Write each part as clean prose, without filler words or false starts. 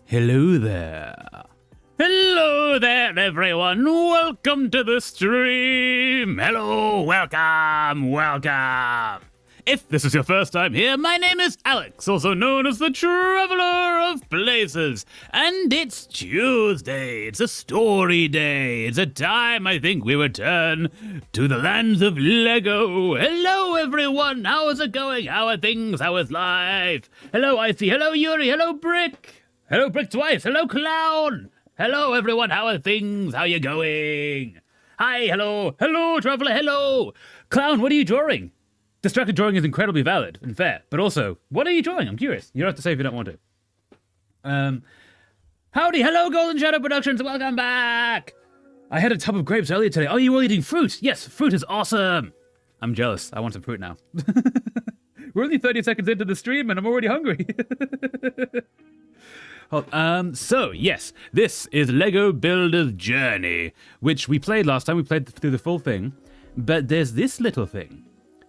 Hello there. Hello there, everyone. Welcome to the stream. Hello, welcome. If this is your first time here, my name is Alex, also known as the Traveler of Places. And it's Tuesday. It's a story day. It's a time I think we return to the lands of Lego. Hello, everyone. How is it going? How are things? How is life? Hello, Icy. Hello, Yuri. Hello, Brick. Hello, Brick twice. Hello, Clown. Hello, everyone. How are things? How are you going? Hi, hello. Hello, Traveler. Hello. Clown, what are you drawing? Distracted drawing is incredibly valid and fair, but also, what are you drawing? I'm curious. You don't have to say if you don't want to. Howdy, hello, Golden Shadow Productions, welcome back! I had a tub of grapes earlier today. Oh, you were eating fruit? Yes, fruit is awesome! I'm jealous. I want some fruit now. We're only 30 seconds into the stream and I'm already hungry. So, yes, this is Lego Builder's Journey, which we played last time. We played through the full thing, but there's this little thing.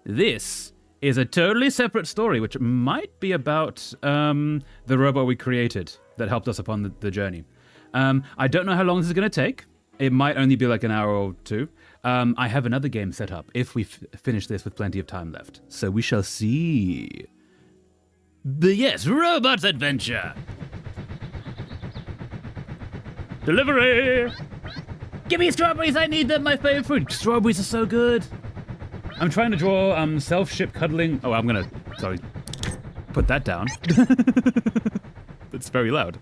This is a totally separate story, which might be about the robot we created that helped us upon the journey. I don't know how long this is going to take. It might only be like an hour or two. I have another game set up if we finish this with plenty of time left. So we shall see. But yes, Robots Adventure. Delivery! Give me strawberries, I need them, my favorite fruit. Strawberries are so good. I'm trying to draw self-ship cuddling. Oh, I'm gonna, sorry, put that down. That's very loud.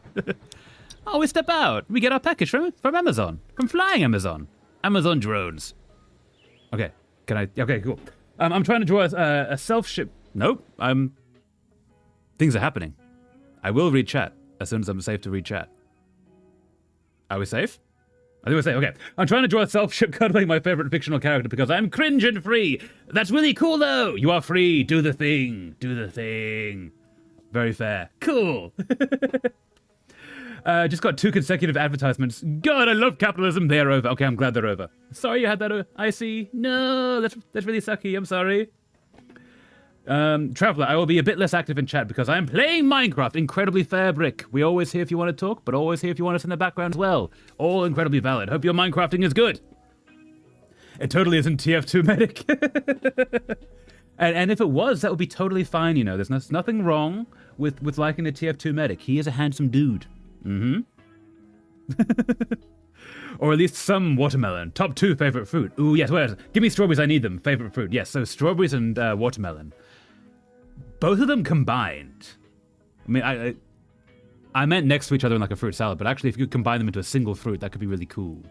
Oh, we step out. We get our package from Amazon, from Flying Amazon. Amazon drones. Okay, okay, cool. I'm trying to draw a self-ship. Nope, things are happening. I will read chat as soon as I'm safe to read chat. Are we safe? I think we're safe. Okay. I'm trying to draw a self-ship cuddling my favorite fictional character because I'm cringe and free. That's really cool, though. You are free. Do the thing. Do the thing. Very fair. Cool. Just got 2 consecutive advertisements. God, I love capitalism. They're over. Okay, I'm glad they're over. Sorry you had that. I see. No, that's really sucky. I'm sorry. Traveler, I will be a bit less active in chat because I am playing Minecraft. Incredibly fair, Brick. We always here if you want to talk, but always here if you want us in the background as well. All incredibly valid. Hope your Minecrafting is good. It totally isn't TF2 medic. and if it was, that would be totally fine, you know. There's nothing wrong with liking the TF2 medic. He is a handsome dude. Mm-hmm. Or at least some watermelon. Top 2 favorite fruit. Ooh, yes, where? Give me strawberries, I need them. Favorite fruit. Yes, so strawberries and watermelon. Both of them combined. I mean, I meant next to each other in like a fruit salad, but actually if you could combine them into a single fruit, that could be really cool.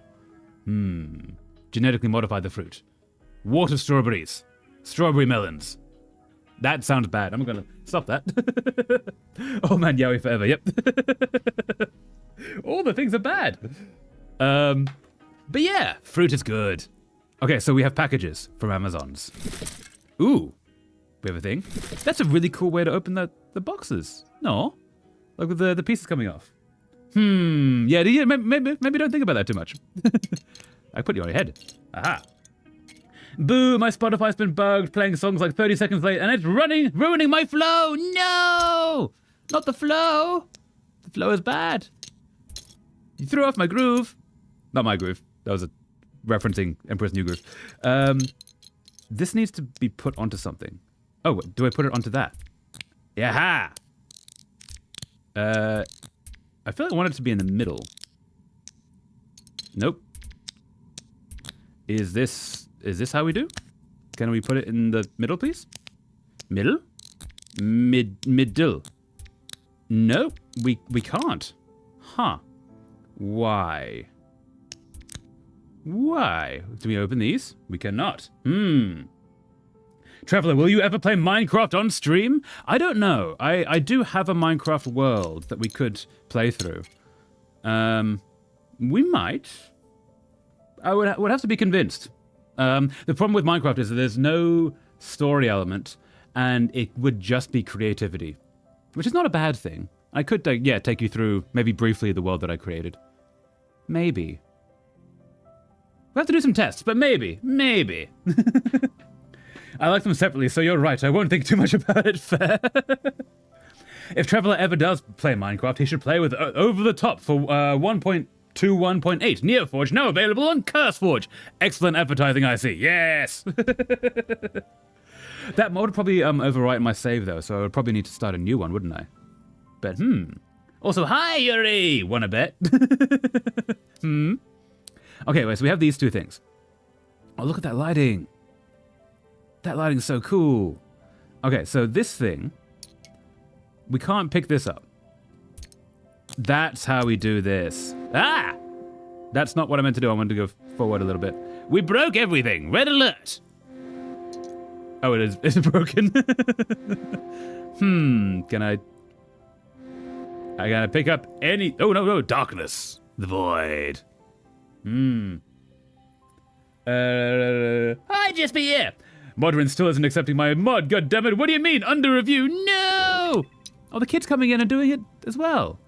Genetically modify the fruit. Water strawberries. Strawberry melons. That sounds bad. I'm gonna stop that. Oh man, Yowie forever, yep. All the things are bad. But yeah, fruit is good. Okay, so we have packages from Amazons. Ooh. We have a thing. That's a really cool way to open the boxes. No, like with the pieces coming off. Yeah, maybe don't think about that too much. I put you on your head. Aha. Boo, my Spotify's been bugged, playing songs like 30 seconds late, and it's ruining my flow. No, not the flow. The flow is bad. You threw off my groove. Not my groove. That was referencing Emperor's New Groove. This needs to be put onto something. Oh, do I put it onto that? Yaha! I feel like I want it to be in the middle. Nope. Is this how we do? Can we put it in the middle, please? Middle? Middle. Nope, we can't. Huh. Why? Why? Do we open these? We cannot. Traveler, will you ever play Minecraft on stream? I don't know. I do have a Minecraft world that we could play through. We might. I would have to be convinced. The problem with Minecraft is that there's no story element, and it would just be creativity, which is not a bad thing. I could, take you through, maybe briefly, the world that I created. Maybe. We'll have to do some tests, but maybe. I like them separately, so you're right. I won't think too much about it. Fair. If Traveler ever does play Minecraft, he should play with Over the Top for 1.21.8. Neoforge now available on CurseForge. Excellent advertising, I see. Yes! That mod would probably overwrite my save, though, so I would probably need to start a new one, wouldn't I? But, Also, hi, Yuri! Wanna bet? Okay, wait, so we have these two things. Oh, look at that lighting. That lighting's so cool. Okay, so this thing, we can't pick this up. That's how we do this. Ah! That's not what I meant to do. I wanted to go forward a little bit. We broke everything. Red alert. Oh, it is. It's broken. Can I gotta pick up any... Oh, no. Darkness. The void. Hi, just be here. Modrin still isn't accepting my mod. God damn it! What do you mean under review? No! Oh, the kid's coming in and doing it as well,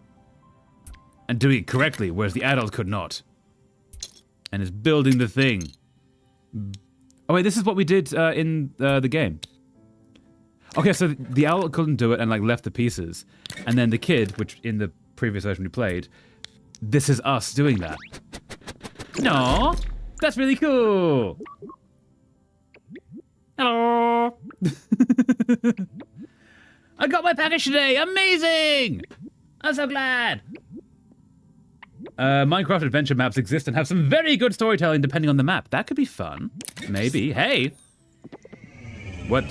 and doing it correctly, whereas the adult could not. And is building the thing. Oh wait, this is what we did in the game. Okay, so the adult couldn't do it and like left the pieces, and then the kid, which in the previous version we played, this is us doing that. No, that's really cool. Hello. I got my package today. Amazing. I'm so glad. Minecraft adventure maps exist and have some very good storytelling depending on the map. That could be fun. Maybe. Hey. What?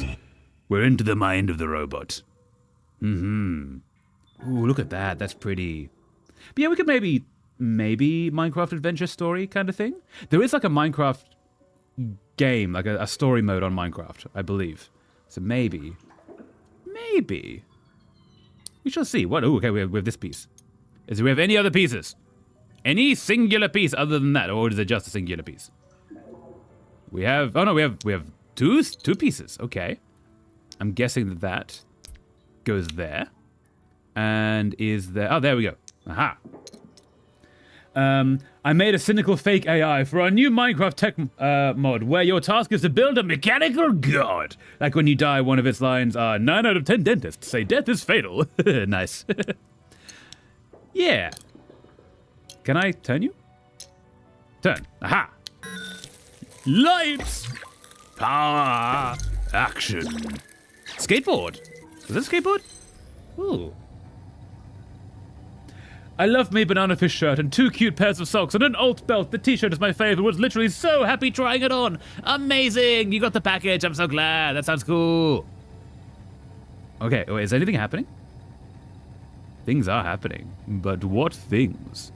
We're into the mind of the robot. Ooh, look at that. That's pretty. But yeah, we could maybe Minecraft adventure story kind of thing. There is like a Minecraft game, like a story mode on Minecraft, I believe. So maybe. We shall see. What? Oh, okay, we have this piece. Do we have any other pieces? Any singular piece other than that, or is it just a singular piece? We have. Oh no, we have two pieces. Okay. I'm guessing that goes there, and is there? Oh, there we go. Aha. I made a cynical fake AI for our new Minecraft tech mod, where your task is to build a mechanical god. Like when you die, one of its lines are 9 out of 10 dentists say death is fatal. Nice. Yeah. Can I turn you? Turn. Aha. Lights. Power. Action. Skateboard. Is that a skateboard? Ooh. I love me banana fish shirt and 2 cute pairs of socks and an alt belt. The t-shirt is my favorite. Was literally so happy trying it on. Amazing. You got the package. I'm so glad. That sounds cool. Okay. Wait, is anything happening? Things are happening. But what things?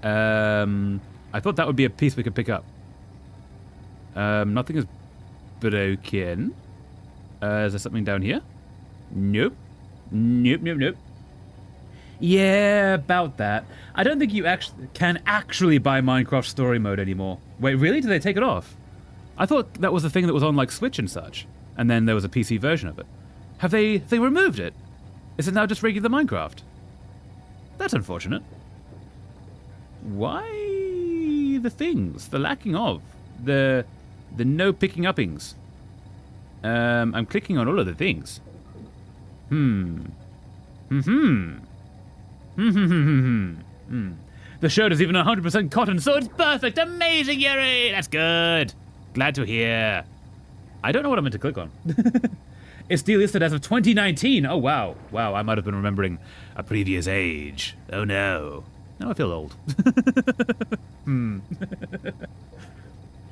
I thought that would be a piece we could pick up. Nothing is broken. Is there something down here? Nope. Nope. Yeah, about that. I don't think you can actually buy Minecraft Story Mode anymore. Wait, really? Did they take it off? I thought that was the thing that was on like Switch and such, and then there was a PC version of it. Have they removed it? Is it now just regular Minecraft? That's unfortunate. Why the things? The lacking of the no picking uppings. I'm clicking on all of the things. The shirt is even 100% cotton, so it's perfect. Amazing, Yuri. That's good. Glad to hear. I don't know what I'm meant to click on. It's delisted as of 2019. Oh, wow. Wow, I might have been remembering a previous age. Oh, no. Now I feel old.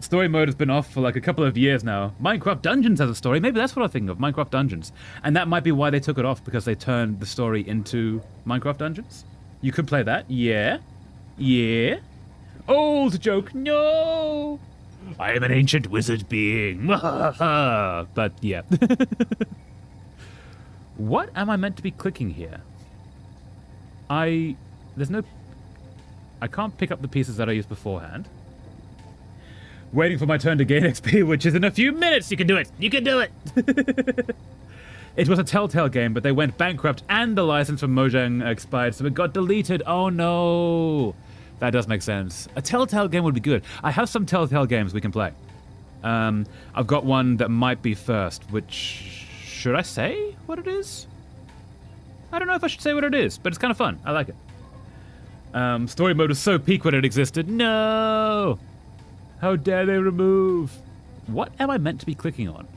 Story mode has been off for like a couple of years now. Minecraft Dungeons has a story. Maybe that's what I'm thinking of, Minecraft Dungeons. And that might be why they took it off, because they turned the story into Minecraft Dungeons. You could play that. Yeah. Old joke. No. I am an ancient wizard being. But yeah. What am I meant to be clicking here? I can't pick up the pieces that I used beforehand. Waiting for my turn to gain XP, which is in a few minutes. You can do it. It was a Telltale game, but they went bankrupt and the license from Mojang expired, so it got deleted. Oh no. That does make sense. A Telltale game would be good. I have some Telltale games we can play. I've got one that might be first, which... Should I say what it is? I don't know if I should say what it is, but it's kind of fun. I like it. Story mode was so peak when it existed. No! How dare they remove? What am I meant to be clicking on?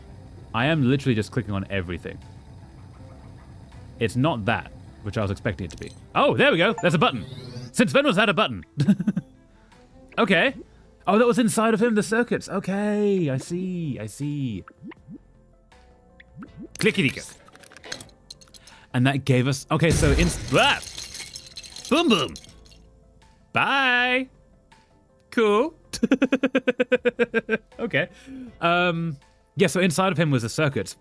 I am literally just clicking on everything. It's not that, which I was expecting it to be. Oh, there we go. There's a button. Since when was that a button? Okay. Oh, that was inside of him, the circuits. Okay, I see. Clickety-click. And that gave us... Okay, so... Boom, boom. Bye. Cool. Okay. Yeah, so inside of him was the circuits,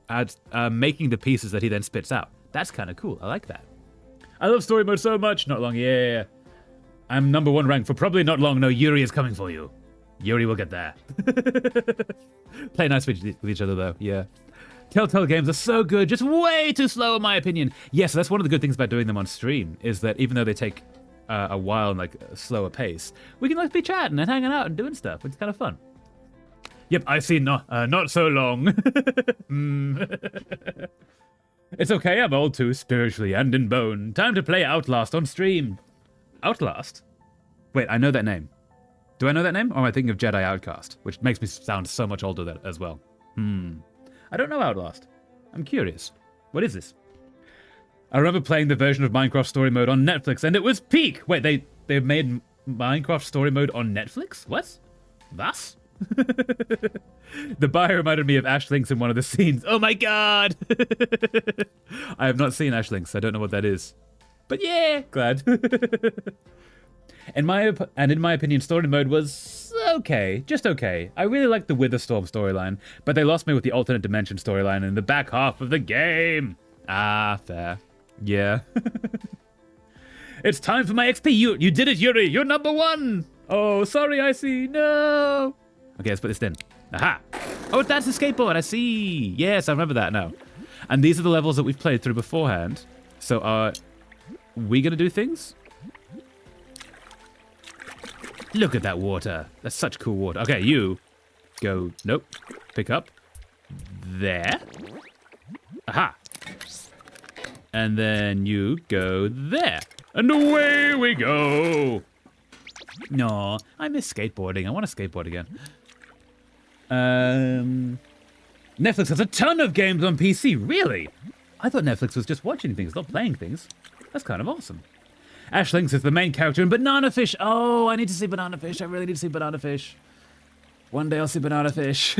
making the pieces that he then spits out. That's kind of cool. I like that. I love story mode so much. Not long. Yeah. I'm #1 ranked for probably not long. No, Yuri is coming for you. Yuri will get there. Play nice with each other, though. Yeah. Telltale games are so good, just way too slow, in my opinion. Yes, that's one of the good things about doing them on stream, is that even though they take a while and like a slower pace, we can like be chatting and hanging out and doing stuff, which is kind of fun. Yep, I see. Not so long. It's okay, I'm old too, spiritually and in bone. Time to play Outlast on stream. Outlast? Wait, I know that name. Do I know that name? Or am I thinking of Jedi Outcast? Which makes me sound so much older as well. I don't know Outlast. I'm curious. What is this? I remember playing the version of Minecraft Story Mode on Netflix, and it was peak! Wait, they made Minecraft Story Mode on Netflix? What? Was? The buyer reminded me of Ash Links in one of the scenes. Oh my god! I have not seen Ash Links. I don't know what that is. But yeah, glad. In my opinion, story mode was okay, just okay. I really liked the Witherstorm storyline, but they lost me with the alternate dimension storyline in the back half of the game. Ah, fair. Yeah. It's time for my XP. You did it, Yuri. You're #1. Oh, sorry, I see. No. Okay, let's put this in. Aha. Oh, that's the skateboard. I see. Yes, I remember that now. And these are the levels that we've played through beforehand. So are we going to do things? Look at that water. That's such cool water. Okay, you go. Nope. Pick up. There. Aha. And then you go there. And away we go. No, I miss skateboarding. I want to skateboard again. Netflix has a ton of games on PC. Really? I thought Netflix was just watching things, not playing things. That's kind of awesome. Ash Links is the main character in Banana Fish. Oh, I need to see Banana Fish. I really need to see Banana Fish. One day I'll see Banana Fish.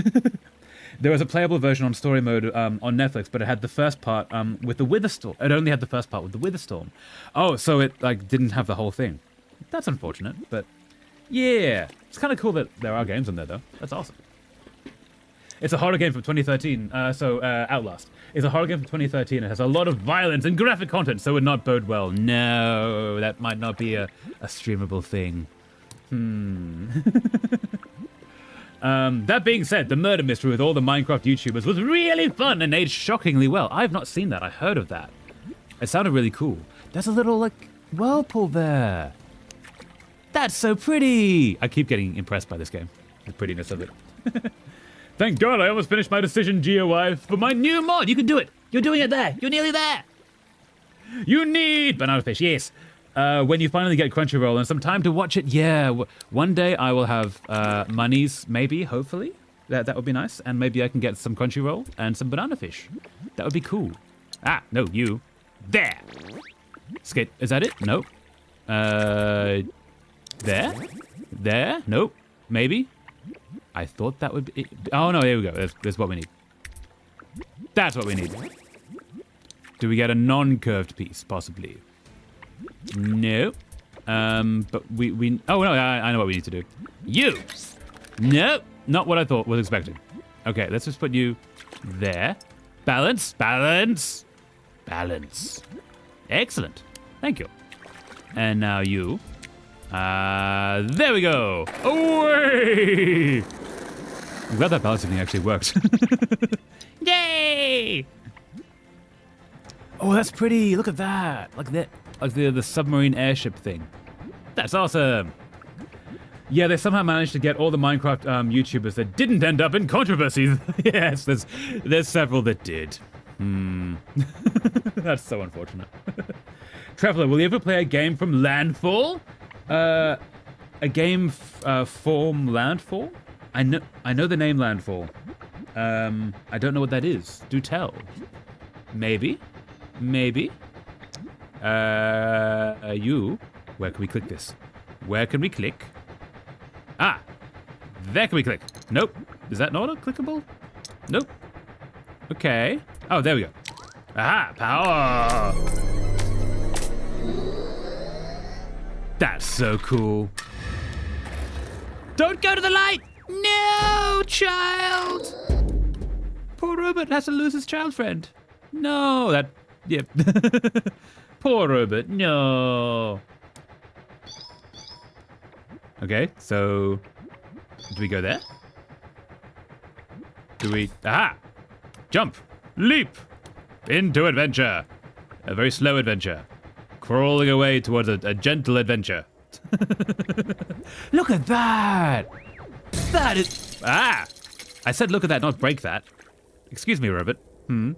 There was a playable version on story mode on Netflix, but it had the first part with the Witherstorm. It only had the first part with the Witherstorm. Oh, so it like didn't have the whole thing. That's unfortunate, but yeah. It's kind of cool that there are games on there, though. That's awesome. It's a horror game from 2013, Outlast. It's a horror game from 2013. It has a lot of violence and graphic content, so it would not bode well. No, that might not be a streamable thing. That being said, the murder mystery with all the Minecraft YouTubers was really fun and aged shockingly well. I have not seen that. I heard of that. It sounded really cool. There's a little, like, whirlpool there. That's so pretty. I keep getting impressed by this game. The prettiness of it. Thank God I almost finished my decision, GOI, for my new mod. You can do it. You're doing it there. You're nearly there. You need Banana Fish, yes. When you finally get Crunchyroll and some time to watch it, yeah. One day I will have monies, maybe, hopefully. That would be nice. And maybe I can get some Crunchyroll and some Banana Fish. That would be cool. Ah, no, you. There. Skate. Is that it? Nope. There? There? Nope. Maybe. I thought that would be... Oh, no, there we go. There's what we need. That's what we need. Do we get a non-curved piece, possibly? No. But we... Oh, no, I know what we need to do. You! No, not what I thought was expecting. Okay, let's just put you there. Balance, balance, balance. Excellent. Thank you. And now you... there we go. Away! I'm glad that balancing thing actually worked. Yay! Oh, that's pretty. Look at that. Like that. Like the submarine airship thing. That's awesome. Yeah, they somehow managed to get all the Minecraft YouTubers that didn't end up in controversies. Yes, there's several that did. That's so unfortunate. Traveler, will you ever play a game from Landfall? A game form Landfall? I know the name Landfall. I don't know what that is. Do tell. Maybe. You. Where can we click this? Where can we click? Ah! There can we click. Nope. Is that not clickable? Nope. Okay. Oh, there we go. Aha! Power! That's so cool. Don't go to the light! No, child! Poor Robert has to lose his child friend. No, that... Yep. Poor Robert, no. Okay, so... Do we go there? Do we... Aha! Jump! Leap! Into adventure. A very slow adventure. Crawling away towards a gentle adventure. Look at that! That is... Ah! I said look at that, not break that. Excuse me, Robert. Can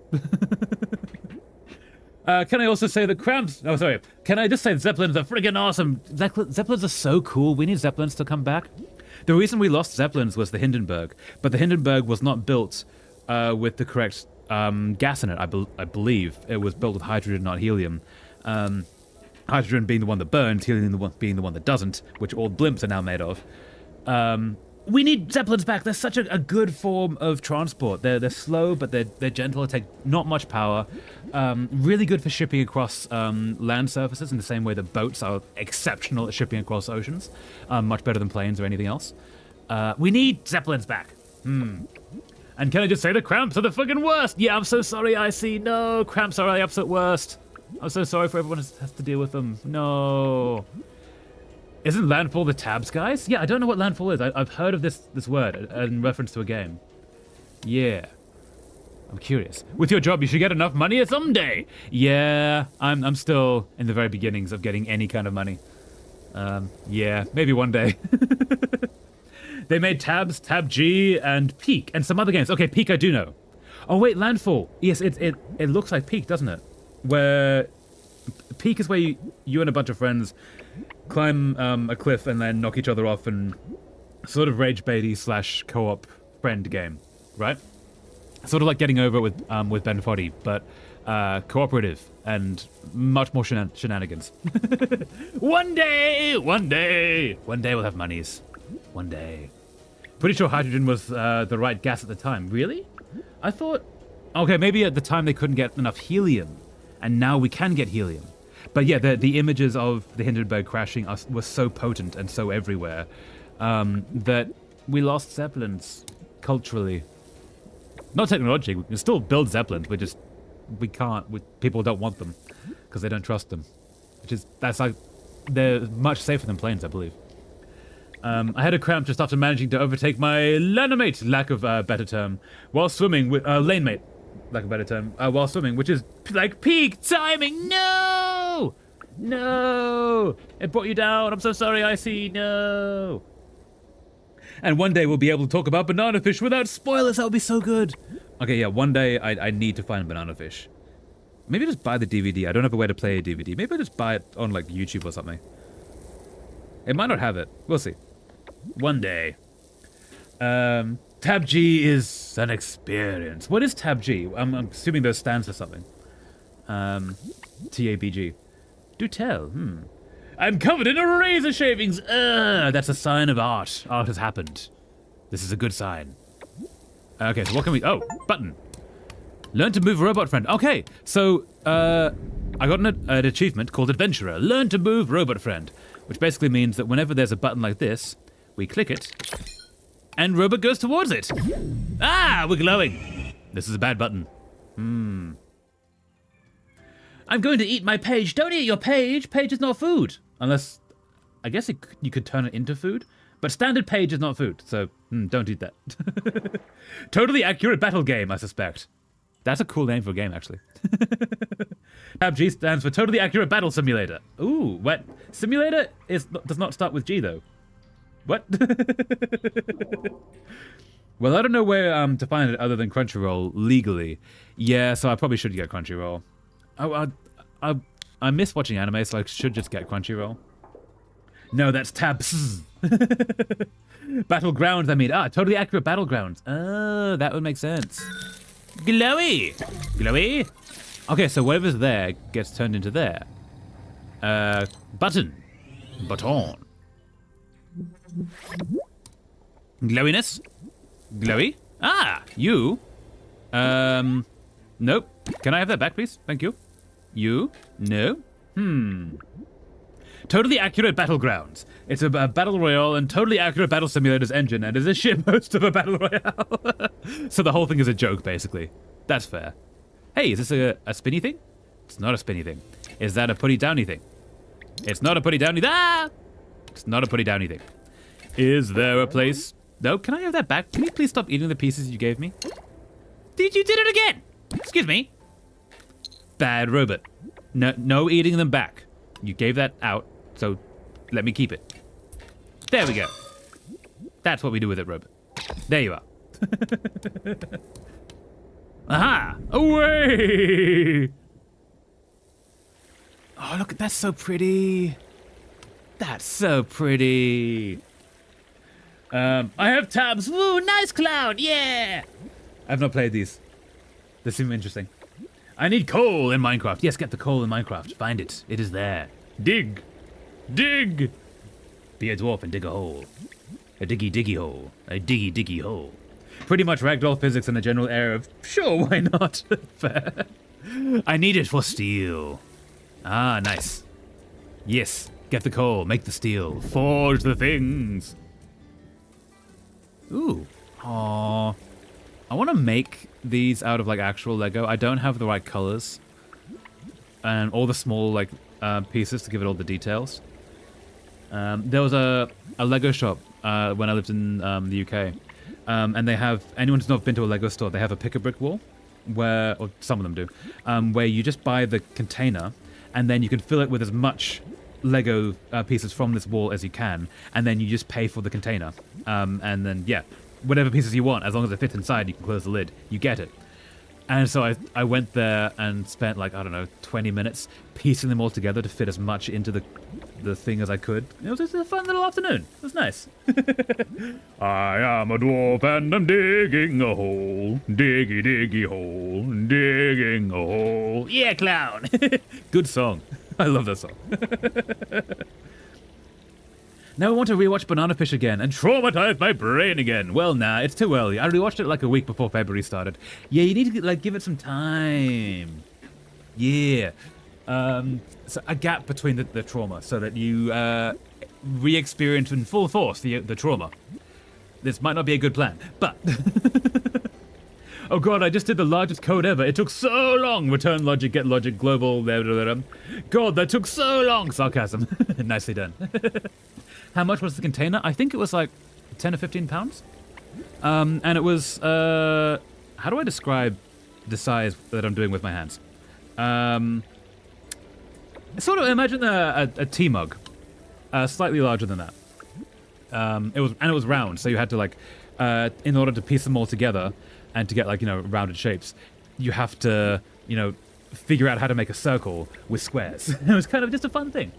I also say the cramps... Oh, sorry. Can I just say Zeppelins are friggin' awesome? Zeppelins are so cool. We need Zeppelins to come back. The reason we lost Zeppelins was the Hindenburg. But the Hindenburg was not built with the correct gas in it, I believe. It was built with hydrogen, not helium. Hydrogen being the one that burns, helium being the one that doesn't, which all blimps are now made of. We need Zeppelins back. They're such a good form of transport. They're slow, but they're gentle. They take not much power. Really good for shipping across land surfaces in the same way that boats are exceptional at shipping across oceans. Much better than planes or anything else. We need Zeppelins back. And can I just say the cramps are the fucking worst? Yeah, I'm so sorry, Icy. No, cramps are the absolute worst. I'm so sorry for everyone who has to deal with them. No. Isn't Landfall the tabs, guys? Yeah, I don't know what Landfall is. I've heard of this word in reference to a game. Yeah. I'm curious. With your job, you should get enough money someday. Yeah, I'm still in the very beginnings of getting any kind of money. Yeah, maybe one day. They made Tabs, Tab G, and Peak, and some other games. Okay, Peak I do know. Oh wait, Landfall. Yes, it looks like Peak, doesn't it? Where Peak is where you and a bunch of friends climb a cliff and then knock each other off, and sort of rage baity / co-op friend game, right? Sort of like Getting Over It with Ben Foddy, but cooperative and much more shenanigans. One day we'll have monies. One day. Pretty sure hydrogen was the right gas at the time. Really? I thought... Okay, maybe at the time they couldn't get enough helium, and now we can get helium. But yeah, the images of the Hindenburg crashing were so potent and so everywhere that we lost Zeppelins culturally. Not technologically. We can still build Zeppelins. We can't. People don't want them because they don't trust them. That's like they're much safer than planes, I believe. I had a cramp just after managing to overtake my lanemate, lack of better term, while swimming with lanemate, lack of better term, while swimming, which is like peak timing. No, it brought you down. I'm so sorry, Icy. No. And one day we'll be able to talk about banana fish without spoilers. That would be so good. Okay, yeah, one day I need to find banana fish. Maybe just buy the DVD. I don't have a way to play a DVD. Maybe I'll just buy it on like YouTube or something. It might not have it. We'll see. One day. Tab G is an experience. What is Tab G? I'm assuming those stands for something. TABG. Do tell. I'm covered in razor shavings. That's a sign of art. Art has happened. This is a good sign. Okay, so what can we... Oh, button. Learn to move robot friend. Okay, so I got an achievement called Adventurer. Learn to move robot friend. Which basically means that whenever there's a button like this, we click it, and robot goes towards it. Ah, we're glowing. This is a bad button. I'm going to eat my page. Don't eat your page. Page is not food. Unless, I guess you could turn it into food. But standard page is not food, so don't eat that. Totally accurate battle game, I suspect. That's a cool name for a game, actually. Tab G stands for Totally Accurate Battle Simulator. Ooh, what? Simulator does not start with G, though. What? Well, I don't know where to find it other than Crunchyroll legally. Yeah, so I probably should get Crunchyroll. I miss watching anime, so I should just get Crunchyroll. No, that's tabs. Battlegrounds, I mean. Totally accurate battlegrounds. Oh, that would make sense. Glowy! Glowy? Okay, so whatever's there gets turned into there. Button. Baton. Glowiness? Glowy? You? Nope. Can I have that back, please? Thank you. You? No? Totally accurate battlegrounds. It's a battle royale and totally accurate battle simulators engine, and is a shitpost of a battle royale. So the whole thing is a joke, basically. That's fair. Hey, is this a spinny thing? It's not a spinny thing. Is that a putty downy thing? It's not a putty downy. It's not a putty downy thing. Is there a place? No, can I have that back? Can you please stop eating the pieces you gave me? You did it again! Excuse me. Bad robot. No eating them back. You gave that out, so let me keep it. There we go. That's what we do with it, robot. There you are. Aha! Away! Oh, look, that's so pretty. That's so pretty. I have tabs. Woo, nice cloud, yeah! I've not played these. They seem interesting. I need coal in Minecraft. Yes, get the coal in Minecraft. Find it. It is there. Dig. Dig! Be a dwarf and dig a hole. A diggy hole. A diggy hole. Pretty much ragdoll physics and a general air of, sure, why not? Fair. I need it for steel. Nice. Yes, get the coal, make the steel, forge the things. Ooh. Aww. I want to make these out of like actual Lego. I don't have the right colors and all the small like pieces to give it all the details. There was a Lego shop when I lived in the UK, and they have, anyone who's not been to a Lego store, they have a pick-a-brick wall where, or some of them do, where you just buy the container and then you can fill it with as much Lego pieces from this wall as you can, and then you just pay for the container, and then yeah, whatever pieces you want, as long as it fits inside, you can close the lid. You get it. And so I went there and spent like, I don't know, 20 minutes piecing them all together to fit as much into the thing as I could. It was just a fun little afternoon. It was nice. I am a dwarf and I'm digging a hole. Diggy hole. Digging a hole. Yeah, clown. Good song. I love that song. Now I want to rewatch Banana Fish again and traumatize my brain again. Well, nah, it's too early. I rewatched it like a week before February started. Yeah, you need to like give it some time. Yeah. So a gap between the trauma so that you re-experience in full force the trauma. This might not be a good plan, but... Oh god, I just did the largest code ever. It took so long. Return logic, get logic, global... God, that took so long. Sarcasm. Nicely done. How much was the container? I think it was like 10 or 15 pounds. And it was, how do I describe the size that I'm doing with my hands? Sort of imagine a tea mug, slightly larger than that. It was round, so you had to like, in order to piece them all together and to get like, rounded shapes, you have to, figure out how to make a circle with squares. It was kind of just a fun thing.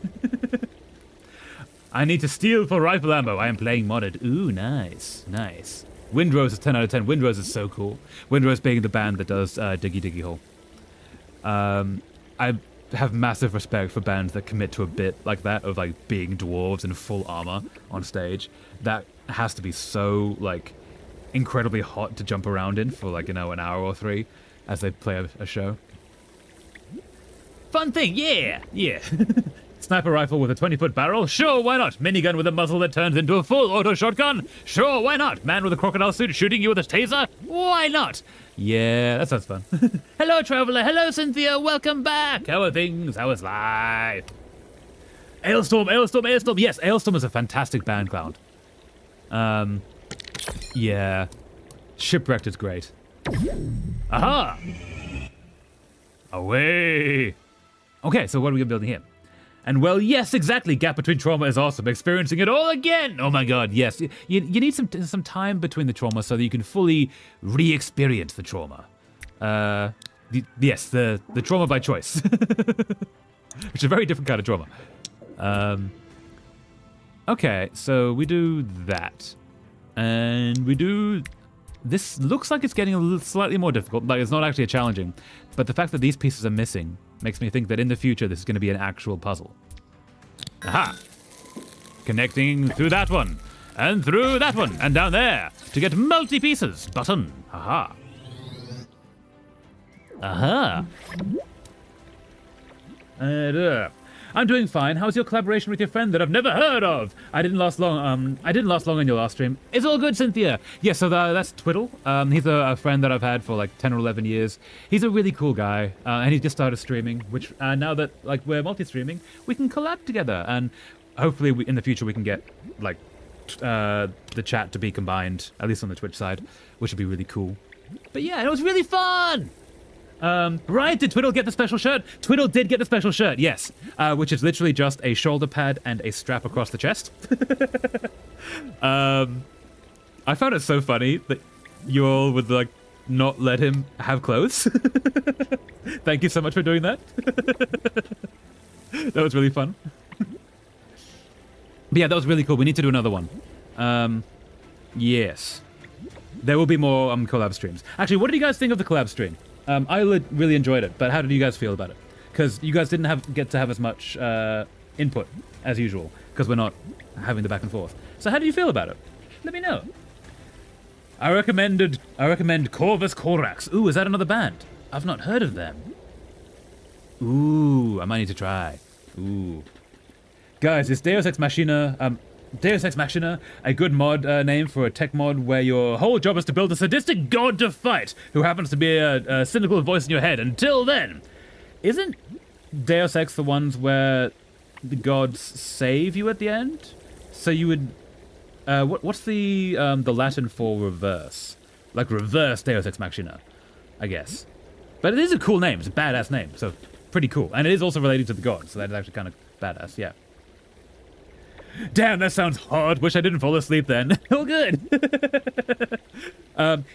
I need to steal for rifle ammo. I am playing modded. Ooh, nice. Nice. Windrose is 10 out of 10. Windrose is so cool. Windrose being the band that does Diggy Hole. I have massive respect for bands that commit to a bit like that of like being dwarves in full armor on stage. That has to be so like incredibly hot to jump around in for like, an hour or three as they play a show. Fun thing, yeah! Yeah. Sniper rifle with a 20-foot barrel? Sure, why not? Minigun with a muzzle that turns into a full auto shotgun? Sure, why not? Man with a crocodile suit shooting you with a taser? Why not? Yeah, that sounds fun. Hello, traveler. Hello, Cynthia. Welcome back. How are things? How is life? Ailstorm. Yes, Ailstorm is a fantastic band, Clown. Yeah. Shipwrecked is great. Aha! Away! Okay, so what are we building here? And well, yes, exactly. Gap between trauma is awesome. Experiencing it all again. Oh my god, yes. You need some time between the trauma so that you can fully re-experience the trauma. Yes, the trauma by choice, which is a very different kind of trauma. Okay, so we do that, and we do. This looks like it's getting a little slightly more difficult. Like it's not actually challenging, but the fact that these pieces are missing makes me think that in the future this is going to be an actual puzzle. Aha! Connecting through that one, and through that one, and down there to get multi-pieces. Button. Aha. Aha. And, I'm doing fine. How's your collaboration with your friend that I've never heard of? I didn't last long. I didn't last long on your last stream. It's all good, Cynthia. Yeah, so that's Twiddle. He's a friend that I've had for like 10 or 11 years. He's a really cool guy, and he just started streaming. Which now that like we're multi-streaming, we can collab together, and hopefully in the future we can get like the chat to be combined, at least on the Twitch side, which would be really cool. But yeah, it was really fun. Right, did Twiddle get the special shirt? Twiddle did get the special shirt, yes. Which is literally just a shoulder pad and a strap across the chest. I found it so funny that you all would, like, not let him have clothes. Thank you so much for doing that. That was really fun. But yeah, that was really cool. We need to do another one. Yes. There will be more collab streams. Actually, what did you guys think of the collab stream? I really enjoyed it, but how did you guys feel about it? Because you guys didn't get to have as much input as usual, because we're not having the back and forth. So how do you feel about it? Let me know. I recommend Corvus Corax. Ooh, is that another band? I've not heard of them. Ooh, I might need to try. Ooh. Guys, is Deus Ex Machina, a good mod name for a tech mod where your whole job is to build a sadistic god to fight, who happens to be a cynical voice in your head. Until then, isn't Deus Ex the ones where the gods save you at the end? So you would, what's the Latin for reverse? Like reverse Deus Ex Machina, I guess. But it is a cool name. It's a badass name, so pretty cool. And it is also related to the gods, so that's actually kind of badass. Yeah. Damn, that sounds hard. Wish I didn't fall asleep then. All good.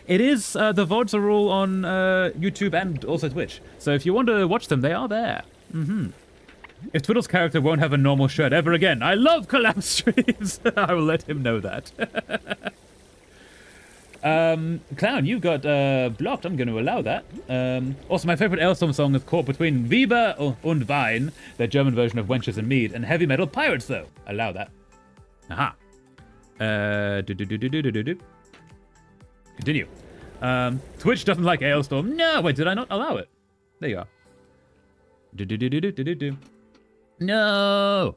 It is, the VODs are all on YouTube and also Twitch. So if you want to watch them, they are there. If Twiddle's character won't have a normal shirt ever again, I love collab streams. I will let him know that. Clown, you got blocked. I'm going to allow that. Also, my favorite Ailstorm song is caught between Weber und Wein, the German version of Wenches and Mead, and Heavy Metal Pirates, though. Allow that. Aha. Continue. Twitch doesn't like Ailstorm. No, wait, did I not allow it? There you are. No.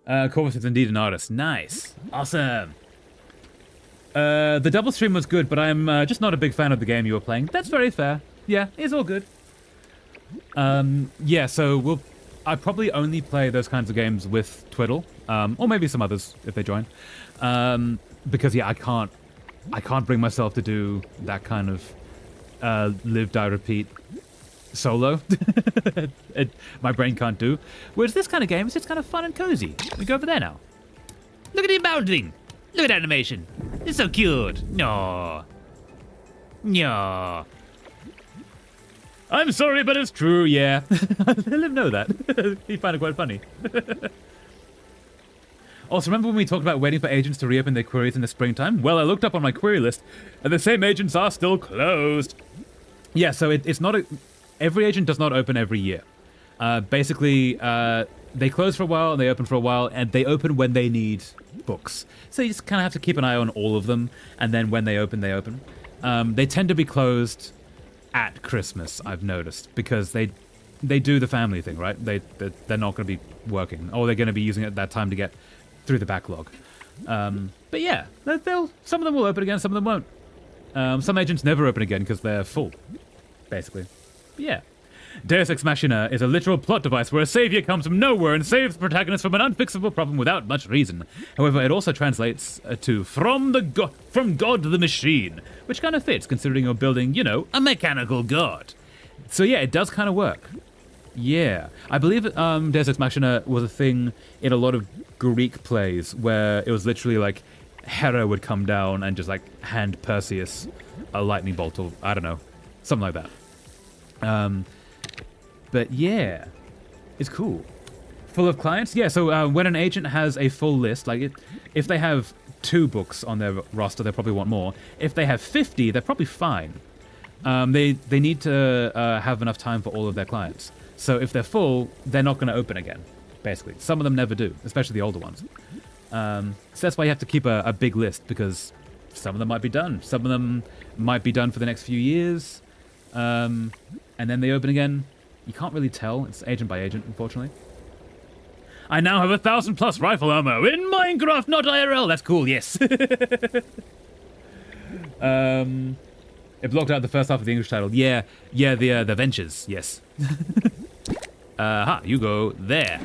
Corvus is indeed an artist. Nice. Awesome. The double stream was good, but I'm just not a big fan of the game you were playing. That's very fair. Yeah, it's all good. Yeah, so I probably only play those kinds of games with Twiddle, or maybe some others if they join. Because yeah, I can't bring myself to do that kind of live, die, repeat solo. My brain can't do. Whereas this kind of game is just kind of fun and cozy. We go over there now. Look at him bounding. Look at that animation. It's so cute. No. No. I'm sorry, but it's true, yeah. Let him know that. He'd find it quite funny. Also, remember when we talked about waiting for agents to reopen their queries in the springtime? Well, I looked up on my query list, and the same agents are still closed. Yeah, so it's not every agent does not open every year. Basically, they close for a while, and they open for a while, and they open when they need books. So you just kind of have to keep an eye on all of them, and then when they open, they open. They tend to be closed at Christmas, I've noticed, because they do the family thing, right? They're not going to be working, or they're going to be using it at that time to get through the backlog. But yeah, some of them will open again, some of them won't. Some agents never open again because they're full, basically. But yeah. Deus Ex Machina is a literal plot device where a savior comes from nowhere and saves the protagonist from an unfixable problem without much reason. However, it also translates to from God to the machine, which kind of fits considering you're building, a mechanical god. So yeah, it does kind of work. Yeah, I believe Deus Ex Machina was a thing in a lot of Greek plays where it was literally like Hera would come down and just like hand Perseus a lightning bolt or I don't know, something like that. But yeah, it's cool. Full of clients? Yeah, so when an agent has a full list, like if they have 2 books on their roster, they probably want more. If they have 50, they're probably fine. They need to have enough time for all of their clients. So if they're full, they're not going to open again, basically. Some of them never do, especially the older ones. So that's why you have to keep a big list, because some of them might be done. Some of them might be done for the next few years. And then they open again. You can't really tell. It's agent by agent, unfortunately. I now have 1,000+ rifle ammo in Minecraft, not IRL. That's cool, yes. It blocked out the first half of the English title. Yeah, the Ventures, yes. You go there.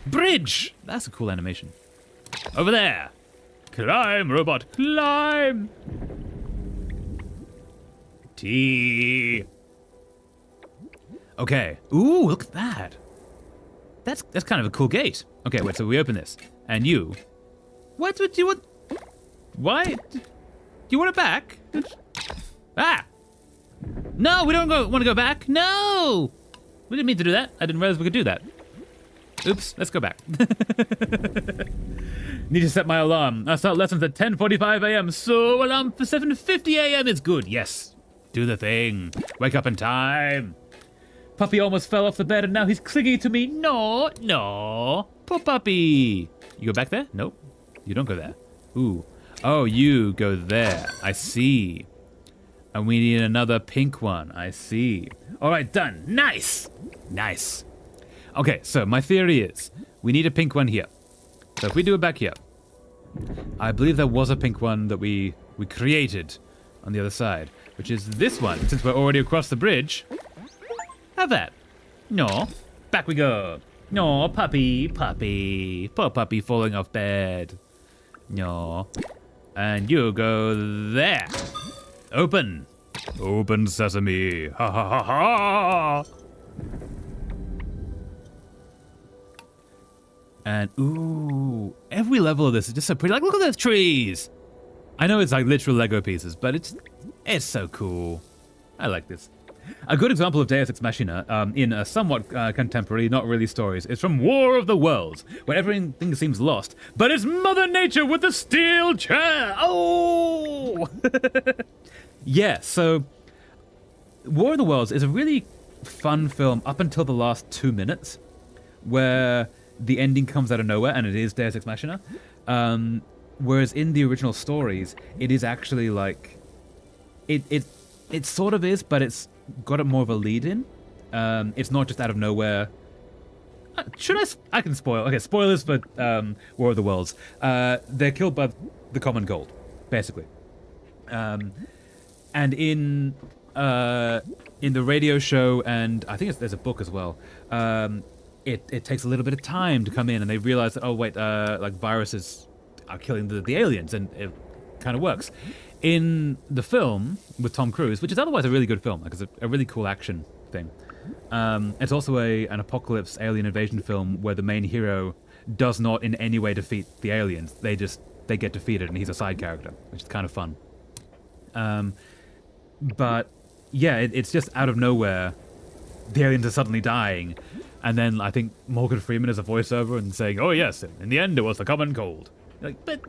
Bridge! That's a cool animation. Over there. Climb, robot, climb! T. Okay. Ooh, look at that. That's kind of a cool gate. Okay, wait, so we open this. And you... What do you want? Why? Do you want it back? Ah! No, we don't want to go back. No! We didn't mean to do that. I didn't realize we could do that. Oops, let's go back. Need to set my alarm. I start lessons at 10:45 a.m. So alarm for 7:50 a.m. is good. Yes. Do the thing. Wake up in time. Puppy almost fell off the bed and now he's clinging to me. No. Poor puppy. You go back there? Nope. You don't go there. Ooh. Oh, you go there. I see. And we need another pink one. I see. All right, done. Nice. Okay, so my theory is we need a pink one here. So if we do it back here, I believe there was a pink one that we created on the other side, which is this one. Since we're already across the bridge, have that. No, back we go. No, puppy. Poor puppy falling off bed. No. And you go there. Open sesame. Ha ha ha ha. And ooh, every level of this is just so pretty. Like, look at those trees. I know it's like literal Lego pieces, but it's so cool. I like this. A good example of Deus Ex Machina in a somewhat contemporary, not really stories, is from War of the Worlds, where everything seems lost, but it's Mother Nature with the steel chair. Oh! Yeah, so War of the Worlds is a really fun film up until the last 2 minutes, where the ending comes out of nowhere, and it is Deus Ex Machina. Whereas in the original stories, it is actually like... It sort of is, but it's got it more of a lead in. It's not just out of nowhere. I can spoil. Okay, spoilers for War of the Worlds. They're killed by the Common Cold, basically. And in the radio show, and I think there's a book as well, it takes a little bit of time to come in, and they realize that, oh wait, like viruses are killing the aliens, and it kind of works. In the film with Tom Cruise, which is otherwise a really good film, like it's a really cool action thing. It's also an apocalypse alien invasion film where the main hero does not in any way defeat the aliens. They get defeated, and he's a side character, which is kind of fun. But yeah, it's just out of nowhere, the aliens are suddenly dying, and then I think Morgan Freeman is a voiceover and saying, "Oh yes, in the end it was the common cold." Like, but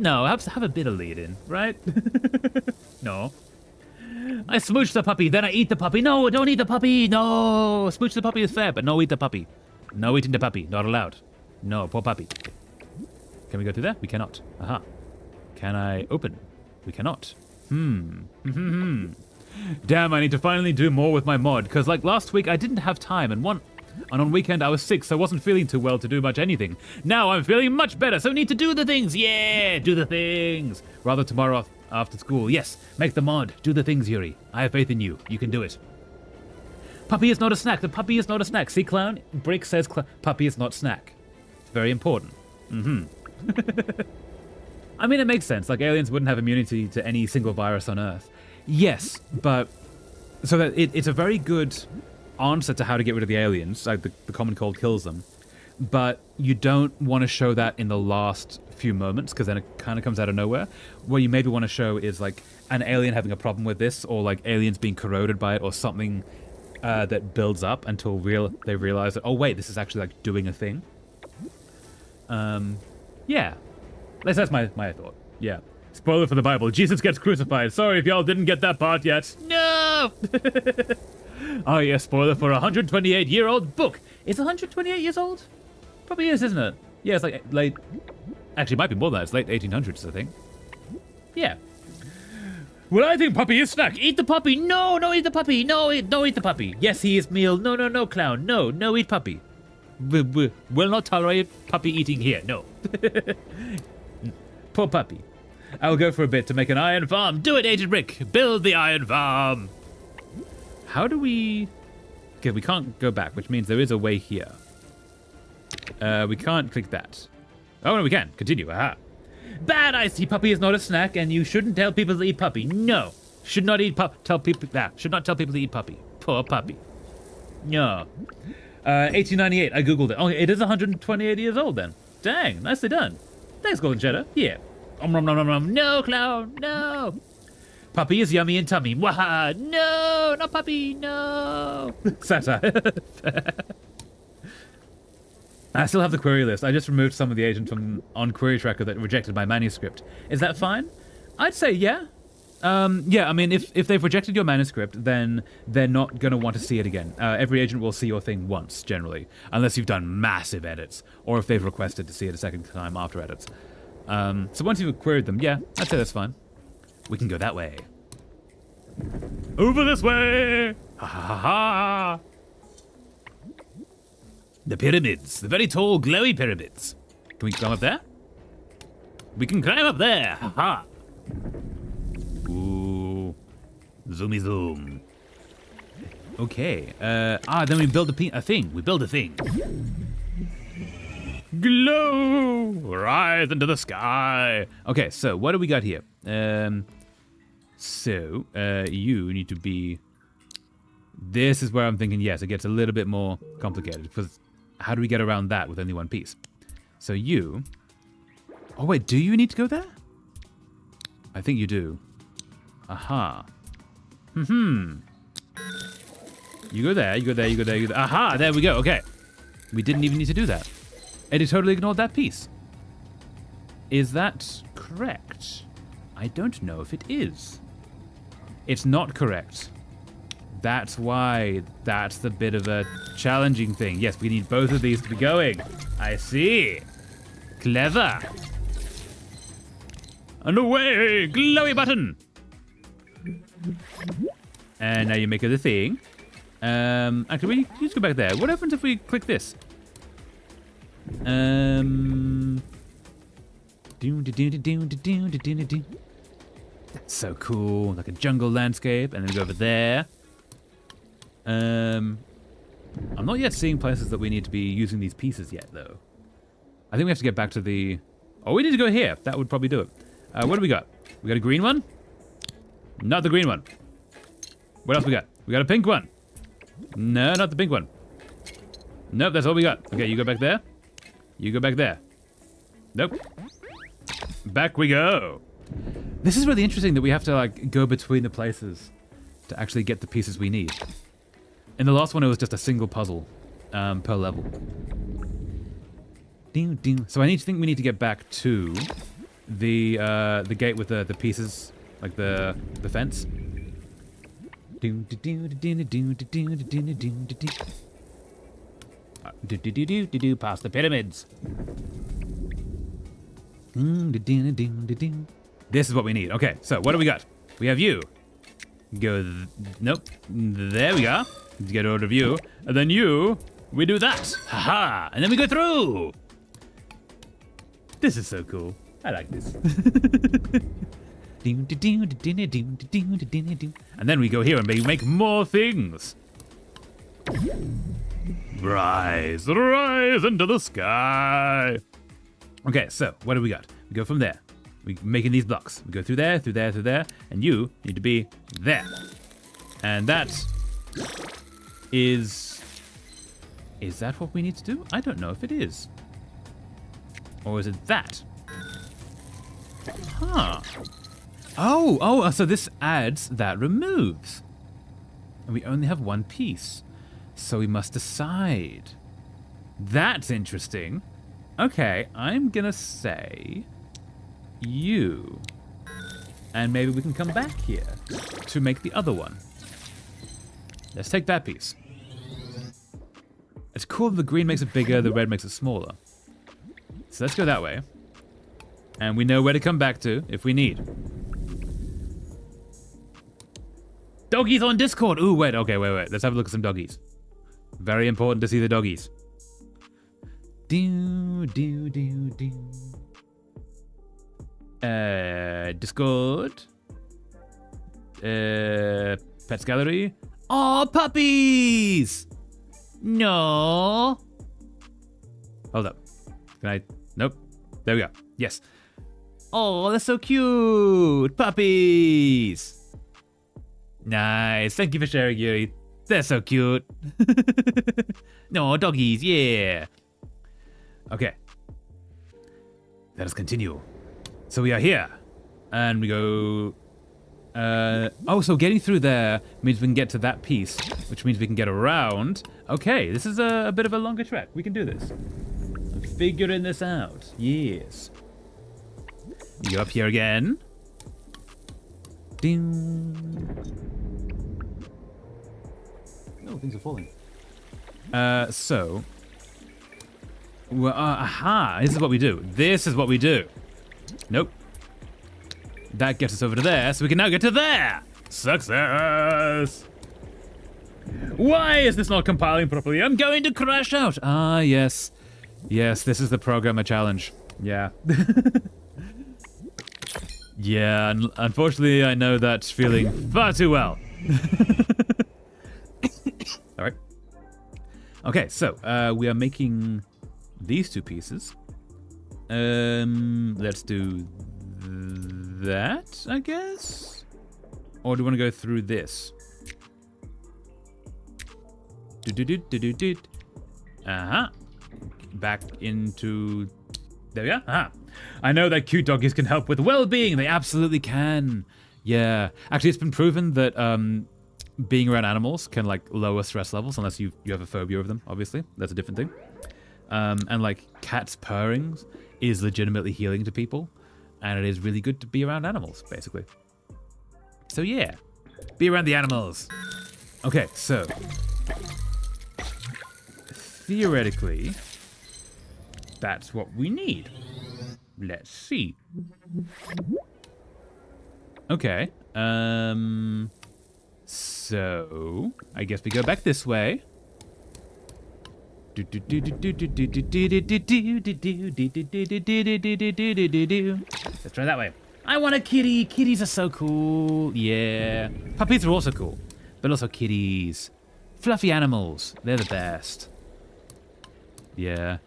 no, have a bit of lead in, right? No. I smooch the puppy, then I eat the puppy. No, don't eat the puppy. No, smooch the puppy is fair, but no eat the puppy. No eating the puppy, not allowed. No, poor puppy. Can we go through there? We cannot. Aha. Can I open? We cannot. Damn, I need to finally do more with my mod, because like last week I didn't have time, and on weekend I was sick, so I wasn't feeling too well to do much anything. Now I'm feeling much better, so I need to do the things. Yeah, do the things. Rather tomorrow after school. Yes, make the mod. Do the things, Yuri. I have faith in you. You can do it. Puppy is not a snack. The puppy is not a snack. See, clown? Brick says puppy is not snack. It's very important. I mean, it makes sense. Like, aliens wouldn't have immunity to any single virus on Earth. Yes, but... So that it's a very good answer to how to get rid of the aliens, like the common cold kills them, but you don't want to show that in the last few moments because then it kind of comes out of nowhere. What you maybe want to show is like an alien having a problem with this, or like aliens being corroded by it, or something that builds up until they realize that, oh wait, this is actually like doing a thing. Yeah, at least that's my thought. Yeah. Spoiler for the Bible: Jesus gets crucified. Sorry if y'all didn't get that part yet. No. Oh yeah, spoiler for a 128-year-old book. It's 128 years old? Probably is, isn't it? Yeah, it's like late. Actually, it might be more than that. It's late 1800s, I think. Yeah. Well, I think puppy is snack. Eat the puppy. No, eat the puppy. No, eat the puppy. Yes, he is meal. No, clown. No, eat puppy. Will not tolerate puppy eating here. No. Poor puppy. I'll go for a bit to make an iron farm. Do it, Agent Rick. Build the iron farm. How do we... Okay, we can't go back, which means there is a way here. We can't click that. Oh, no, we can. Continue. Aha. Bad, I see. Puppy is not a snack, and you shouldn't tell people to eat puppy. No. Should not tell people to eat puppy. Poor puppy. No. 1898. I googled it. Oh, it is 128 years old then. Dang, nicely done. Thanks, Golden Cheddar. Yeah. No, clown. No. Puppy is yummy and tummy. Waha. No, not puppy. No. Satire. I still have the query list. I just removed some of the agents on Query Tracker that rejected my manuscript. Is that fine? I'd say yeah. Yeah, I mean, if they've rejected your manuscript, then they're not going to want to see it again. Every agent will see your thing once, generally, unless you've done massive edits, or if they've requested to see it a second time after edits. So once you've queried them, yeah, I'd say that's fine. We can go that way. Over this way! Ha ha ha! The pyramids, the very tall, glowy pyramids. Can we climb up there? We can climb up there! Ha ha! Ooh. Zoomy zoom. Okay. Then we build a thing. We build a thing. Glow! Rise into the sky! Okay, so what do we got here? You need to be... This is where I'm thinking, yes, it gets a little bit more complicated, because how do we get around that with only one piece? So you... Oh wait, do you need to go there? I think you do. Aha. You go there, you go there, you go there, you go there. Aha, there we go, okay. We didn't even need to do that. And it totally ignored that piece. Is that correct? I don't know if it is. It's not correct. That's why that's the bit of a challenging thing. Yes, we need both of these to be going. I see. Clever. And away, glowy button. And now you make it a thing. Actually, we just go back there. What happens if we click this? That's so cool. Like a jungle landscape. And then we go over there. I'm not yet seeing places that we need to be using these pieces yet, though. I think we have to get back to the... Oh, we need to go here. That would probably do it. What do we got? We got a green one? Not the green one. What else we got? We got a pink one. No, not the pink one. Nope, that's all we got. Okay, you go back there. You go back there. Nope. Back we go. This is really interesting that we have to like go between the places to actually get the pieces we need. In the last one, it was just a single puzzle per level. Ding, ding. So I think we need to get back to the gate with the pieces, like the fence. Past the pyramids. This is what we need. Okay, so what do we got? We have you. Go. Nope. There we go. Get rid of you, and then you. We do that. Haha! And then we go through. This is so cool. I like this. And then we go here and make more things. Rise, rise into the sky. Okay, so what do we got? We go from there. We're making these blocks. We go through there, through there, through there, and you need to be there. And that's Is that what we need to do? I don't know if it is. Or is it that? Huh. Oh, so this adds, that removes. And we only have one piece. So we must decide. That's interesting. Okay, I'm gonna say you. And maybe we can come back here to make the other one. Let's take that piece. It's cool that the green makes it bigger, the red makes it smaller. So let's go that way. And we know where to come back to if we need. Doggies on Discord! Ooh, wait. Let's have a look at some doggies. Very important to see the doggies. Discord. Pets Gallery. Aw, puppies! No. Hold up. Can I? Nope. There we go. Yes. Oh, they're so cute. Puppies. Nice. Thank you for sharing, Yuri. They're so cute. No, doggies. Yeah. Okay. Let us continue. So we are here. And we go... so getting through there means we can get to that piece, which means we can get around. Okay, this is a bit of a longer trek. We can do this. I'm figuring this out. Yes. You up here again? Ding. No, things are falling. So... Well, aha, this is what we do. This is what we do. Nope. That gets us over to there, so we can now get to there! Success! Why is this not compiling properly? I'm going to crash out! Ah, yes. Yes, this is the programmer challenge. Yeah. Yeah, unfortunately, I know that feeling far too well. Alright. Okay, so, we are making these two pieces. Let's do that, I guess? Or do we want to go through this? Uh-huh. Back into... There we are. Uh-huh. I know that cute doggies can help with well-being. They absolutely can. Yeah. Actually, it's been proven that being around animals can, like, lower stress levels, unless you have a phobia of them, obviously. That's a different thing. And, like, cats purring is legitimately healing to people. And it is really good to be around animals, basically. So, yeah. Be around the animals. Okay, so... Theoretically, that's what we need. Let's see. Okay. So... I guess we go back this way. Let's try that way. I want a kitty. Kitties are so cool. Yeah. Puppies are also cool. But also kitties. Fluffy animals. They're the best. Yeah.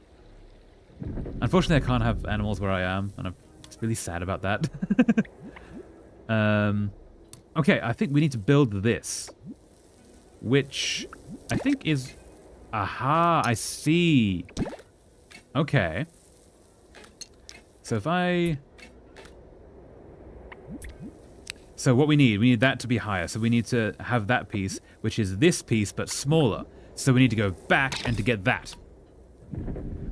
Unfortunately, I can't have animals where I am. And I'm really sad about that. Okay, I think we need to build this. Which I think is... Aha, I see. Okay. So if I... So what we need that to be higher. So we need to have that piece, which is this piece, but smaller. So we need to go back and to get that.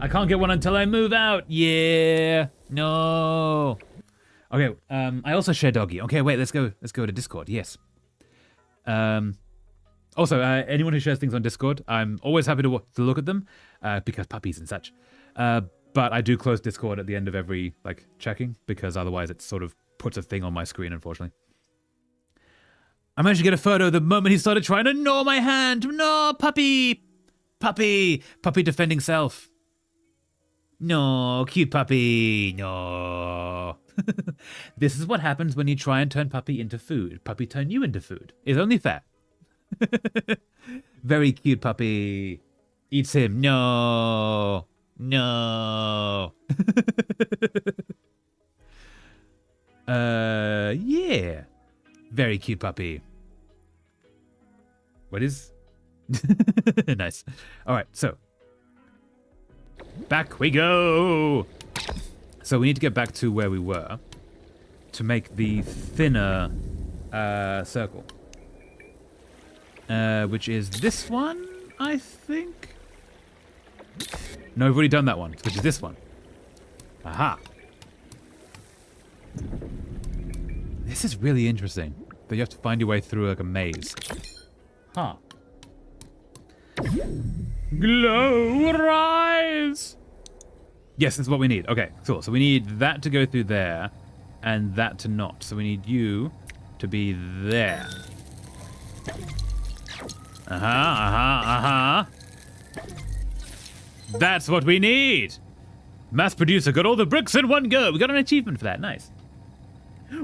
I can't get one until I move out. Yeah. No. Okay, I also share doggy. Okay, wait, let's go to Discord. Yes. Also, anyone who shares things on Discord, I'm always happy to look at them, because puppies and such. But I do close Discord at the end of every, like, checking, because otherwise it sort of puts a thing on my screen, unfortunately. I managed to get a photo the moment he started trying to gnaw my hand. No, puppy! Puppy! Puppy defending self. No, cute puppy. No. This is what happens when you try and turn puppy into food. Puppy turn you into food. It's only fair. Very cute puppy. Eats him. No. No. Yeah. Very cute puppy. What is Nice. All right, so back we go. So we need to get back to where we were to make the thinner circle, which is this one, I think. No, we've already done that one, which is this one. Aha. This is really interesting. That you have to find your way through like a maze. Huh. Glow rise! Yes, this is what we need. Okay, cool. So we need that to go through there, and that to not. So we need you to be there. That's what we need! Mass producer got all the bricks in one go. We got an achievement for that. Nice.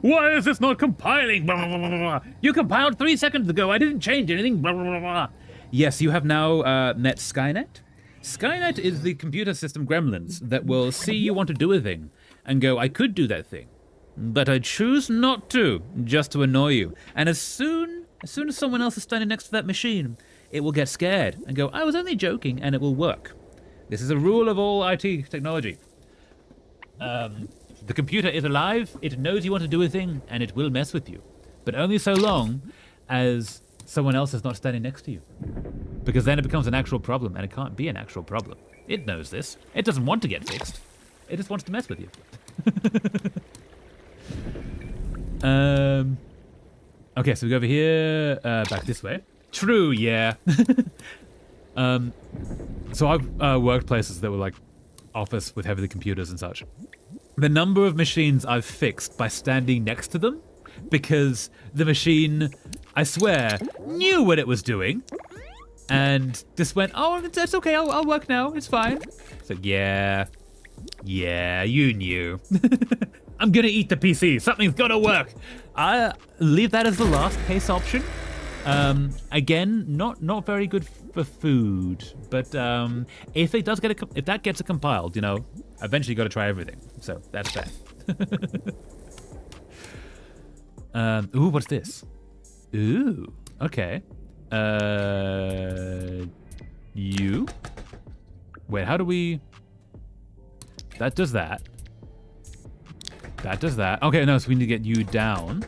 Why is this not compiling? Blah, blah, blah, blah. You compiled 3 seconds ago. I didn't change anything. Blah, blah, blah, blah. Yes, you have now met Skynet. Skynet is the computer system gremlins that will see you want to do a thing and go, I could do that thing, but I choose not to, just to annoy you. And as soon as someone else is standing next to that machine, it will get scared and go, I was only joking, and it will work. This is a rule of all IT technology. The computer is alive, it knows you want to do a thing, and it will mess with you. But only so long as someone else is not standing next to you. Because then it becomes an actual problem, and it can't be an actual problem. It knows this. It doesn't want to get fixed. It just wants to mess with you. Okay, so we go over here, back this way. True, yeah. So I've worked places that were like office with heavy computers and such. The number of machines I've fixed by standing next to them, because the machine, I swear, knew what it was doing, and just went, oh, it's okay, I'll work now, it's fine. So yeah, you knew. I'm gonna eat the PC, something's gotta work. I leave that as the last case option. Again, not very good for food, but if that gets it compiled, you know, eventually you got to try everything. So that's fair. Ooh, what's this? Ooh, okay. You. Wait, how do we? That does that. That does that. Okay, no, so we need to get you down.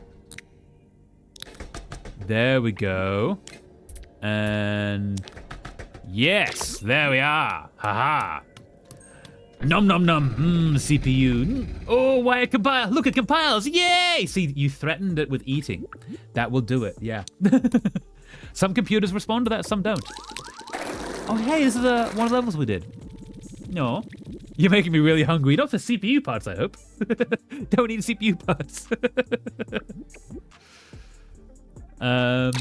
There we go. And yes, there we are. Haha. Nom nom nom. CPU. Oh, why it compiles? Look, it compiles. Yay! See, you threatened it with eating. That will do it. Yeah. Some computers respond to that, some don't. Oh, hey, this is one of the levels we did. No. You're making me really hungry. Not for CPU parts, I hope. Don't eat CPU parts. Oh,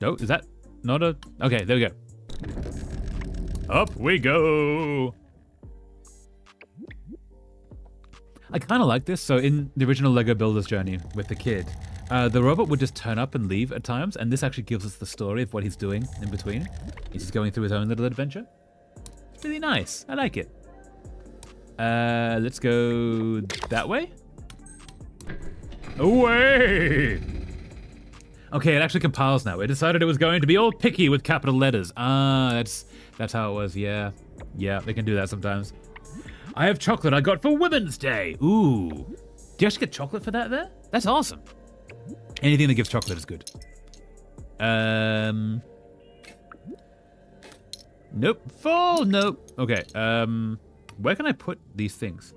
no, is that not a... Okay, there we go. Up we go. I kind of like this. So in the original Lego Builder's Journey with the kid, the robot would just turn up and leave at times, and this actually gives us the story of what he's doing in between. He's just going through his own little adventure. It's really nice. I like it. Let's go that way. Away! Okay, it actually compiles now. It decided it was going to be all picky with capital letters. Ah, that's how it was. Yeah, they can do that sometimes. I have chocolate I got for Women's Day. Ooh, do you actually get chocolate for that there? That's awesome. Anything that gives chocolate is good. Nope. Fall. Nope. Okay. Where can I put these things?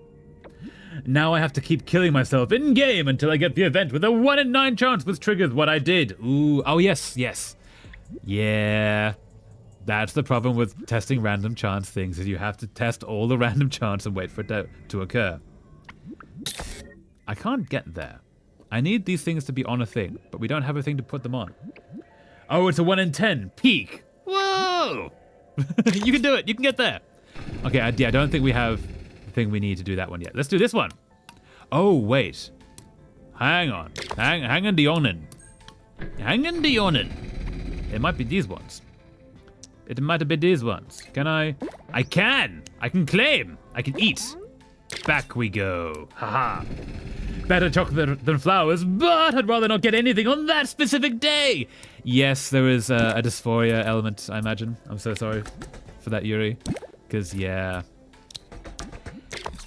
Now I have to keep killing myself in-game until I get the event with a 1 in 9 chance which triggers what I did. Ooh, oh yes. Yeah. That's the problem with testing random chance things, is you have to test all the random chance and wait for it to occur. I can't get there. I need these things to be on a thing, but we don't have a thing to put them on. Oh, it's a 1 in 10. Peak. Whoa! You can do it. You can get there. Okay, I don't think we have the thing we need to do that one yet. Let's do this one. Oh, wait. Hang on. Hang on the onin. Hang on the onin. It might be these ones. It might have been these ones. Can I? I can! I can claim! I can eat! Back we go. Haha. better chocolate than flowers, but I'd rather not get anything on that specific day. Yes, there is a dysphoria element, I imagine. I'm so sorry for that, Yuri. Because, yeah.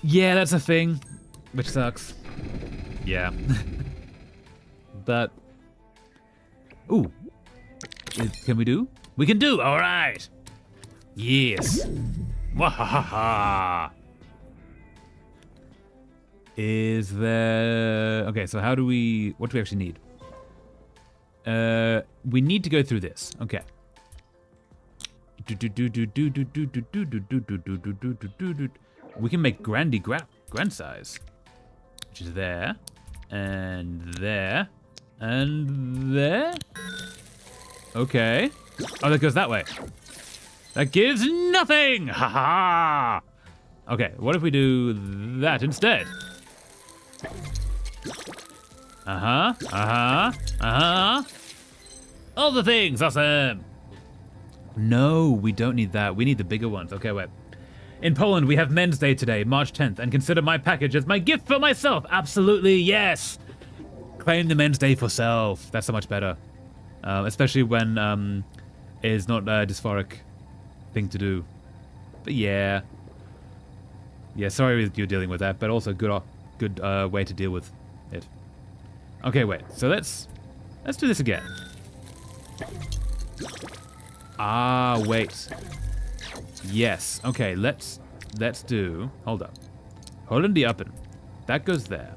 Yeah, that's a thing. Which sucks. Yeah. But... Ooh. Can we do? We can do, all right. Yes. Wahaha. Is there... Okay, so how do we... What do we actually need? We need to go through this. Okay. We can make grand size. Which is there. And there. And there. Okay. Oh, that goes that way. That gives nothing! Ha ha! Okay, what if we do that instead? Uh-huh, uh-huh, uh-huh. All the things, awesome. No, we don't need that. We need the bigger ones. Okay, wait. In Poland, we have Men's Day today, March 10th, and consider my package as my gift for myself. Absolutely, yes. Claim the Men's Day for self. That's so much better. Especially when it's not a dysphoric thing to do. But yeah. Yeah, sorry you're dealing with that, but also good way to deal with it. Okay, wait. So let's do this again. Ah, wait. Yes. Okay, let's do. Hold up. Hold in the open. That goes there.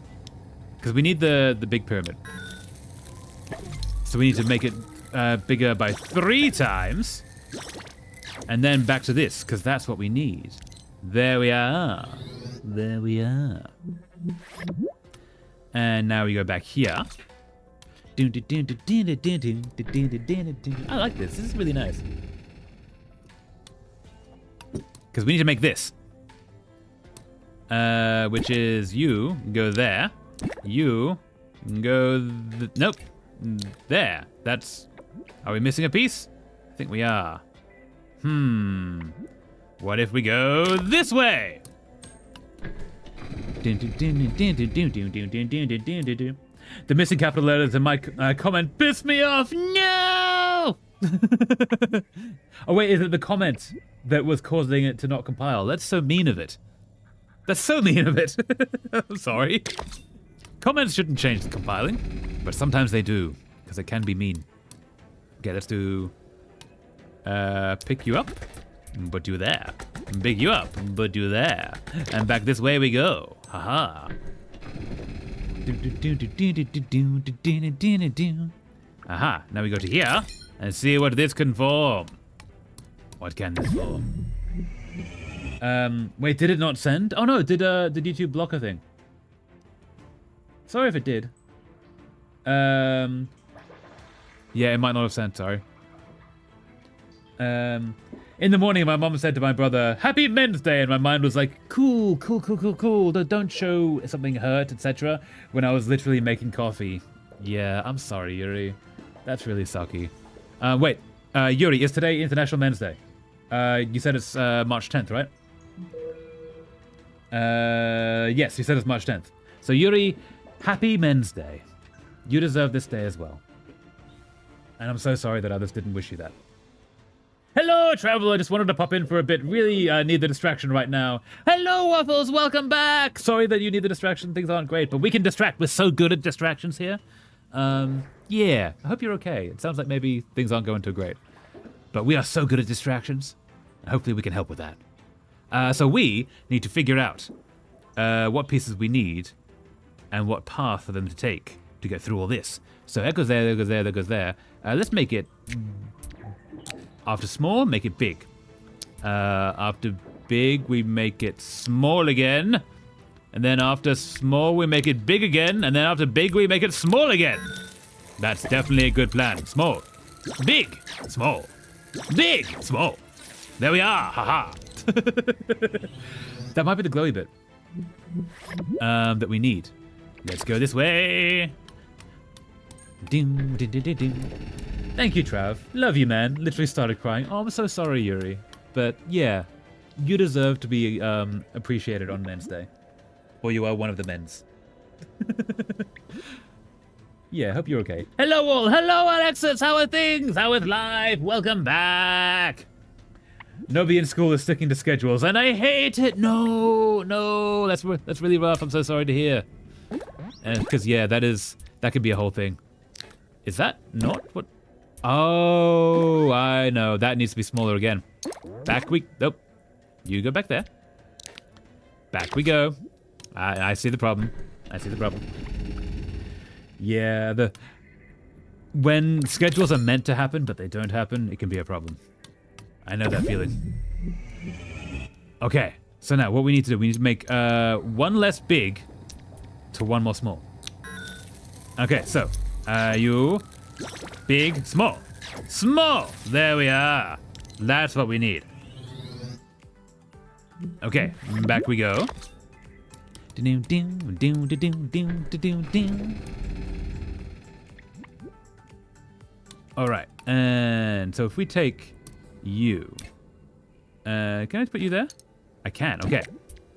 Because we need the big pyramid. So we need to make it bigger by 3 times. And then back to this, because that's what we need. There we are. There we are. And now we go back here. I like this. This is really nice. Because we need to make this. Which is you go there. You go... Nope. There. That's... Are we missing a piece? I think we are. What if we go this way? The missing capital letters in my comment pissed me off. No! Oh wait, is it the comment that was causing it to not compile? That's so mean of it. That's so mean of it. I'm sorry. Comments shouldn't change the compiling, but sometimes they do, because it can be mean. Okay, let's do... pick you up, but do there. Pick you up, but do there. And back this way we go. Haha. Aha, now we go to here and see what this can form. What can this form? Wait, did it not send? Oh no, did YouTube block a thing? Sorry if it did. Yeah, it might not have sent, sorry. In the morning, my mom said to my brother, "Happy Men's Day," and my mind was like, cool. Don't show something hurt, etc. When I was literally making coffee. Yeah, I'm sorry, Yuri. That's really sucky. Wait, Yuri, is today International Men's Day? You said it's March 10th, right? Yes, you said it's March 10th. So Yuri, happy Men's Day. You deserve this day as well. And I'm so sorry that others didn't wish you that. Hello, traveler. Just wanted to pop in for a bit. Really need the distraction right now. Hello, Waffles. Welcome back. Sorry that you need the distraction. Things aren't great, but we can distract. We're so good at distractions here. Yeah, I hope you're okay. It sounds like maybe things aren't going too great. But we are so good at distractions. Hopefully we can help with that. So we need to figure out what pieces we need and what path for them to take to get through all this. So that goes there, that goes there, that goes there. Let's make it... After small, make it big. After big, we make it small again. And then after small, we make it big again. And then after big, we make it small again. That's definitely a good plan. Small. Big. Small. Big. Small. There we are. Haha. That might be the glowy bit. That we need. Let's go this way. Thank you, Trav. Love you, man. Literally started crying. Oh, I'm so sorry, Yuri. But yeah, you deserve to be appreciated on Men's Day. Or you are one of the men's. Yeah, hope you're okay. Hello all, hello Alexis, how are things? How is life? Welcome back. Nobody in school is sticking to schedules, and I hate it. No, that's really rough. I'm so sorry to hear. And because yeah, that could be a whole thing. Is that not what? Oh, I know. That needs to be smaller again. Nope. You go back there. Back we go. I see the problem. Yeah, when schedules are meant to happen, but they don't happen, it can be a problem. I know that feeling. Okay, so now what we need to do, we need to make one less big to one more small. Okay, so you big, small. Small! There we are. That's what we need. Okay, back we go. Alright, and so if we take you. Can I put you there? I can, okay.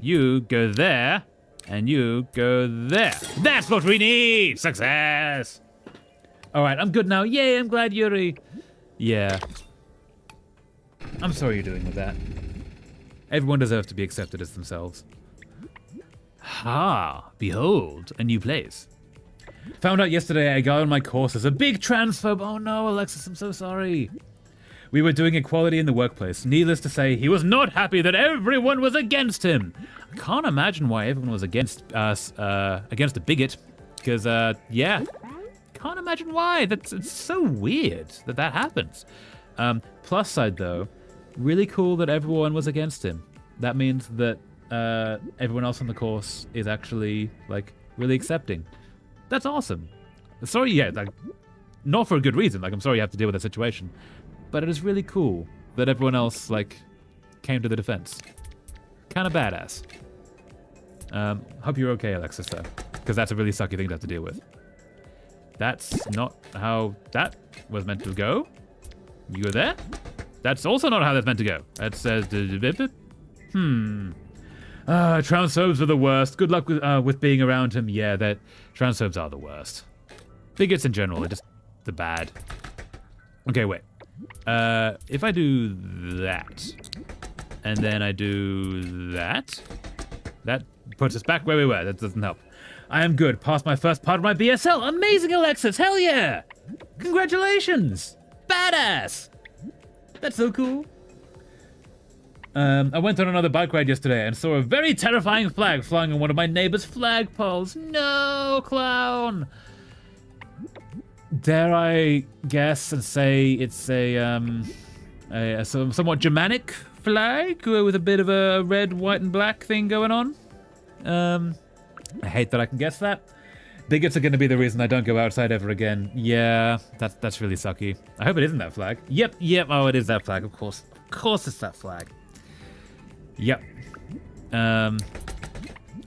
You go there, and you go there. That's what we need! Success! Alright, I'm good now. Yay, I'm glad, Yuri. Yeah. I'm sorry you're doing with that. Everyone deserves to be accepted as themselves. Ah, behold, a new place. Found out yesterday a guy on my course is a big transphobe. Oh no, Alexis, I'm so sorry. We were doing equality in the workplace. Needless to say, he was not happy that everyone was against him. I can't imagine why everyone was against a bigot. Because, yeah, can't imagine why. It's so weird that happens. Plus side though, really cool that everyone was against him. That means that everyone else on the course is actually like really accepting. That's awesome. Sorry, yeah, like not for a good reason. Like I'm sorry you have to deal with that situation, but it is really cool that everyone else like came to the defense. Kind of badass. Hope you're okay, Alexis, though, because that's a really sucky thing to have to deal with. That's not how that was meant to go. You were there? That's also not how that's meant to go. That says... transphobes are the worst. Good luck with being around him. Yeah, that transphobes are the worst. Bigots in general, they're bad. Okay, wait. If I do that, and then I do that puts us back where we were. That doesn't help. I am good. Passed my first part of my BSL. Amazing, Alexis. Hell yeah. Congratulations. Badass. That's so cool. I went on another bike ride yesterday and saw a very terrifying flag flying on one of my neighbor's flagpoles. No, clown. Dare I guess and say it's a somewhat Germanic flag with a bit of a red, white, and black thing going on? I hate that I can guess that. Bigots are going to be the reason I don't go outside ever again. Yeah, that's really sucky. I hope it isn't that flag. Yep. Oh, it is that flag, of course. Of course it's that flag. Yep.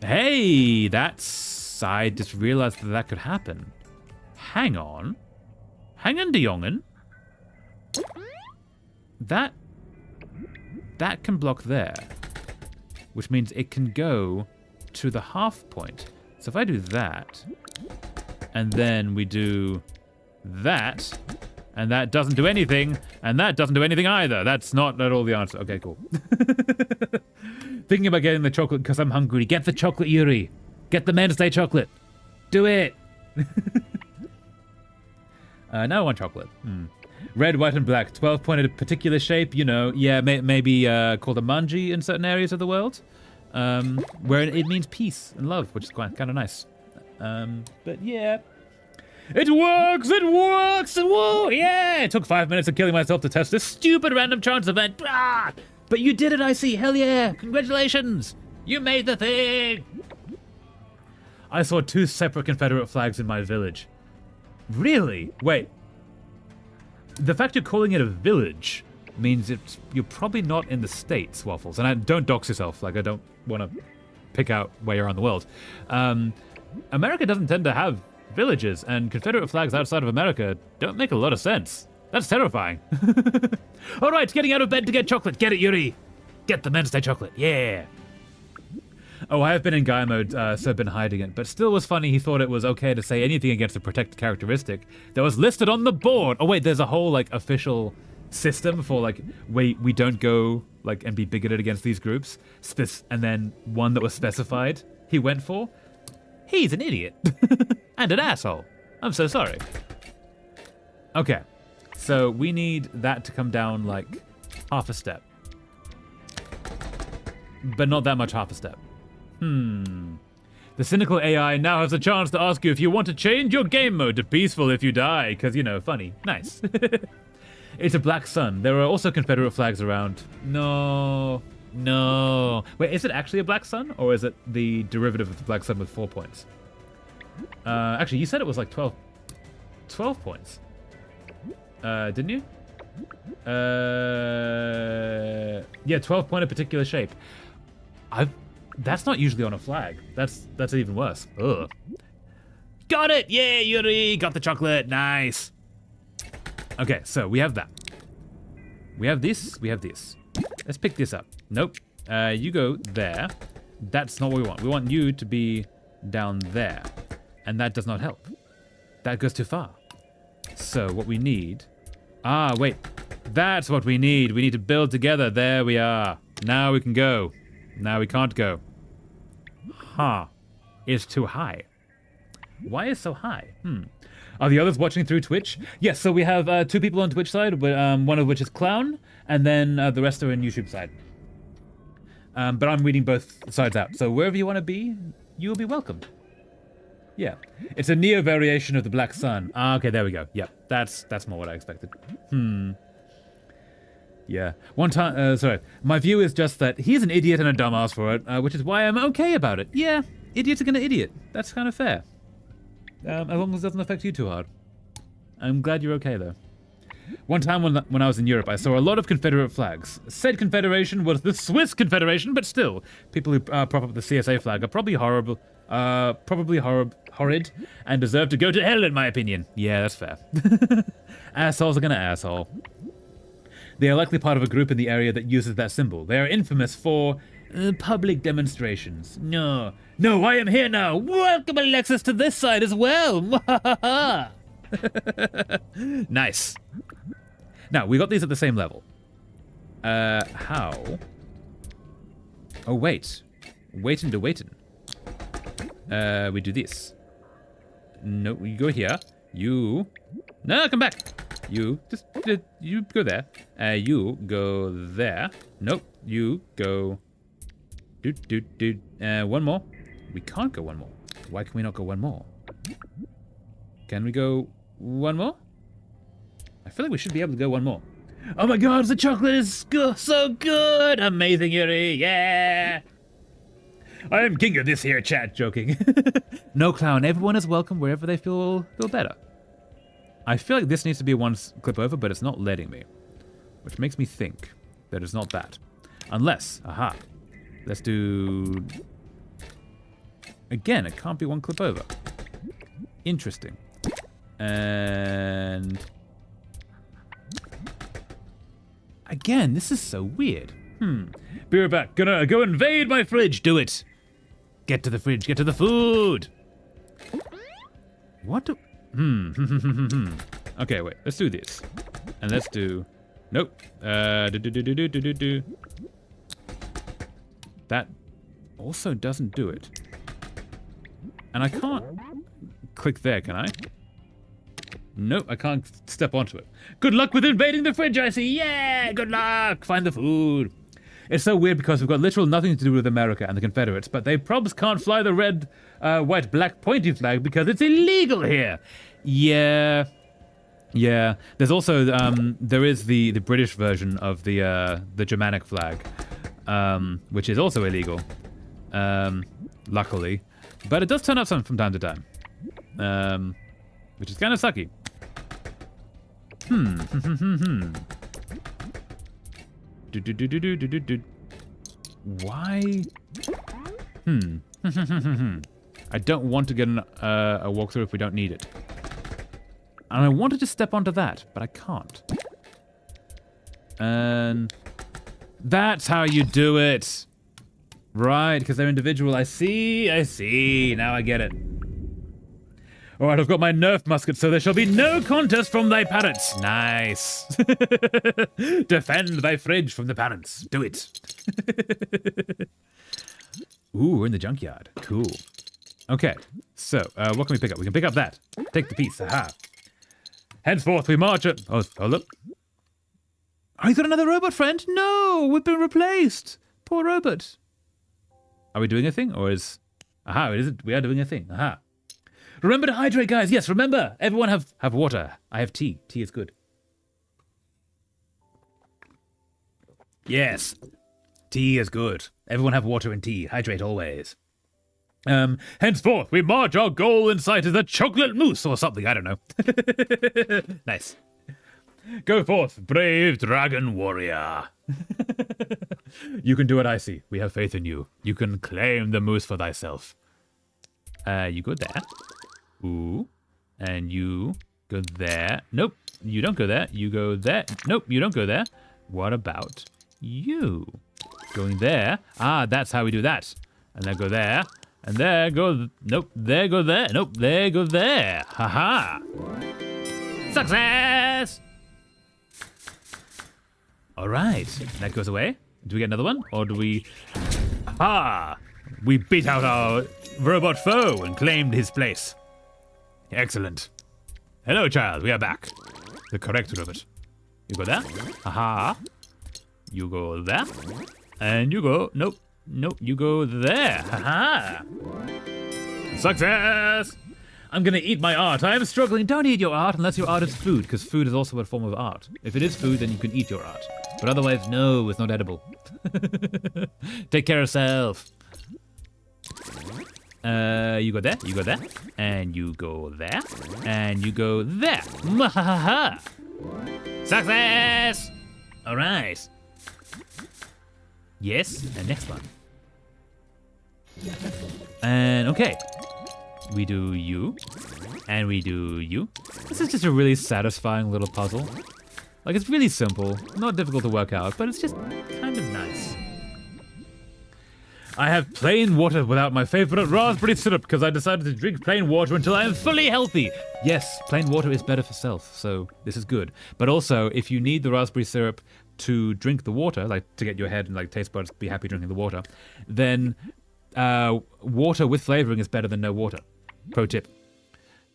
Hey, I just realized that could happen. Hang on, de jongen. That can block there, which means it can go to the half point. So if I do that, and then we do that, and that doesn't do anything, and that doesn't do anything either. That's not at all the answer. Okay, cool. Thinking about getting the chocolate because I'm hungry. Get the chocolate, Yuri. Get the Men's Day chocolate. Do it. Now I want chocolate. Red, white, and black. 12 pointed particular shape. You know, yeah, maybe called a manji in certain areas of the world. Where it means peace and love, which is kind of nice. But yeah. It works! Whoa, yeah! It took 5 minutes of killing myself to test this stupid random chance event. Ah! But you did it, I see. Hell yeah! Congratulations! You made the thing! I saw 2 separate Confederate flags in my village. Really? Wait. The fact you're calling it a village means you're probably not in the States, Waffles. And don't dox yourself. Like, I don't want to pick out where you're on the world. America doesn't tend to have villages, and Confederate flags outside of America don't make a lot of sense. That's terrifying. All right, getting out of bed to get chocolate. Get it, Yuri. Get the Men's Day chocolate. Yeah. Oh, I have been in guy mode, so I've been hiding it. But still was funny, he thought it was okay to say anything against a protected characteristic that was listed on the board. Oh wait, there's a whole like official system for like, we don't go like and be bigoted against these groups. And then one that was specified, he went for. He's an idiot. And an asshole. I'm so sorry. Okay, so we need that to come down like half a step. But not that much half a step. The cynical AI now has a chance to ask you if you want to change your game mode to peaceful if you die, because, you know, funny. Nice. It's a black sun. There are also Confederate flags around. No. Wait, is it actually a black sun, or is it the derivative of the black sun with 4 points? Actually, you said it was like 12 points. Didn't you? Yeah, 12 point a particular shape. That's not usually on a flag. That's even worse. Ugh. Got it! Yeah, Yuri! Got the chocolate. Nice. Okay, so we have that. We have this. We have this. Let's pick this up. Nope. You go there. That's not what we want. We want you to be down there. And that does not help. That goes too far. So what we need... Ah, wait. That's what we need. We need to build together. There we are. Now we can go. Now we can't go. Huh. It's too high. Why is so high? Are the others watching through Twitch? Yes, so we have 2 people on Twitch side, one of which is Clown, and then the rest are in YouTube side. But I'm reading both sides out. So wherever you want to be, you will be welcome. Yeah. It's a neo variation of the Black Sun. Ah, okay, there we go. Yep, that's more what I expected. Yeah. One time, sorry. My view is just that he's an idiot and a dumbass for it, which is why I'm okay about it. Yeah, idiots are gonna idiot. That's kind of fair. As long as it doesn't affect you too hard. I'm glad you're okay, though. One time when I was in Europe, I saw a lot of Confederate flags. Said Confederation was the Swiss Confederation, but still, people who prop up the CSA flag are probably horrible, horrid, and deserve to go to hell, in my opinion. Yeah, that's fair. Assholes are gonna asshole. They are likely part of a group in the area that uses that symbol. They are infamous for public demonstrations. No, I am here now. Welcome, Alexis, to this side as well. Nice. Now, we got these at the same level. How? Oh, wait. Waitin'. We do this. No, you go here. You... No, come back. You go there. You go there. Nope. You go... One more. We can't go one more. Why can we not go one more? Can we go one more? I feel like we should be able to go one more. Oh my god, the chocolate is so good! Amazing, Yuri, yeah! I am king of this here chat, joking. No, Clown, everyone is welcome wherever they feel better. I feel like this needs to be one clip over, but it's not letting me. Which makes me think that it's not that. Unless, aha. Let's do... Again, it can't be one clip over. Interesting. And... Again, this is so weird. Be right back. Gonna go invade my fridge. Do it. Get to the fridge. Get to the food. What do... Okay, wait. Let's do this. And let's do... Nope. That also doesn't do it. And I can't click there, can I? Nope, I can't step onto it. Good luck with invading the fridge, I see. Yeah, good luck. Find the food. It's so weird because we've got literal nothing to do with America and the Confederates, but they probs can't fly the red, white, black pointy flag because it's illegal here. Yeah. There's also there is the British version of the Germanic flag, which is also illegal. Luckily, but it does turn up some from time to time, which is kind of sucky. Why? I don't want to get a walkthrough if we don't need it. And I wanted to step onto that, but I can't. And that's how you do it. Right, because they're individual. I see. Now I get it. All right, I've got my Nerf musket, so there shall be no contest from thy parents. Nice. Defend thy fridge from the parents. Do it. Ooh, we're in the junkyard. Cool. Okay, so what can we pick up? We can pick up that. Take the piece. Aha. Henceforth we march at... Oh, hold up. Oh, you got another robot friend? No, we've been replaced. Poor robot. Are we doing a thing, or is... Aha, it isn't. We are doing a thing. Aha. Remember to hydrate, guys. Yes, remember. Everyone have water. I have tea. Tea is good. Yes. Tea is good. Everyone have water and tea. Hydrate always. Henceforth, we march. Our goal in sight is a chocolate mousse or something. I don't know. Nice. Go forth, brave dragon warrior. You can do it, I see. We have faith in you. You can claim the mousse for thyself. You go there. Ooh. And you go there. Nope. You don't go there. You go there. Nope, you don't go there. What about you? Going there. Ah, that's how we do that. And then go there. And there go... Nope. There go there. Nope. There go there. Haha. Success! All right. That goes away. Do we get another one? Or do we... Ah! We beat out our robot foe and claimed his place. Excellent. Hello, child. We are back. The correct robot. You go there. Haha. You go there. And you go... Nope. Nope. You go there. Haha. Success! I'm gonna eat my art. I am struggling. Don't eat your art unless your art is food, because food is also a form of art. If it is food, then you can eat your art. But otherwise, no, it's not edible. Take care of yourself. You go there, you go there, and you go there, and you go there. Mwahaha! Success! All right. Yes, and next one. And okay. We do you, and we do you. This is just a really satisfying little puzzle. Like, it's really simple, not difficult to work out, but it's just kind of nice. I have plain water without my favorite raspberry syrup because I decided to drink plain water until I am fully healthy. Yes, plain water is better for self, so this is good. But also, if you need the raspberry syrup to drink the water, like to get your head and like taste buds be happy drinking the water, then water with flavoring is better than no water. Pro tip.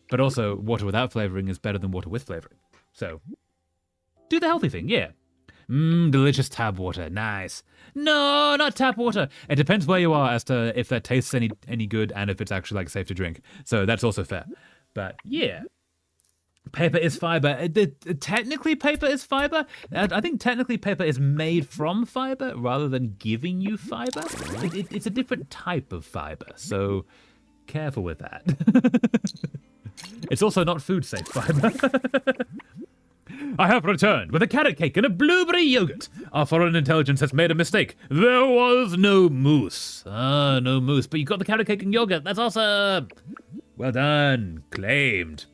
But also, water without flavoring is better than water with flavoring. So, do the healthy thing, yeah. Delicious tap water, nice. No, not tap water. It depends where you are as to if that tastes any good and if it's actually like safe to drink. So that's also fair. But yeah, paper is fiber. Technically, paper is fiber. I think technically paper is made from fiber rather than giving you fiber. It's a different type of fiber. So careful with that. It's also not food safe fiber. I have returned with a carrot cake and a blueberry yogurt. Our foreign intelligence has made a mistake. There was no mousse. Ah, no mousse. But you got the carrot cake and yogurt. That's awesome. Well done. Claimed.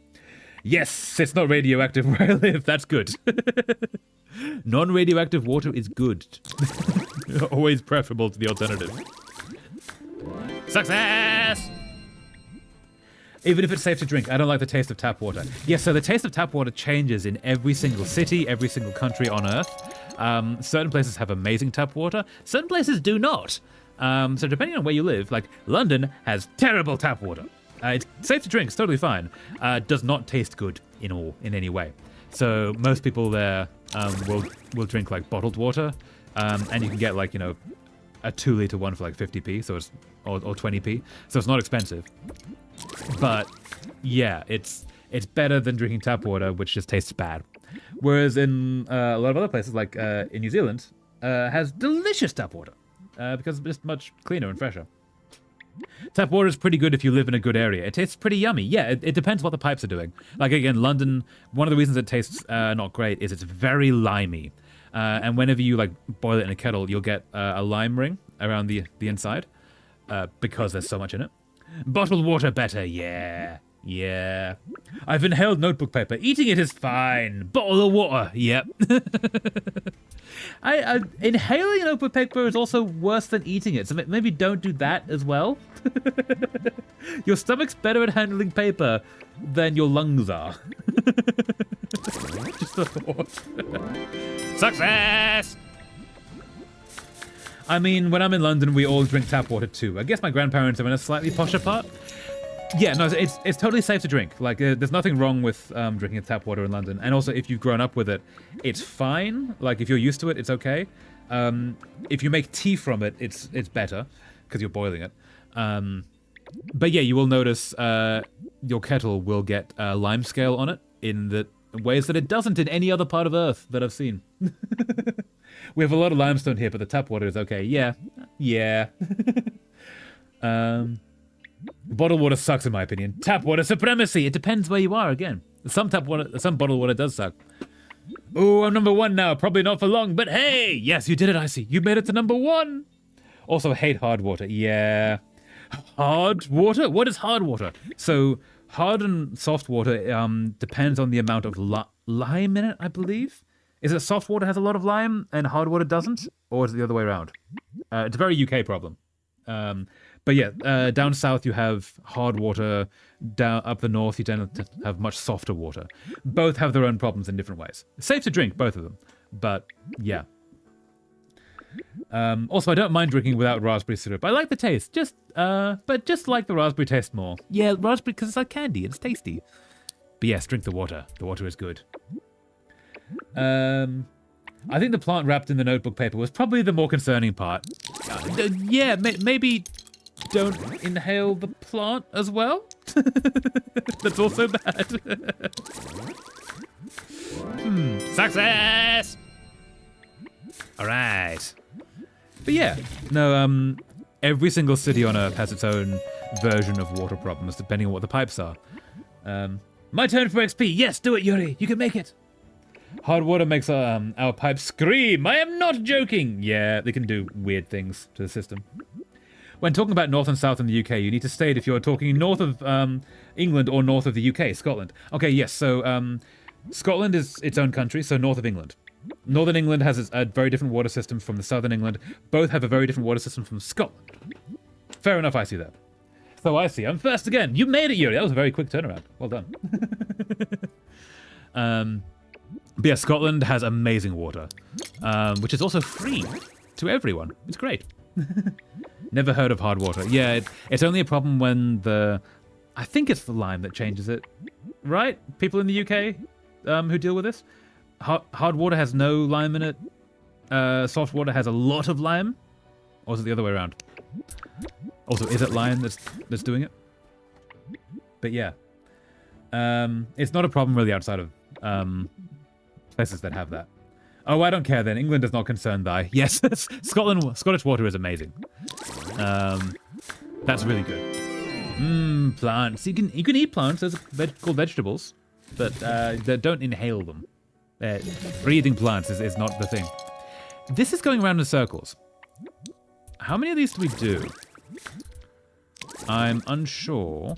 Yes, it's not radioactive where I live. That's good. Non-radioactive water is good. Always preferable to the alternative. Success! Even if it's safe to drink, I don't like the taste of tap water. Yes, so the taste of tap water changes in every single city, every single country on Earth. Certain places have amazing tap water. Certain places do not. So depending on where you live, like London has terrible tap water. It's safe to drink, it's totally fine. Does not taste good in any way. So most people there will drink like bottled water, and you can get like, you know, a 2-liter one for like 50p, so it's or 20p. So it's not expensive. But yeah, it's better than drinking tap water, which just tastes bad. Whereas in a lot of other places, like in New Zealand, has delicious tap water because it's just much cleaner and fresher. Tap water is pretty good if you live in a good area. It tastes pretty yummy. Yeah, it depends what the pipes are doing. Like again, London, one of the reasons it tastes not great is it's very limey. And whenever you like boil it in a kettle, you'll get a lime ring around the inside because there's so much in it. Bottled water better, yeah. Yeah. I've inhaled notebook paper. Eating it is fine. Bottle of water. Yep. Inhaling notebook paper is also worse than eating it, so maybe don't do that as well. Your stomach's better at handling paper than your lungs are. Just a thought. Success! I mean, when I'm in London, we all drink tap water too. I guess my grandparents are in a slightly posher part. Yeah, no, it's totally safe to drink. Like, there's nothing wrong with drinking tap water in London. And also, if you've grown up with it, it's fine. Like, if you're used to it, it's okay. If you make tea from it, it's better because you're boiling it. But yeah, you will notice your kettle will get lime scale on it in the ways that it doesn't in any other part of Earth that I've seen. We have a lot of limestone here, but the tap water is okay. Yeah. Bottled water sucks in my opinion. Tap water supremacy. It depends where you are again. Some bottled water does suck. Ooh, I'm number 1 now. Probably not for long, but hey! Yes, you did it, Icy. You made it to number 1. Also hate hard water. Yeah. Hard water? What is hard water? So hard and soft water depends on the amount of lime in it, I believe. Is it soft water has a lot of lime and hard water doesn't? Or is it the other way around? It's a very UK problem. But yeah, down south you have hard water. Down up the north you tend to have much softer water. Both have their own problems in different ways. Safe to drink, both of them. But yeah. Also, I don't mind drinking without raspberry syrup. I like the taste, but just like the raspberry taste more. Yeah, raspberry because it's like candy. It's tasty. But yes, drink the water. The water is good. I think the plant wrapped in the notebook paper was probably the more concerning part. Yeah, maybe don't inhale the plant as well. That's also bad. Success! All right. But yeah, no, every single city on Earth has its own version of water problems, depending on what the pipes are. My turn for XP. Yes, do it, Yuri. You can make it. Hard water makes our pipes scream. I am not joking. Yeah, they can do weird things to the system. When talking about north and south in the UK, you need to state if you're talking north of England or north of the UK, Scotland. Okay, yes, so Scotland is its own country, so north of England. Northern England has a very different water system from the southern England. Both have a very different water system from Scotland. Fair enough, I see that. So I see. I'm first again. You made it, Yuri. That was a very quick turnaround. Well done. But yeah, Scotland has amazing water, which is also free to everyone. It's great. Never heard of hard water. Yeah, it's only a problem when I think it's the lime that changes it, right? People in the UK who deal with this. Hard water has no lime in it. Soft water has a lot of lime. Or is it the other way around? Also, is it lime that's doing it? But yeah. It's not a problem really outside of places that have that. Oh, I don't care then. England does not concern thy. Yes, Scottish water is amazing. That's really good. Plants. You can eat plants. Those are called vegetables, but don't inhale them. Breathing plants is not the thing. This is going around in circles. How many of these do we do? I'm unsure.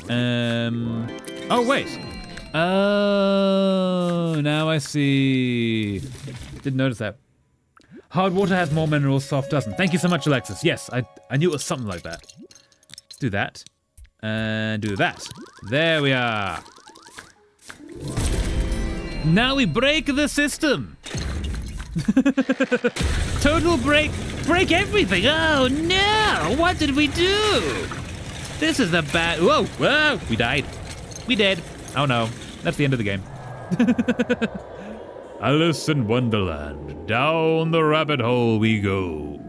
Oh, wait. Oh, now I see. Didn't notice that. Hard water has more minerals, soft doesn't. Thank you so much, Alexis. Yes, I knew it was something like that. Let's do that. And do that. There we are. Now we break the system. Total break everything. Oh no, what did we do? This is the bad. Whoa, we died. We dead. Oh no, that's the end of the game. Alice in Wonderland, down the rabbit hole we go.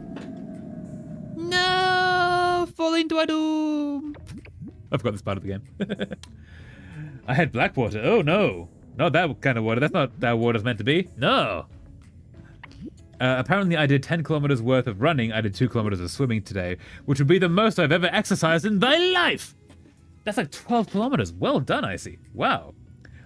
No, falling to a doom. I forgot this part of the game. I had black water. Oh no, not that kind of water. That's not how water's meant to be. No. Apparently I did 10 kilometers worth of running. I did 2 kilometers of swimming today, which would be the most I've ever exercised in my life. That's like 12 kilometers. Well done, Icy. Wow.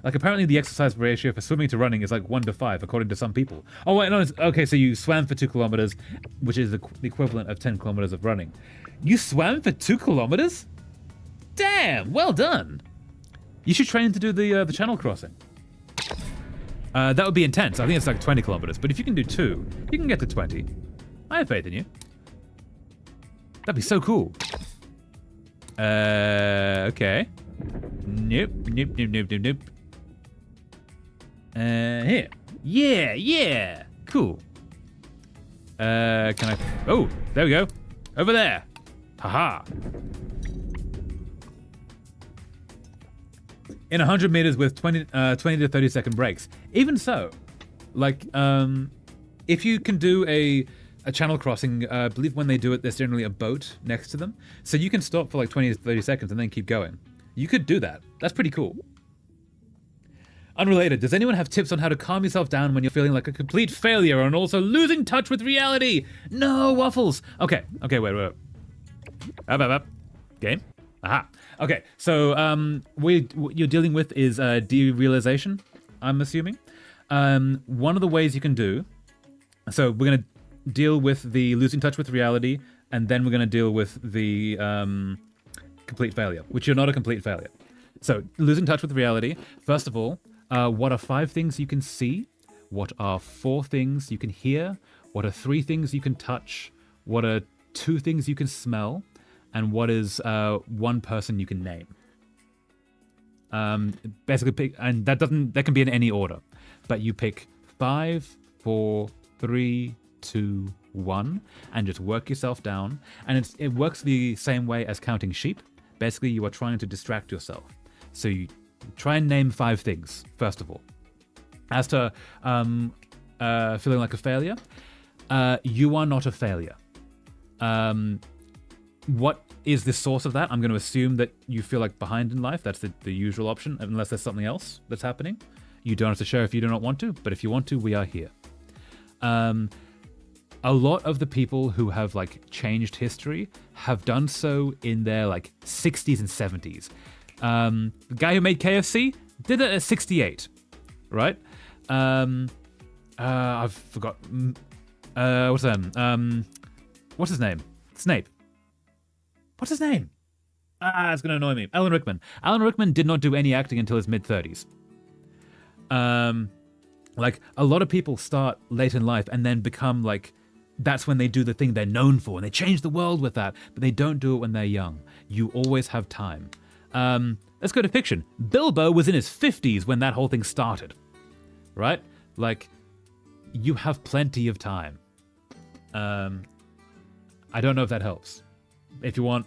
Like apparently the exercise ratio for swimming to running is like 1:5, according to some people. Oh wait, no, okay, so you swam for 2 kilometers, which is the equivalent of 10 kilometers of running. You swam for 2 kilometers? Damn, well done. You should train to do the channel crossing. That would be intense. I think it's like 20 kilometers. But if you can do 2, you can get to 20. I have faith in you. That'd be so cool. Okay. Nope. Here. Yeah. Cool. Can I... Oh, there we go. Over there. Haha. In 100 meters with 20 to 30 second breaks. Even so, like, if you can do a channel crossing, I believe when they do it, there's generally a boat next to them. So you can stop for like 20 to 30 seconds and then keep going. You could do that. That's pretty cool. Unrelated, does anyone have tips on how to calm yourself down when you're feeling like a complete failure and also losing touch with reality? No, Waffles. Okay, wait. Up. Game. Aha. Okay, so what you're dealing with is derealization, I'm assuming. One of the ways you can do, so we're going to deal with the losing touch with reality, and then we're going to deal with the complete failure, which you're not a complete failure. So losing touch with reality, first of all, what are 5 things you can see? What are 4 things you can hear? What are 3 things you can touch? What are 2 things you can smell? And what is 1 person you can name? Basically, pick, and that can be in any order, but you pick 5, 4, 3, 2, 1, and just work yourself down. And it works the same way as counting sheep. Basically, you are trying to distract yourself. So you try and name 5 things, first of all. As to feeling like a failure, you are not a failure. What is the source of that? I'm going to assume that you feel like behind in life. That's the usual option, unless there's something else that's happening. You don't have to share if you do not want to, but if you want to, we are here. A lot of the people who have like changed history have done so in their like 60s and 70s. The guy who made KFC did it at 68, right? I've forgotten. What's his name? Snape. What's his name? It's going to annoy me. Alan Rickman. Alan Rickman did not do any acting until his mid-30s. Like, a lot of people start late in life and then become, like, that's when they do the thing they're known for, and they change the world with that, but they don't do it when they're young. You always have time. Let's go to fiction. Bilbo was in his 50s when that whole thing started, right? Like, you have plenty of time. I don't know if that helps. If you want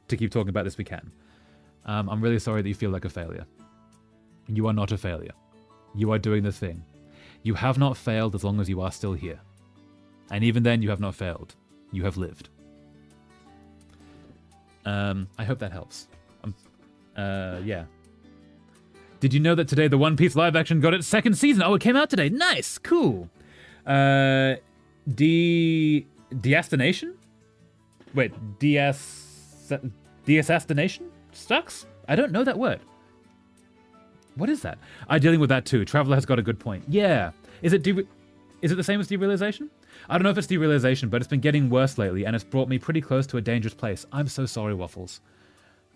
to keep talking about this, we can. I'm really sorry that you feel like a failure. You are not a failure. You are doing the thing. You have not failed as long as you are still here. And even then, you have not failed. You have lived. I hope that helps. Yeah. Did you know that today the One Piece live action got its 2nd season? Oh, it came out today. Nice. Cool. Deastination? Wait, deassassination? Sucks? I don't know that word. What is that? I'm dealing with that too. Traveler has got a good point. Yeah. Is it the same as derealization? I don't know if it's derealization, but it's been getting worse lately, and it's brought me pretty close to a dangerous place. I'm so sorry, Waffles.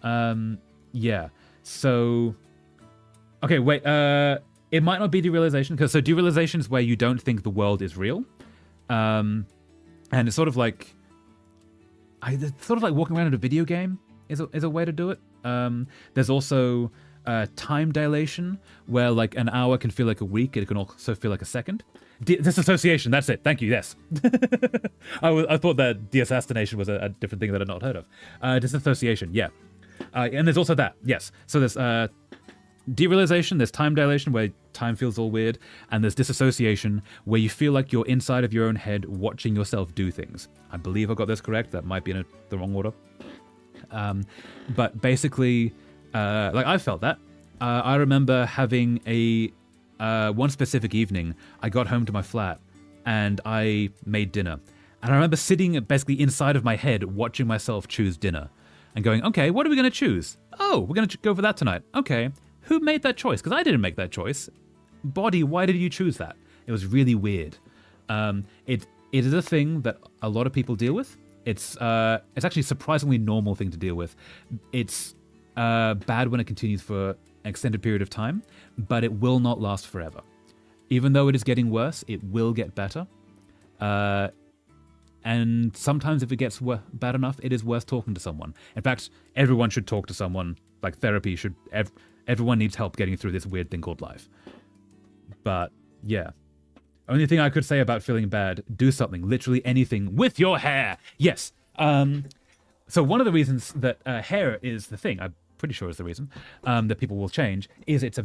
Yeah. So, okay, wait. It might not be derealization, because so derealization is where you don't think the world is real, and it's sort of like, it's sort of like walking around in a video game is a way to do it. There's also time dilation, where like an hour can feel like a week. It can also feel like a second. Disassociation, that's it. Thank you, yes. I thought that deassassination was a different thing that I'd not heard of. Disassociation, yeah. And there's also that, yes. So there's derealization, there's time dilation, where time feels all weird, and there's disassociation, where you feel like you're inside of your own head watching yourself do things. I believe I got this correct. That might be in the wrong order. But basically, like I felt that. I remember having one specific evening, I got home to my flat and I made dinner. And I remember sitting basically inside of my head watching myself choose dinner and going, okay, what are we going to choose? Oh, we're going to go for that tonight. Okay, who made that choice? Because I didn't make that choice. Body, why did you choose that? It was really weird. It is a thing that a lot of people deal with. It's actually a surprisingly normal thing to deal with. It's bad when it continues for an extended period of time, but it will not last forever. Even though it is getting worse, it will get better. And sometimes if it gets bad enough, it is worth talking to someone. In fact, everyone should talk to someone. Like therapy should... everyone needs help getting through this weird thing called life. But yeah. Only thing I could say about feeling bad, do something, literally anything, with your hair. Yes. So one of the reasons that hair is the thing, I'm pretty sure is the reason, that people will change, is it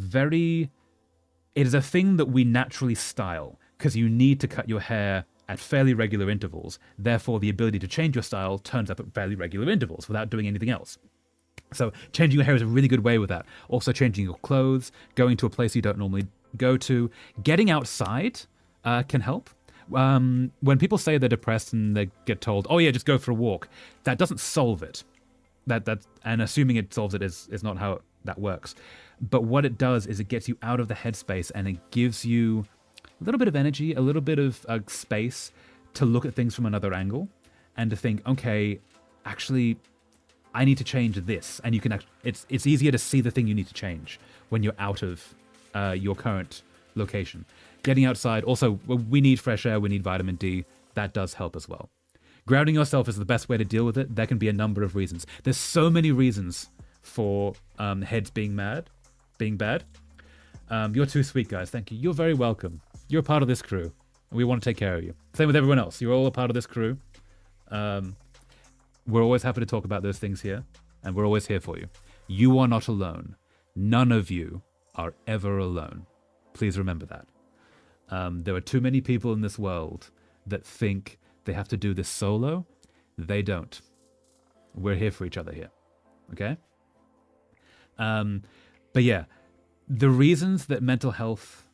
is a thing that we naturally style, because you need to cut your hair at fairly regular intervals. Therefore, the ability to change your style turns up at fairly regular intervals without doing anything else. So changing your hair is a really good way with that. Also changing your clothes, going to a place you don't normally go to, getting outside can help. When people say they're depressed and they get told, oh yeah, just go for a walk, that doesn't solve it. And assuming it solves it is not how that works. But what it does is it gets you out of the headspace and it gives you a little bit of energy, a little bit of space to look at things from another angle and to think, okay, actually, I need to change this. And you can it's easier to see the thing you need to change when you're out of your current location. Getting outside, also, we need fresh air, we need vitamin D. That does help as well. Grounding yourself is the best way to deal with it. There can be a number of reasons. There's so many reasons for heads being bad. You're too sweet, guys. Thank you. You're very welcome. You're a part of this crew, and we want to take care of you. Same with everyone else. You're all a part of this crew. We're always happy to talk about those things here, and we're always here for you. You are not alone. None of you are ever alone. Please remember that. There are too many people in this world that think they have to do this solo. They don't. We're here for each other here. Okay? But yeah, the reasons that mental health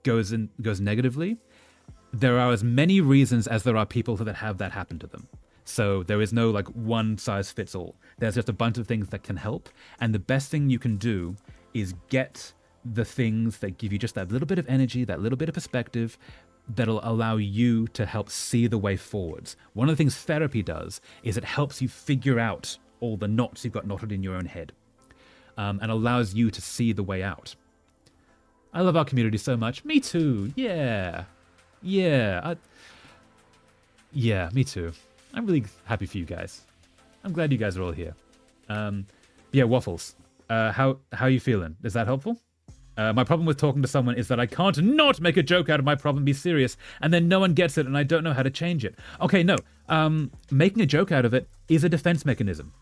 goes negatively, there are as many reasons as there are people that have that happen to them. So there is no like one size fits all. There's just a bunch of things that can help. And the best thing you can do is get the things that give you just that little bit of energy, that little bit of perspective, that'll allow you to help see the way forwards. One of the things therapy does is it helps you figure out all the knots you've got knotted in your own head, and allows you to see the way out. I love our community so much. Me too. Yeah. Yeah, me too. I'm really happy for you guys. I'm glad you guys are all here. Yeah, Waffles. How are you feeling? Is that helpful? My problem with talking to someone is that I can't not make a joke out of my problem, be serious, and then no one gets it and I don't know how to change it. Okay, no. Making a joke out of it is a defense mechanism.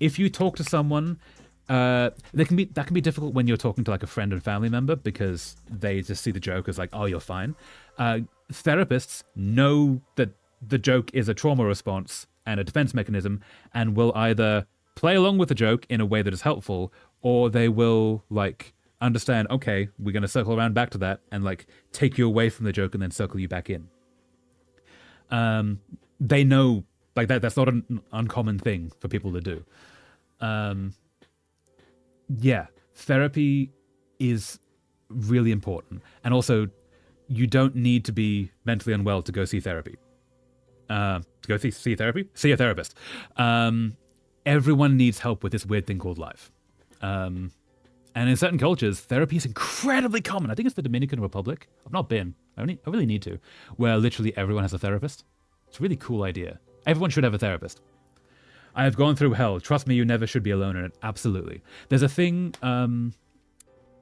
If you talk to someone, that can be difficult when you're talking to like a friend and family member because they just see the joke as like, oh, you're fine. Therapists know that the joke is a trauma response and a defense mechanism and will either play along with the joke in a way that is helpful, or they will like understand, okay, we're going to circle around back to that and like take you away from the joke and then circle you back in. They know like that's not an uncommon thing for people to do. Yeah, therapy is really important. And also, you don't need to be mentally unwell to go see therapy. See therapy? See a therapist. Everyone needs help with this weird thing called life. And in certain cultures, therapy is incredibly common. I think it's the Dominican Republic. I've not been. I really need to. Where literally everyone has a therapist. It's a really cool idea. Everyone should have a therapist. I have gone through hell. Trust me, you never should be alone in it. Absolutely. There's a thing... I'm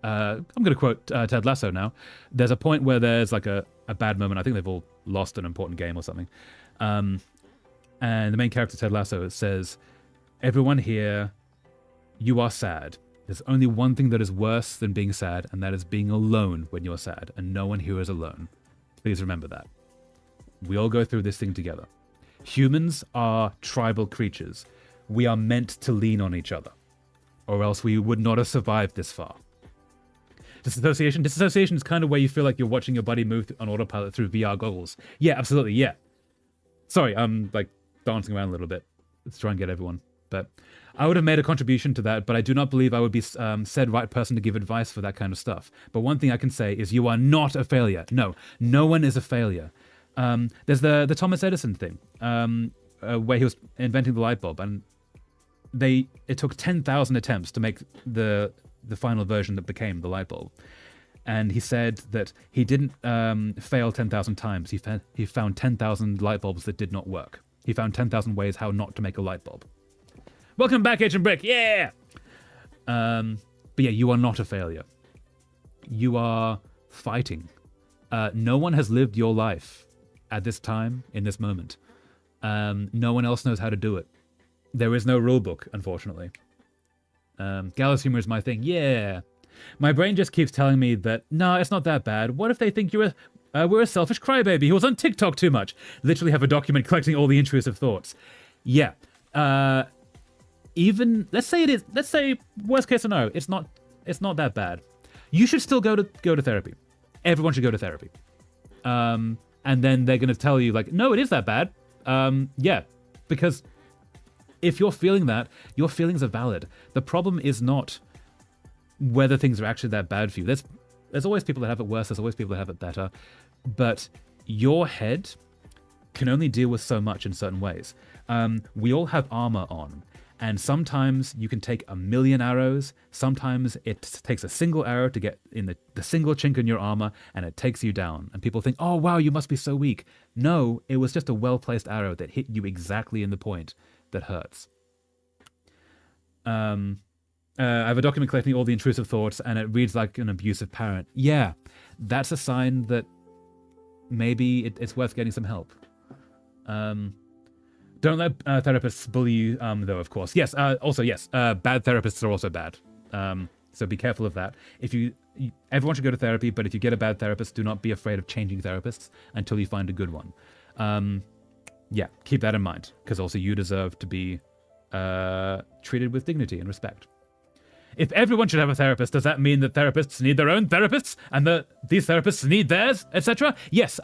going to quote Ted Lasso now. There's a point where there's like a bad moment. I think they've all lost an important game or something. And the main character, Ted Lasso, says, everyone here, you are sad. There's only one thing that is worse than being sad, and that is being alone when you're sad. And no one here is alone. Please remember that. We all go through this thing together. Humans are tribal creatures. We are meant to lean on each other, or else we would not have survived this far. Disassociation is kind of where you feel like you're watching your buddy move on autopilot through VR goggles. Yeah, absolutely, yeah. Sorry, I'm like dancing around a little bit. Let's try and get everyone. But I would have made a contribution to that, but I do not believe I would be said right person to give advice for that kind of stuff. But one thing I can say is you are not a failure. No one is a failure. There's the Thomas Edison thing, where he was inventing the light bulb, and it took 10,000 attempts to make the final version that became the light bulb. And he said that he didn't fail 10,000 times. He found 10,000 light bulbs that did not work. He found 10,000 ways how not to make a light bulb. Welcome back, Agent Brick. Yeah. But yeah, you are not a failure. You are fighting. No one has lived your life at this time, in this moment. No one else knows how to do it. There is no rule book, unfortunately. Gallows humor is my thing. Yeah. My brain just keeps telling me that, no, it's not that bad. What if they think we're a selfish crybaby who was on TikTok too much? Literally have a document collecting all the intrusive thoughts. Yeah. Even, let's say worst case scenario, it's not that bad. You should still go to therapy. Everyone should go to therapy. And then they're going to tell you, like, no, it is that bad. Yeah. Because if you're feeling that, your feelings are valid. The problem is not whether things are actually that bad for you. There's always people that have it worse. There's always people that have it better. But your head can only deal with so much in certain ways. We all have armor on. And sometimes you can take 1,000,000 arrows. Sometimes it takes a single arrow to get in the single chink in your armor, and it takes you down. And people think, oh, wow, you must be so weak. No, it was just a well-placed arrow that hit you exactly in the point that hurts. I have a document collecting all the intrusive thoughts, and it reads like an abusive parent. Yeah, that's a sign that maybe it's worth getting some help. Don't let therapists bully you, though, of course. Yes, also, yes, bad therapists are also bad. So be careful of that. Everyone should go to therapy, but if you get a bad therapist, do not be afraid of changing therapists until you find a good one. Yeah, keep that in mind, because also you deserve to be treated with dignity and respect. If everyone should have a therapist, does that mean that therapists need their own therapists and these therapists need theirs, etc.? Yes,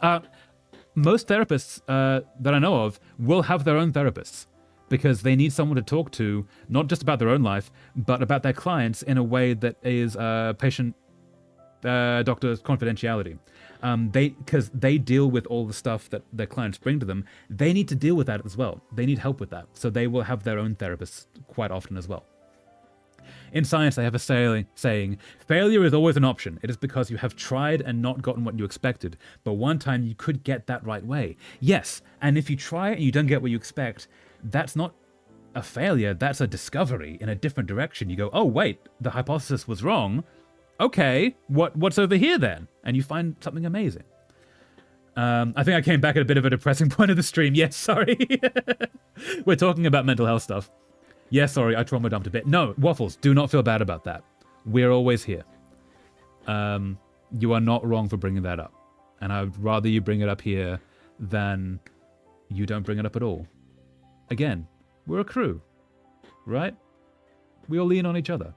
most therapists that I know of will have their own therapists because they need someone to talk to, not just about their own life, but about their clients in a way that is patient-doctor's confidentiality. Because they deal with all the stuff that their clients bring to them. They need to deal with that as well. They need help with that. So they will have their own therapists quite often as well. In science, they have a saying, failure is always an option. It is because you have tried and not gotten what you expected, but one time you could get that right way. Yes, and if you try and you don't get what you expect, that's not a failure, that's a discovery in a different direction. You go, oh wait, the hypothesis was wrong. Okay, what's over here then? And you find something amazing. I think I came back at a bit of a depressing point of the stream. Yes, sorry. We're talking about mental health stuff. Yeah, sorry, I trauma dumped a bit. No, Waffles, do not feel bad about that. We're always here. You are not wrong for bringing that up. And I would rather you bring it up here than you don't bring it up at all. Again, we're a crew, right? We all lean on each other.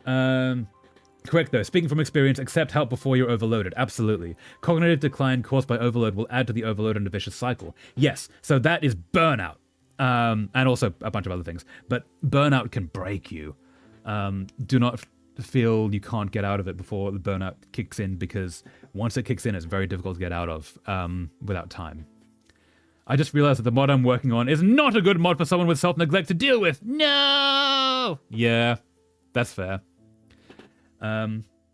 Correct, though. Speaking from experience, accept help before you're overloaded. Absolutely. Cognitive decline caused by overload will add to the overload and a vicious cycle. Yes, so that is burnout. And also a bunch of other things. But burnout can break you. Do not feel you can't get out of it before the burnout kicks in, because once it kicks in, it's very difficult to get out of without time. I just realized that the mod I'm working on is not a good mod for someone with self-neglect to deal with. No! Yeah, that's fair.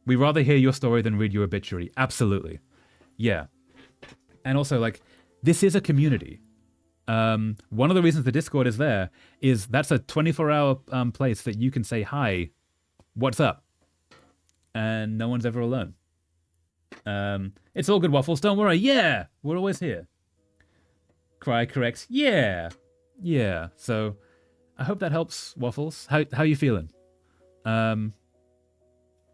We rather hear your story than read your obituary. Absolutely. Yeah. And also, like, this is a community. One of the reasons the Discord is there is that's a 24-hour place that you can say, hi, what's up? And no one's ever alone. It's all good, Waffles. Don't worry. Yeah, we're always here. Cry corrects. Yeah. Yeah. So I hope that helps, Waffles. How you feeling?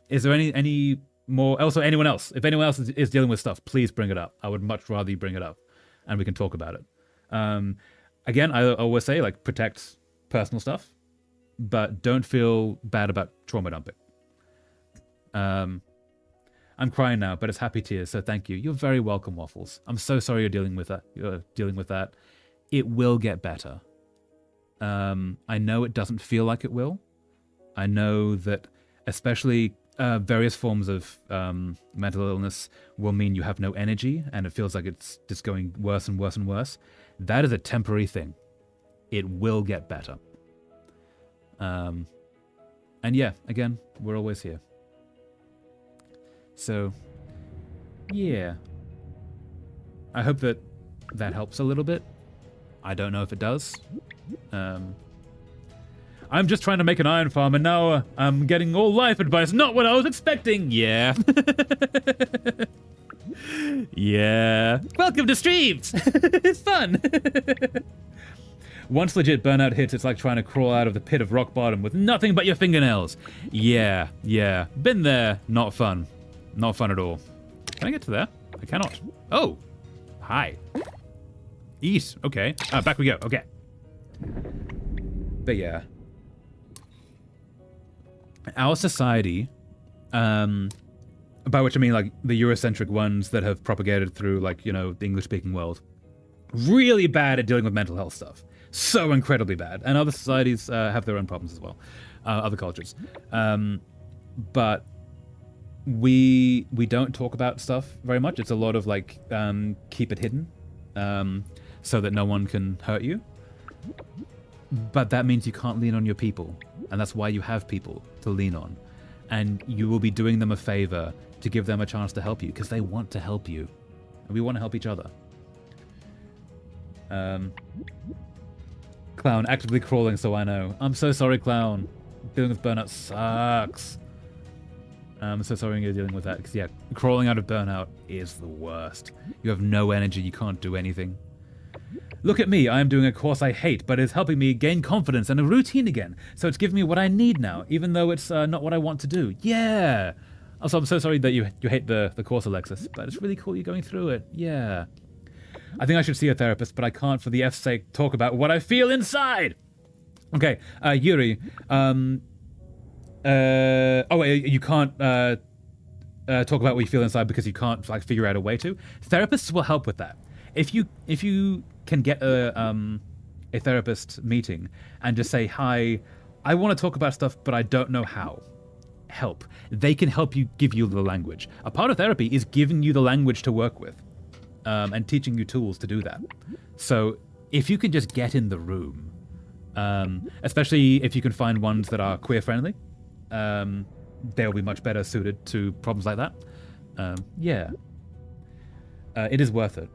Is there any more? Also, anyone else? If anyone else is dealing with stuff, please bring it up. I would much rather you bring it up, and we can talk about it. Again, I always say, like, protect personal stuff, but don't feel bad about trauma dumping. I'm crying now, but it's happy tears, so thank you. You're very welcome, Waffles. I'm so sorry you're dealing with that. It will get better. I know it doesn't feel like it will. I know that, especially various forms of mental illness will mean you have no energy and it feels like it's just going worse and worse and worse. That is a temporary thing. It will get better. And yeah, again, we're always here. So, yeah. I hope that helps a little bit. I don't know if it does. I'm just trying to make an iron farm, and now I'm getting all life advice. Not what I was expecting. Yeah. Yeah. Welcome to streams. It's fun. Once legit burnout hits, it's like trying to crawl out of the pit of rock bottom with nothing but your fingernails. Yeah. Been there. Not fun. Not fun at all. Can I get to there? I cannot. Oh. Hi. Eat. Okay. Back we go. Okay. But yeah. Our society, by which I mean like the Eurocentric ones that have propagated through like, you know, the English-speaking world, really bad at dealing with mental health stuff. So incredibly bad. And other societies have their own problems as well. Other cultures. But we don't talk about stuff very much. It's a lot of like keep it hidden so that no one can hurt you. But that means you can't lean on your people. And that's why you have people to lean on. And you will be doing them a favor to give them a chance to help you because they want to help you. And we want to help each other. Clown, actively crawling, so I know. I'm so sorry, Clown. Dealing with burnout sucks. I'm so sorry you're dealing with that. Because, yeah, crawling out of burnout is the worst. You have no energy. You can't do anything. Look at me, I am doing a course I hate, but it's helping me gain confidence and a routine again. So it's giving me what I need now, even though it's not what I want to do. Yeah. Also, I'm so sorry that you hate the course, Alexis, but it's really cool you're going through it. Yeah. I think I should see a therapist, but I can't, for the F's sake, talk about what I feel inside. Okay, Yuri. You can't talk about what you feel inside because you can't like figure out a way to. Therapists will help with that. If you can get a therapist meeting and just say, hi, I want to talk about stuff, but I don't know how. Help. They can help you, give you the language. A part of therapy is giving you the language to work with and teaching you tools to do that. So if you can just get in the room, especially if you can find ones that are queer friendly, they'll be much better suited to problems like that. Yeah. It is worth it.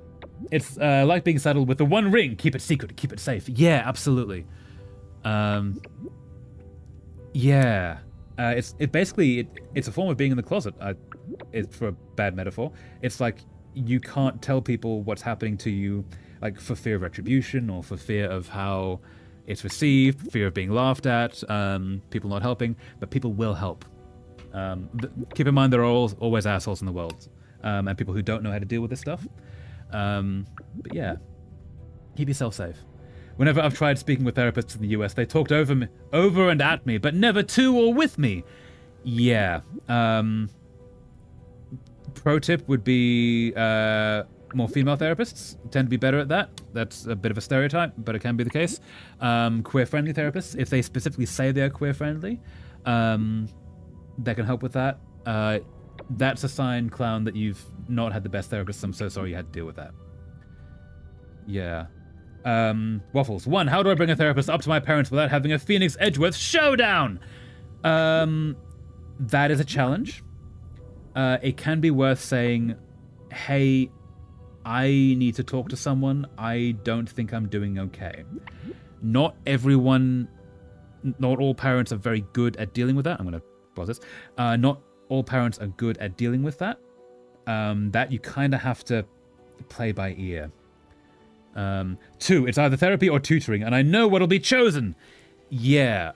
It's like being saddled with the one ring. Keep it secret, keep it safe. Yeah, absolutely. Yeah. It's a form of being in the closet. It's for a bad metaphor. It's like you can't tell people what's happening to you, like for fear of retribution or for fear of how it's received, fear of being laughed at, people not helping, but people will help. Keep in mind there are always assholes in the world, and people who don't know how to deal with this stuff. But yeah, keep yourself safe. Whenever I've tried speaking with therapists in the US, they talked over and at me, but never to or with me. Yeah. Pro tip would be more female therapists tend to be better at that. That's a bit of a stereotype, but it can be the case. Queer-friendly therapists, if they specifically say they're queer-friendly, that can help with that. That's a sign, Clown, that you've not had the best therapist. I'm so sorry you had to deal with that. Yeah. Waffles. 1, how do I bring a therapist up to my parents without having a Phoenix Edgeworth showdown? That is a challenge. It can be worth saying, hey, I need to talk to someone. I don't think I'm doing okay. Not all parents are very good at dealing with that. I'm going to pause this. Not all parents are good at dealing with that. That you kind of have to play by ear. 2, it's either therapy or tutoring, and I know what'll be chosen. Yeah.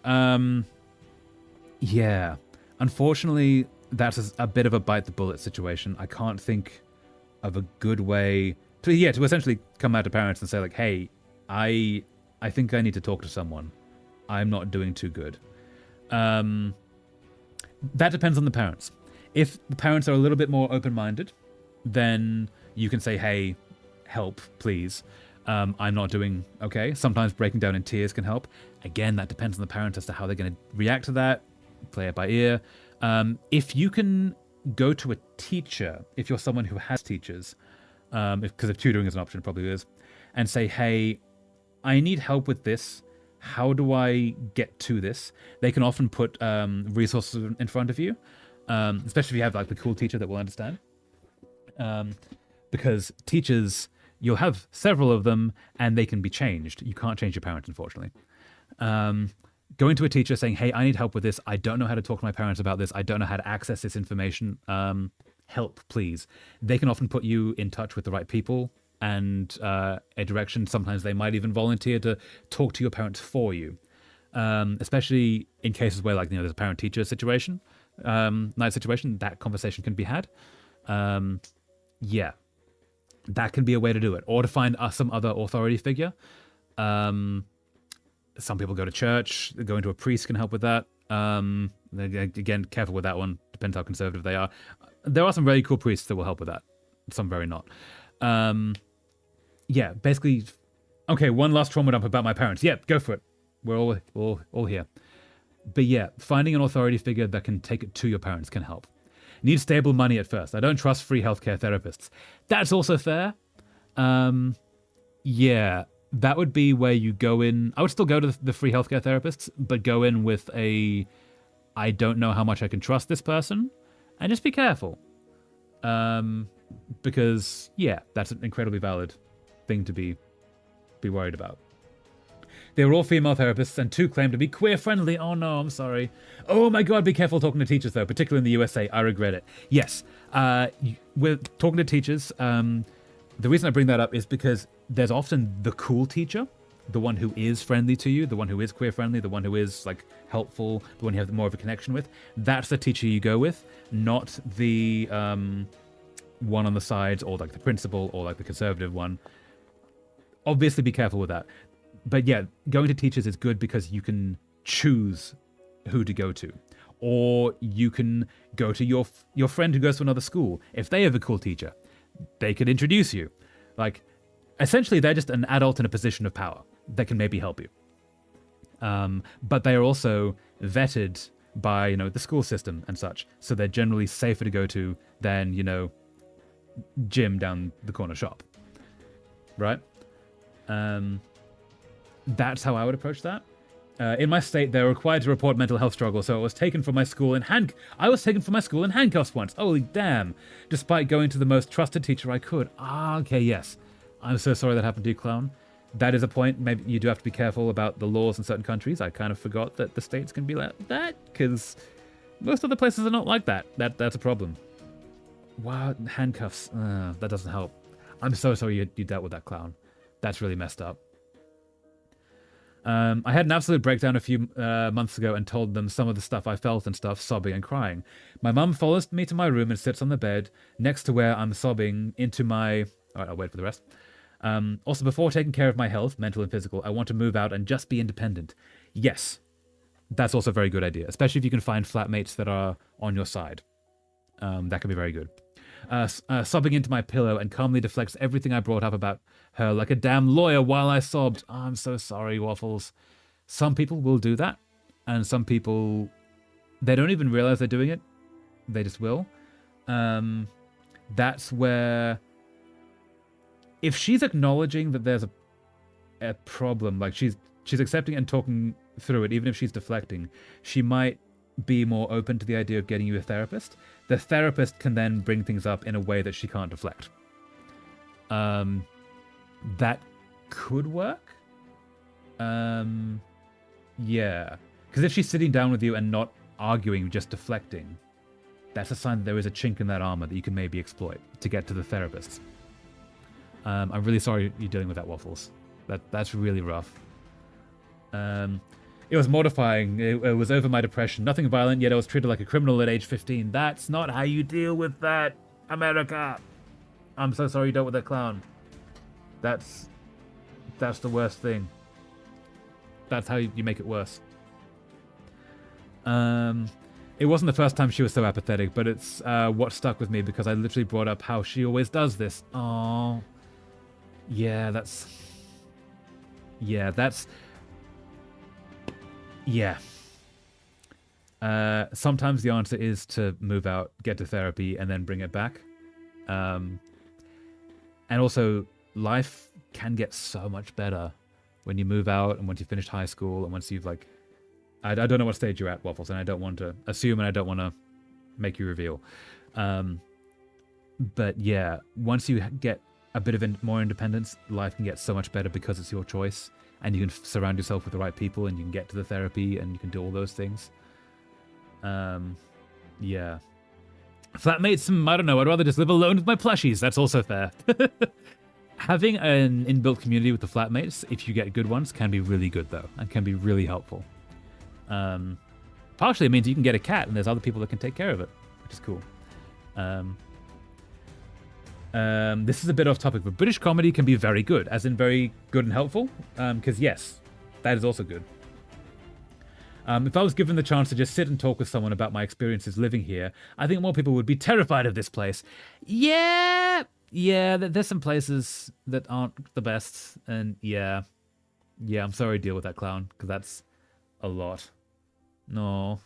Yeah. Unfortunately, that's a bit of a bite the bullet situation. I can't think of a good way to essentially come out to parents and say like, hey, I think I need to talk to someone. I'm not doing too good. That depends on the parents. If the parents are a little bit more open-minded, then you can say, hey, help, please. I'm not doing okay. Sometimes breaking down in tears can help. Again, that depends on the parents as to how they're going to react to that. Play it by ear. If you can go to a teacher, if you're someone who has teachers, because if tutoring is an option, it probably is, and say, hey, I need help with this. How do I get to this? They can often put resources in front of you, especially if you have like the cool teacher that will understand. Because teachers, you'll have several of them, and they can be changed. You can't change your parents, unfortunately. Going to a teacher saying, hey, I need help with this. I don't know how to talk to my parents about this. I don't know how to access this information. Help, please. They can often put you in touch with the right people and a direction. Sometimes they might even volunteer to talk to your parents for you, especially in cases where, like, there's a parent-teacher situation, night situation. That conversation can be had. Yeah, that can be a way to do it, or to find some other authority figure. Some people go to church. Going to a priest can help with that. Again, careful with that one. Depends how conservative they are. There are some very cool priests that will help with that. Some very not. Yeah, basically, okay, one last trauma dump about my parents. Yeah, go for it. We're all here. But yeah, finding an authority figure that can take it to your parents can help. Need stable money at first. I don't trust free healthcare therapists. That's also fair. Yeah, that would be where you go in. I would still go to the free healthcare therapists, but go in with I don't know how much I can trust this person, and just be careful. Because, yeah, that's an incredibly valid thing to be worried about. They were all female therapists, and 2 claimed to be queer-friendly. Oh no, I'm sorry. Oh my god, be careful talking to teachers, though, particularly in the USA. I regret it. Yes, we're talking to teachers. The reason I bring that up is because there's often the cool teacher, the one who is friendly to you, the one who is queer-friendly, the one who is, like, helpful, the one you have more of a connection with. That's the teacher you go with, not the one on the sides, or like the principal, or like the conservative one. Obviously be careful with that. But yeah, going to teachers is good because you can choose who to go to. Or you can go to your friend who goes to another school. If they have a cool teacher, they could introduce you. Like, essentially, they're just an adult in a position of power that can maybe help you. But they are also vetted by, the school system and such. So they're generally safer to go to than, Jim down the corner shop. Right? That's how I would approach that. In my state, they're required to report mental health struggles, so I was taken from my school in handcuffs once. Holy damn! Despite going to the most trusted teacher I could. Ah, okay, yes. I'm so sorry that happened to you, clown. That is a point. Maybe you do have to be careful about the laws in certain countries. I kind of forgot that the states can be like that, because most other places are not like that. That's a problem. Wow, handcuffs. That doesn't help. I'm so sorry you dealt with that, clown. That's really messed up. I had an absolute breakdown a few months ago and told them some of the stuff I felt and stuff, sobbing and crying. My mum follows me to my room and sits on the bed next to where I'm sobbing into my... All right, I'll wait for the rest. Also, before taking care of my health, mental and physical, I want to move out and just be independent. Yes, that's also a very good idea, especially if you can find flatmates that are on your side. That can be very good. Sobbing into my pillow and calmly deflects everything I brought up about her like a damn lawyer while I sobbed. Oh, I'm so sorry, Waffles. Some people will do that, and some people, they don't even realize they're doing it. They just will. That's where, if she's acknowledging that there's a problem, like she's accepting and talking through it, even if she's deflecting, she might be more open to the idea of getting you a therapist. The therapist can then bring things up in a way that she can't deflect. That could work. Yeah. Because if she's sitting down with you and not arguing, just deflecting, that's a sign that there is a chink in that armor that you can maybe exploit to get to the therapist. I'm really sorry you're dealing with that, Waffles. That's really rough. It was mortifying. It was over my depression. Nothing violent, yet I was treated like a criminal at age 15. That's not how you deal with that, America. I'm so sorry you dealt with that clown. That's the worst thing. That's how you make it worse. It wasn't the first time she was so apathetic, but it's what stuck with me because I literally brought up how she always does this. Oh, yeah, that's... Yeah. Sometimes the answer is to move out, get to therapy, and then bring it back. And also, life can get so much better when you move out and once you've finished high school and once you've like... I don't know what stage you're at, Waffles, and I don't want to assume and I don't want to make you reveal. But yeah, once you get a bit of more independence, life can get so much better because it's your choice, and you can surround yourself with the right people, and you can get to the therapy, and you can do all those things. Yeah. Flatmates, I don't know, I'd rather just live alone with my plushies. That's also fair. Having an inbuilt community with the flatmates, if you get good ones, can be really good, though, and can be really helpful. Partially it means you can get a cat, and there's other people that can take care of it, which is cool. This is a bit off topic, but British comedy can be very good, as in very good and helpful, because yes, that is also good. If I was given the chance to just sit and talk with someone about my experiences living here, I think more people would be terrified of this place. Yeah, there's some places that aren't the best, and yeah, I'm sorry to deal with that, Clown, because that's a lot. No.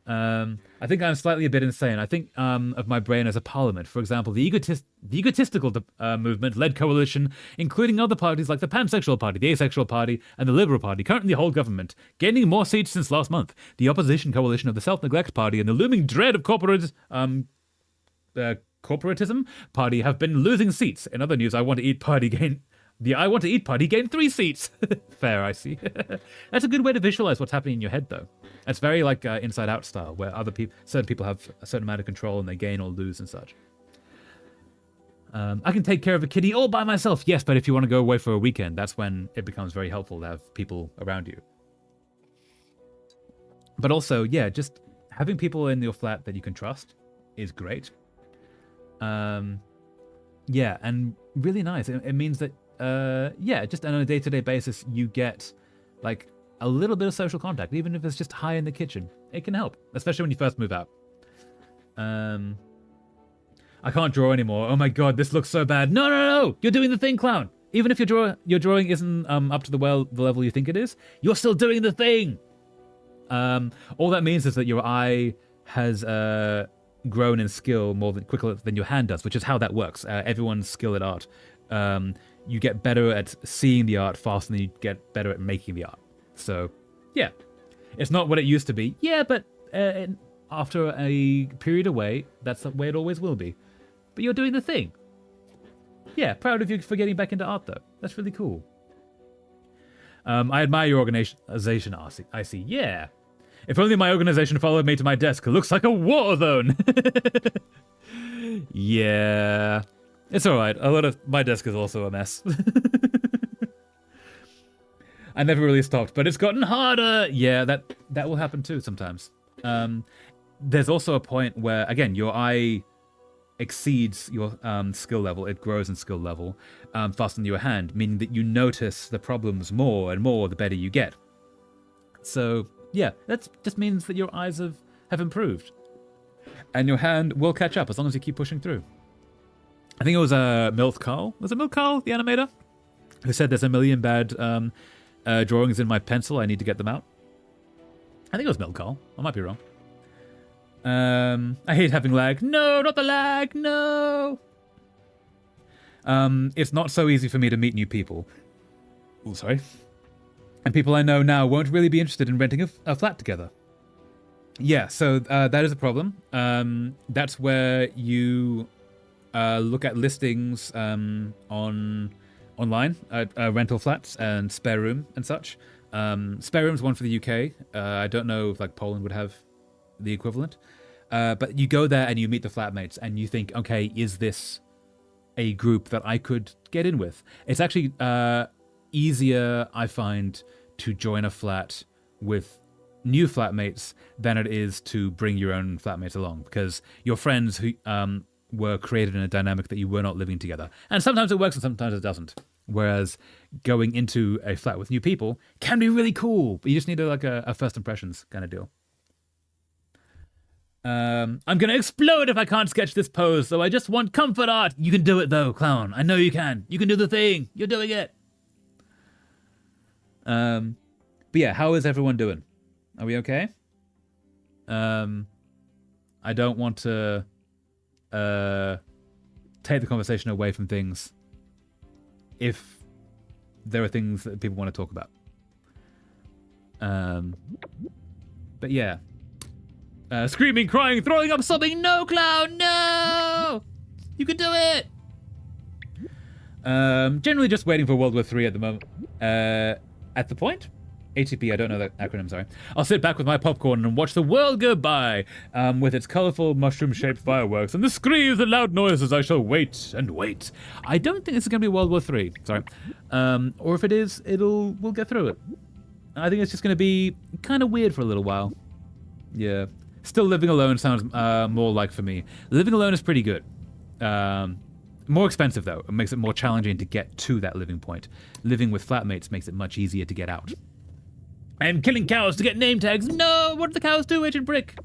I think I'm slightly a bit insane. I think of my brain as a parliament. For example, the egotistical movement-led coalition, including other parties like the Pansexual Party, the Asexual Party, and the Liberal Party, currently hold government, gaining more seats since last month. The opposition coalition of the Self-Neglect Party and the looming dread of corporatism party have been losing seats. In other news, I Want to Eat Party gained 3 seats. Fair, I see. That's a good way to visualize what's happening in your head, though. It's very like Inside Out style, where certain people have a certain amount of control and they gain or lose and such. I can take care of a kitty all by myself. Yes, but if you want to go away for a weekend, that's when it becomes very helpful to have people around you. But also, yeah, just having people in your flat that you can trust is great. Yeah, and really nice. It means that just on a day-to-day basis, you get like a little bit of social contact, even if it's just hi in the kitchen. It can help, especially when you first move out. I can't draw anymore. Oh my god, this looks so bad. No, you're doing the thing, Clown. Even if your drawing isn't up to the level you think it is, you're still doing the thing. All that means is that your eye has grown in skill quicker than your hand does, which is how that works. Everyone's skill at art. You get better at seeing the art faster than you get better at making the art. So, yeah. It's not what it used to be. Yeah, but after a period away, that's the way it always will be. But you're doing the thing. Yeah, proud of you for getting back into art, though. That's really cool. I admire your organization, I see. Yeah. If only my organization followed me to my desk. It looks like a war zone. Yeah. It's alright. My desk is also a mess. I never really stopped, but it's gotten harder. Yeah, that will happen too sometimes. There's also a point where, again, your eye exceeds your skill level. It grows in skill level faster than your hand, meaning that you notice the problems more and more the better you get. So, yeah, that just means that your eyes have improved. And your hand will catch up as long as you keep pushing through. I think it was Milth Carl. Was it Milth Carl, the animator? Who said there's a million bad drawings in my pencil. I need to get them out. I think it was Milth Carl. I might be wrong. I hate having lag. No, not the lag. No. It's not so easy for me to meet new people. Oh, sorry. And people I know now won't really be interested in renting a flat together. Yeah, so that is a problem. That's where you look at listings online, rental flats and spare room and such. Spare room's one for the UK. I don't know if like Poland would have the equivalent. But you go there and you meet the flatmates and you think, okay, is this a group that I could get in with? It's actually easier, I find, to join a flat with new flatmates than it is to bring your own flatmates along, because your friends who were created in a dynamic that you were not living together. And sometimes it works and sometimes it doesn't. Whereas going into a flat with new people can be really cool, but you just need a first impressions kind of deal. I'm gonna explode if I can't sketch this pose, so I just want comfort art. You can do it though, Clown. I know you can. You can do the thing. You're doing it. But yeah, how is everyone doing? Are we okay? I don't want to take the conversation away from things if there are things that people want to talk about. But yeah. Screaming, crying, throwing up, sobbing, no, Clown, no! You can do it! Generally just waiting for World War III at the moment. At the point? ATP, I don't know that acronym, sorry. I'll sit back with my popcorn and watch the world go by, with its colorful mushroom-shaped fireworks and the screams and loud noises. I shall wait and wait. I don't think this is going to be World War III, sorry. Or if it is, we'll get through it. I think it's just going to be kind of weird for a little while. Yeah. Still living alone sounds more like for me. Living alone is pretty good. More expensive, though. It makes it more challenging to get to that living point. Living with flatmates makes it much easier to get out. I am killing cows to get name tags. No! What do the cows do, Agent Brick?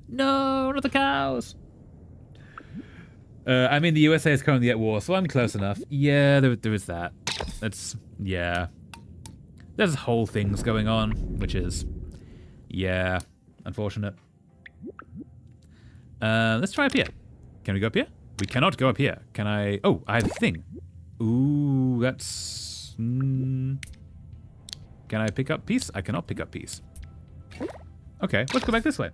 No, not the cows. I mean, the USA is currently at war, so I'm close enough. Yeah, there is that. Yeah. There's whole things going on, which is, yeah, unfortunate. Let's try up here. Can we go up here? We cannot go up here. Can I? Oh, I have a thing. Ooh, that's... Can I pick up peace? I cannot pick up peace. Okay, let's go back this way.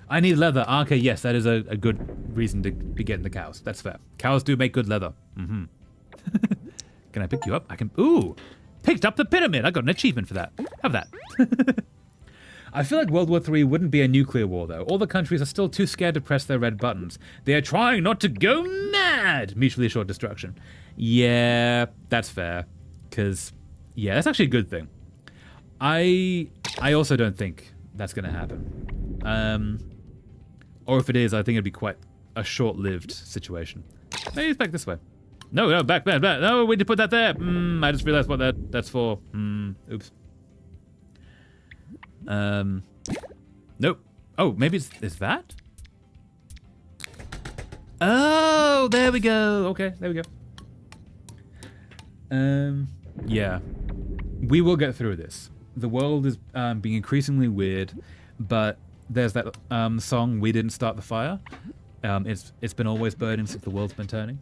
I need leather. Okay, yes, that is a good reason to be getting the cows. That's fair. Cows do make good leather. Mm-hmm. Can I pick you up? I can... Ooh! Picked up the pyramid! I got an achievement for that. Have that. I feel like World War III wouldn't be a nuclear war, though. All the countries are still too scared to press their red buttons. They are trying not to go mad! Mutually assured destruction. Yeah, that's fair. Because, yeah, that's actually a good thing. I also don't think that's going to happen. Or if it is, I think it'd be quite a short-lived situation. Maybe it's back this way. No, back. No, we need to put that there. I just realized what that's for. Oops. Nope. Oh, maybe it's that? Oh, there we go. Okay, there we go. Yeah. We will get through this. The world is being increasingly weird, but there's that song, We Didn't Start the Fire. It's been always burning since the world's been turning.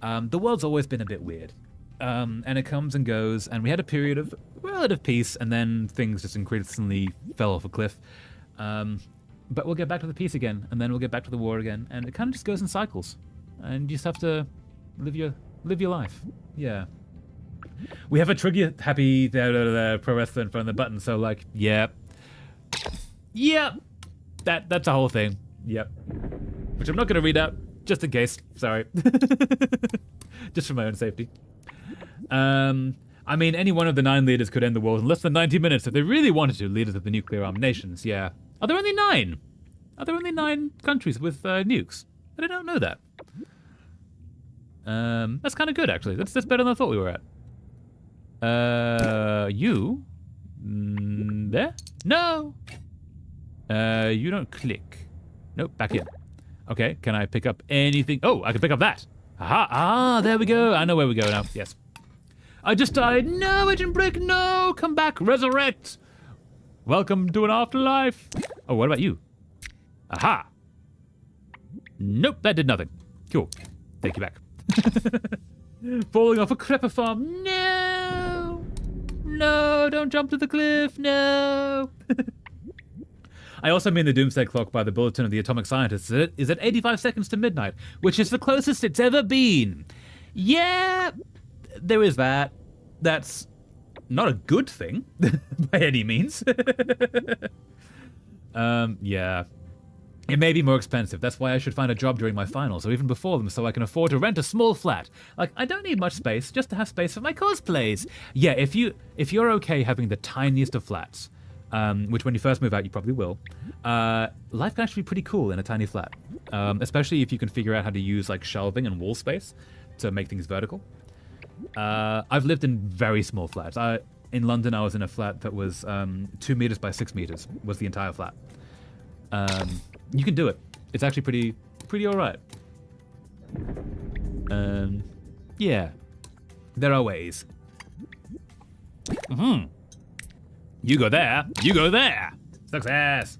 The world's always been a bit weird. And it comes and goes, and we had a period of relative peace, and then things just increasingly fell off a cliff. But we'll get back to the peace again, and then we'll get back to the war again, and it kind of just goes in cycles. And you just have to live your life. Yeah. We have a trigger happy pro wrestler in front of the button, so like, yep. That's a whole thing. Yep. Which I'm not going to read out, just in case. Sorry. Just for my own safety. I mean, any one of the 9 leaders could end the world in less than 90 minutes if they really wanted to, leaders of the nuclear-armed nations, yeah. Are there only 9? Are there only 9 countries with nukes? I don't know that. That's kind of good, actually. That's better than I thought we were at. You? There? No! You don't click. Nope, back in. Okay, can I pick up anything? Oh, I can pick up that. Aha! Ah, there we go. I know where we go now. Yes. I just died. No, Agent Brick, no! Come back, resurrect! Welcome to an afterlife. Oh, what about you? Aha! Nope, that did nothing. Cool. Take you back. Falling off a creeper farm. No! No, don't jump to the cliff. No! I also mean the doomsday clock by the Bulletin of the Atomic Scientists is at 85 seconds to midnight, which is the closest it's ever been. Yeah, there is that. That's not a good thing, by any means. Yeah. It may be more expensive. That's why I should find a job during my finals, or even before them, so I can afford to rent a small flat. Like, I don't need much space, just to have space for my cosplays. Yeah, if you're okay having the tiniest of flats, which when you first move out you probably will, life can actually be pretty cool in a tiny flat. Especially if you can figure out how to use like shelving and wall space to make things vertical. I've lived in very small flats. In London I was in a flat that was 2 meters by 6 meters was the entire flat. You can do it. It's actually pretty alright. Yeah. There are ways. You go there. You go there. Success.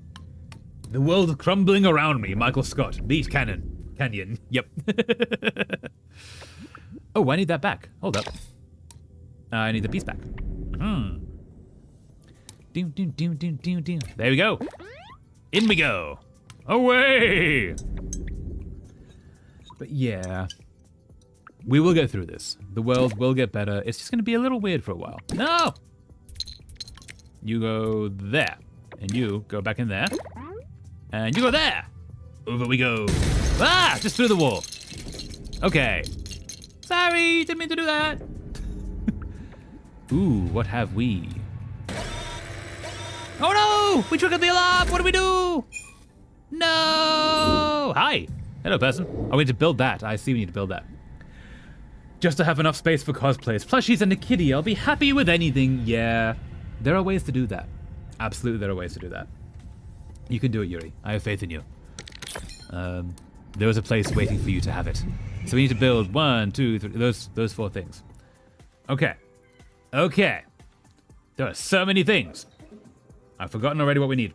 The world crumbling around me. Michael Scott. Beat Canyon. Yep. Oh, I need that back. Hold up. I need the piece back. There we go. In we go. Away! But yeah. We will get through this. The world will get better. It's just going to be a little weird for a while. No! You go there. And you go back in there. And you go there. Over we go. Ah! Just through the wall. Okay. Sorry, didn't mean to do that. Ooh, what have we? Oh no! We triggered the alarm! What do we do? No! Hi! Hello, person. Oh, we need to build that. I see we need to build that. Just to have enough space for cosplays. Plushies and a kitty. I'll be happy with anything. Yeah. There are ways to do that. Absolutely, there are ways to do that. You can do it, Yuri. I have faith in you. There was a place waiting for you to have it. So we need to build 1, 2, 3, those 4 things. Okay. Okay. There are so many things. I've forgotten already what we need.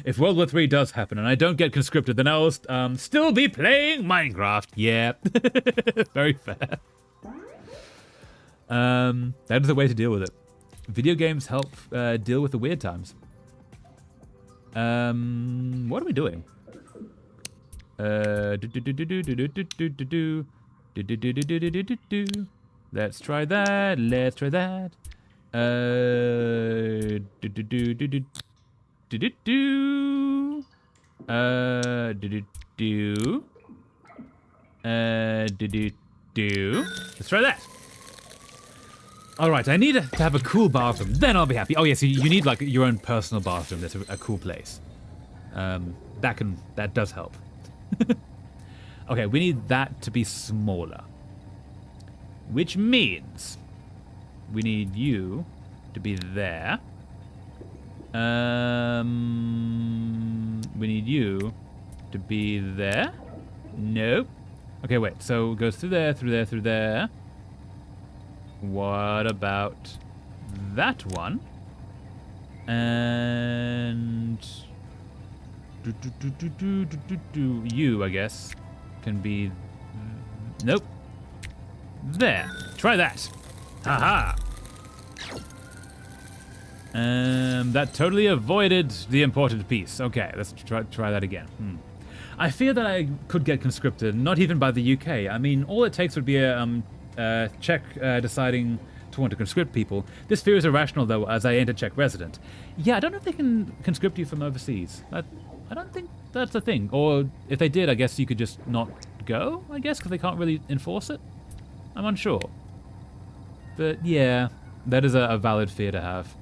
If World War III does happen and I don't get conscripted, then I'll still be playing Minecraft. Yeah. Very fair. That is a way to deal with it. Video games help deal with the weird times. What are we doing? Let's try that. Let's try that. Let's try that. All right, I need to have a cool bathroom. Then I'll be happy. Oh yes, you need like your own personal bathroom. That's a cool place. That does help. Okay, we need that to be smaller, which means we need you to be there. We need you to be there. Nope. Okay, wait. So it goes through there, through there, through there. What about that one? And you, I guess, can be. Nope. There. Try that. Haha. That totally avoided the important piece. Okay, let's try that again. I fear that I could get conscripted, not even by the UK. I mean, all it takes would be a Czech deciding to want to conscript people. This fear is irrational, though, as I ain't a Czech resident. Yeah, I don't know if they can conscript you from overseas. I don't think that's a thing. Or if they did, I guess you could just not go, I guess, because they can't really enforce it. I'm unsure. But yeah, that is a valid fear to have.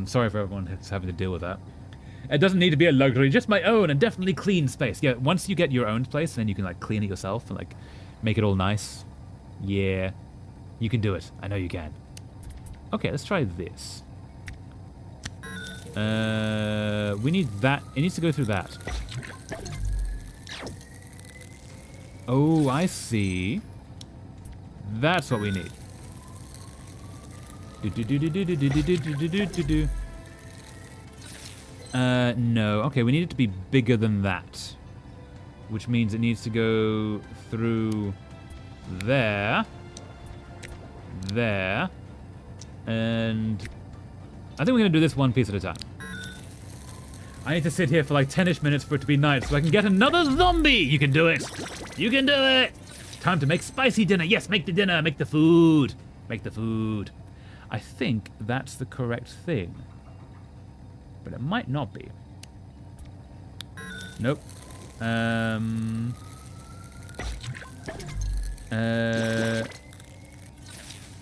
Sorry for everyone who's having to deal with that. It doesn't need to be a luxury, just my own and definitely clean space. Yeah, once you get your own place, then you can like clean it yourself and like make it all nice. Yeah, you can do it. I know you can. Okay, let's try this. We need that. It needs to go through that. Oh, I see. That's what we need. No. Okay, we need it to be bigger than that. Which means it needs to go through there. There. And I think we're going to do this one piece at a time. I need to sit here for like 10-ish minutes for it to be night so I can get another zombie! You can do it! You can do it! Time to make spicy dinner! Yes, make the dinner! Make the food! Make the food. I think that's the correct thing. But it might not be. Nope.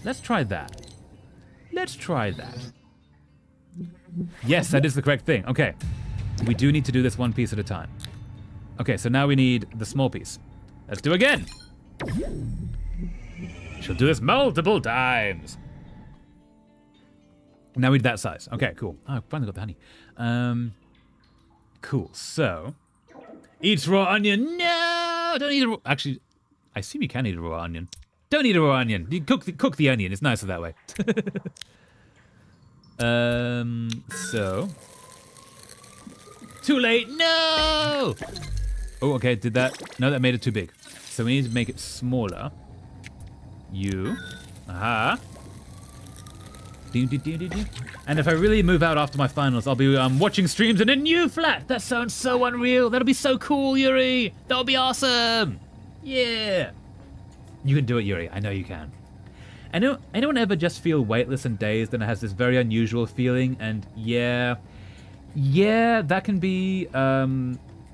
Let's try that. Let's try that. Yes, that is the correct thing. Okay. We do need to do this one piece at a time. Okay, so now we need the small piece. Let's do again. She'll do this multiple times. Now we need that size. Okay, cool. Oh, I finally got the honey. Cool. So, eat raw onion. No, don't eat a raw. Actually, I assume you can eat a raw onion. Don't eat a raw onion. You cook the onion. It's nicer that way. So, Too late. No. Oh, okay. Did that? No, that made it too big. So we need to make it smaller. You. Aha. And if I really move out after my finals, I'll be watching streams in a new flat. That sounds so unreal. That'll be so cool, Yuri. That'll be awesome. Yeah. You can do it, Yuri. I know you can. Anyone ever just feel weightless and dazed and has this very unusual feeling? And yeah, that can be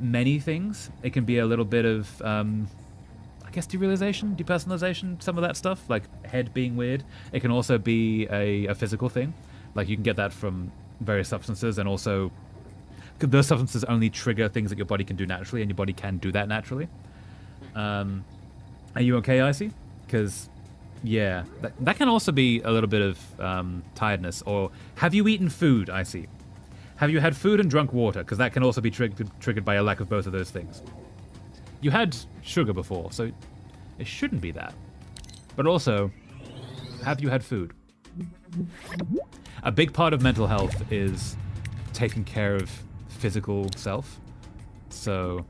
many things. It can be a little bit of, I guess, derealization, depersonalization, some of that stuff, like head being weird. It can also be a physical thing. Like you can get that from various substances, and also those substances only trigger things that your body can do naturally, and your body can do that naturally. Are you okay, Icy? Because, yeah, that can also be a little bit of tiredness. Or have you eaten food, Icy? Have you had food and drunk water? Because that can also be triggered by a lack of both of those things. You had sugar before, so it shouldn't be that. But also, have you had food? A big part of mental health is taking care of physical self. So,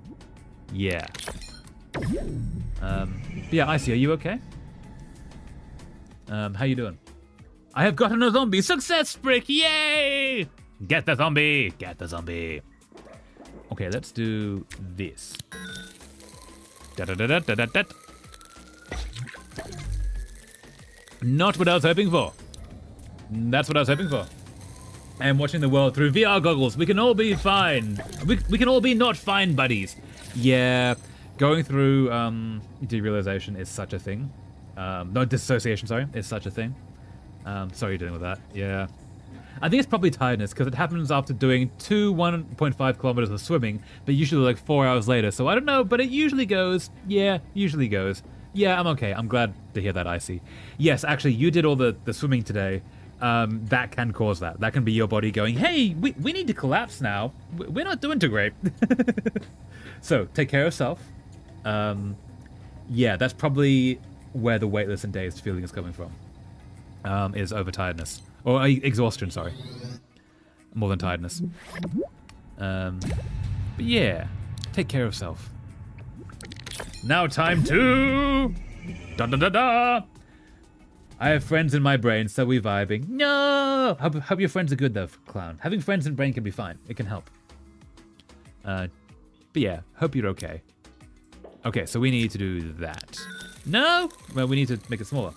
yeah. Yeah, Icy, are you okay? How you doing? I have gotten a zombie! Success, Brick! Yay! Get the zombie! Get the zombie! Okay, let's do this. Da-da-da-da-da-da-da. Not what I was hoping for. That's what I was hoping for. I am watching the world through VR goggles. We can all be fine. We can all be not fine, buddies. Yeah, going through derealization is such a thing. No, dissociation, sorry, is such a thing. Sorry you're dealing with that. Yeah. I think it's probably tiredness, because it happens after doing 1.5 kilometers of swimming, but usually like 4 hours later. So I don't know, but it usually goes. Yeah, usually goes. Yeah, I'm okay. I'm glad to hear that, Icy. Yes, actually, you did all the swimming today. That can cause that. That can be your body going, hey, we need to collapse now. We're not doing too great. So, take care of yourself. Yeah, that's probably where the weightless and dazed feeling is coming from. Is overtiredness. Or exhaustion, sorry. More than tiredness. But yeah, take care of yourself. Now time to... Da-da-da-da! I have friends in my brain, so we vibing. No! Hope your friends are good, though, Clown. Having friends in brain can be fine. It can help. But yeah, hope you're okay. Okay, so we need to do that. No? Well, we need to make it smaller.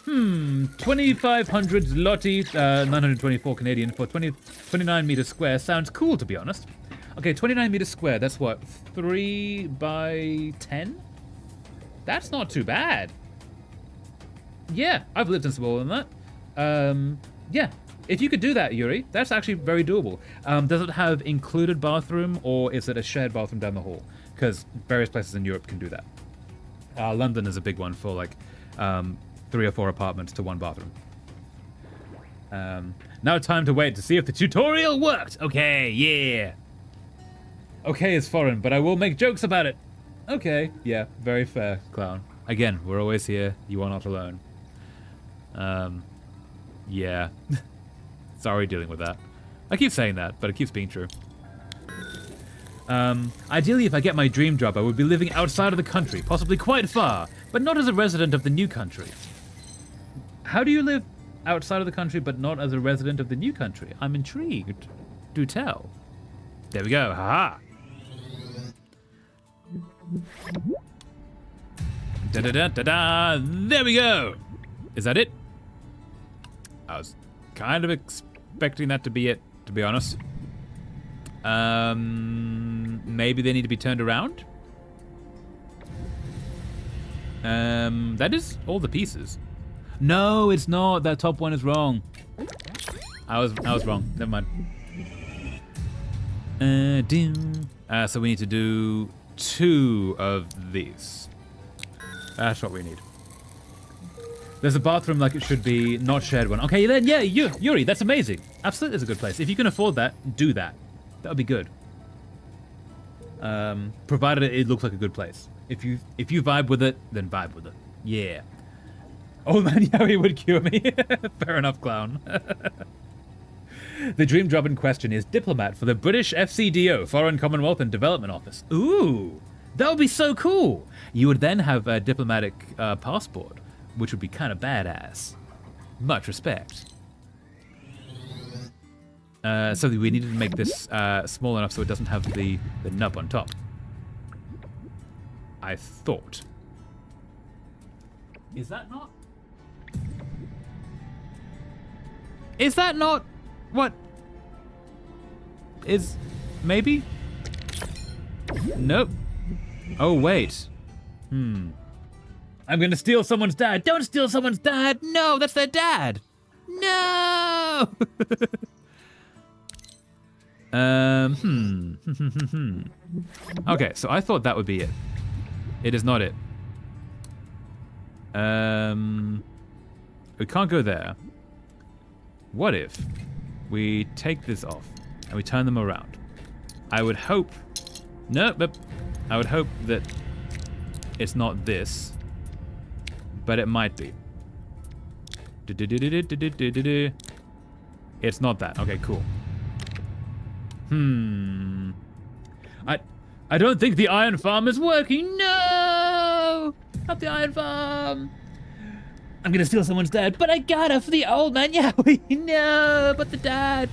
2,500 zloty, 924 Canadian for 29 meters square. Sounds cool, to be honest. Okay, 29 meters square. That's what, 3 by 10? That's not too bad. Yeah, I've lived in smaller than that. Yeah, if you could do that, Yuri, that's actually very doable. Does it have included bathroom, or is it a shared bathroom down the hall? Because various places in Europe can do that. London is a big one for like 3 or 4 apartments to 1 bathroom. Now time to wait to see if the tutorial worked. Okay, yeah. Okay is foreign, but I will make jokes about it. Okay, yeah, very fair, Clown. Again, we're always here. You are not alone. Yeah. Sorry dealing with that. I keep saying that, but it keeps being true. Ideally, if I get my dream job, I would be living outside of the country, possibly quite far, but not as a resident of the new country. How do you live outside of the country, but not as a resident of the new country? I'm intrigued. Do tell. There we go. Haha. Da-da-da-da-da. There we go. Is that it? I was kind of expecting that to be it, to be honest. Maybe they need to be turned around? That is all the pieces. No, it's not. That top one is wrong. I was wrong. Never mind. So we need to do 2 of these. That's what we need. There's a bathroom like it should be, not shared one. Okay, then, yeah, Yuri, that's amazing. Absolutely, it's a good place. If you can afford that, do that. That would be good. Provided it looks like a good place. If you vibe with it, then vibe with it. Yeah. Old man Yowie would cure me. Fair enough, Clown. The dream job in question is diplomat for the British FCDO, Foreign Commonwealth and Development Office. Ooh, that would be so cool. You would then have a diplomatic passport, which would be kind of badass. Much respect. So we needed to make this small enough so it doesn't have the nub on top. I thought. Is that not? Is that not what is maybe? Nope. Oh, wait. I'm gonna steal someone's dad. Don't steal someone's dad. No, that's their dad. No. Okay, so I thought that would be it. It is not it. We can't go there. What if we take this off and we turn them around? I would hope... No, but I would hope that it's not this, but it might be. It's not that. Okay, cool. I don't think the iron farm is working. No! Not the iron farm! I'm gonna steal someone's dad, but I gotta for the old man Yowie. No, but the dad,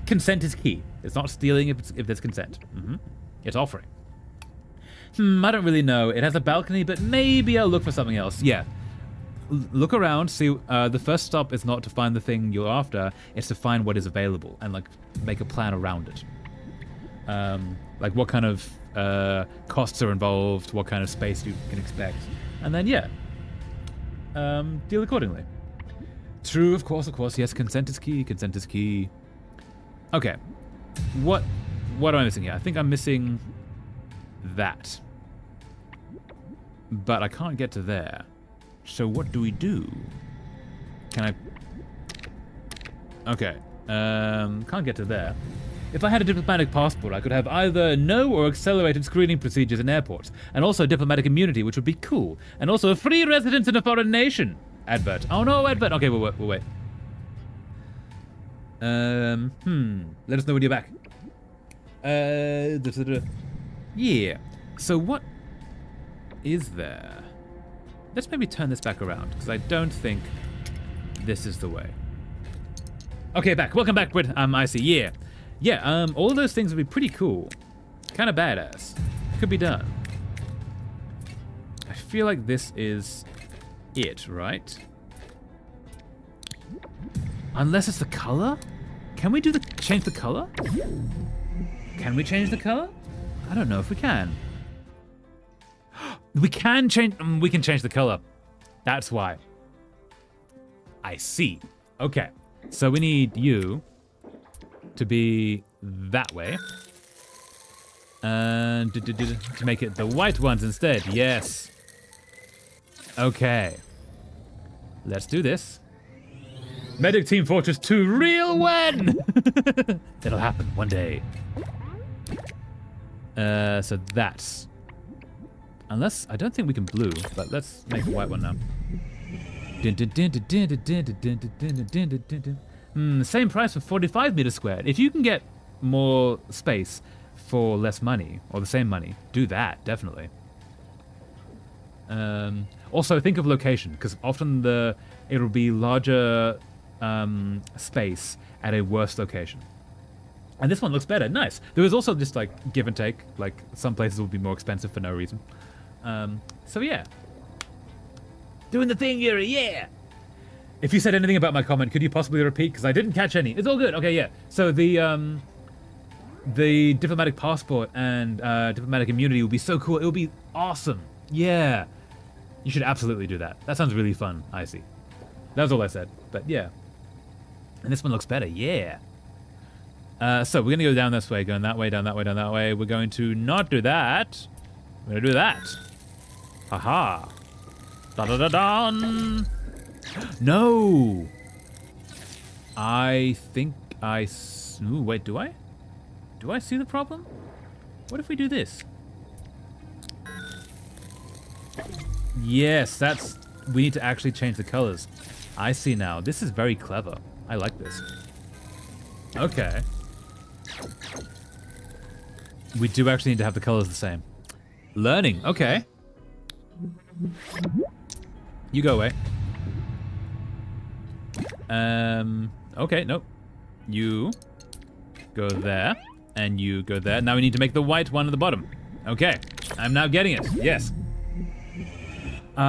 Consent is key. It's not stealing if there's consent. It's offering. I don't really know. It has a balcony, but maybe I'll look for something else. Yeah. Look around, see, the first stop is not to find the thing you're after, it's to find what is available and, like, make a plan around it. Like, what kind of costs are involved, what kind of space you can expect, and then, yeah, deal accordingly. True, of course, yes, consent is key. Okay, what am I missing here? I think I'm missing that. But I can't get to there. So what do we do? Can I... Okay. Can't get to there. If I had a diplomatic passport, I could have either no or accelerated screening procedures in airports, and also diplomatic immunity, which would be cool, and also a free residence in a foreign nation. Advert. Oh no, advert. Okay, we'll wait. Let us know when you're back. Yeah. So what is there? Let's maybe turn this back around, because I don't think this is the way. Okay, back. Welcome back, Brit. I see. Yeah. Yeah, all of those things would be pretty cool. Kind of badass. Could be done. I feel like this is it, right? Unless it's the color? Can we change the color? Can we change the color? I don't know if we can. We can change the color. That's why. I see. Okay. So we need you to be that way. And to make it the white ones instead. Yes. Okay. Let's do this. Medic Team Fortress 2 real when? It'll happen one day. So that's... Unless, I don't think we can blue, but let's make a white one now. Same price for 45 meters squared. If you can get more space for less money, or the same money, do that, definitely. Also, think of location, because often it'll be larger space at a worse location. And this one looks better. Nice. There was also just like give and take. Like some places will be more expensive for no reason. So yeah. Doing the thing, Yuri. Yeah. If you said anything about my comment, could you possibly repeat? Because I didn't catch any. It's all good. Okay, yeah. So the diplomatic passport and diplomatic immunity will be so cool. It will be awesome. Yeah. You should absolutely do that. That sounds really fun. I see. That was all I said. But yeah. And this one looks better. Yeah. So we're going to go down this way, going that way, down that way, down that way. We're going to not do that. We're going to do that. Haha. Da-da-da-don. No. I think Ooh, wait, do I? Do I see the problem? What if we do this? Yes, we need to actually change the colors. I see now. This is very clever. I like this. Okay. We do actually need to have the colors the same. Learning. Okay. You go away. Okay, nope. You go there, and you go there. Now we need to make the white one at the bottom. Okay, I'm now getting it. Yes.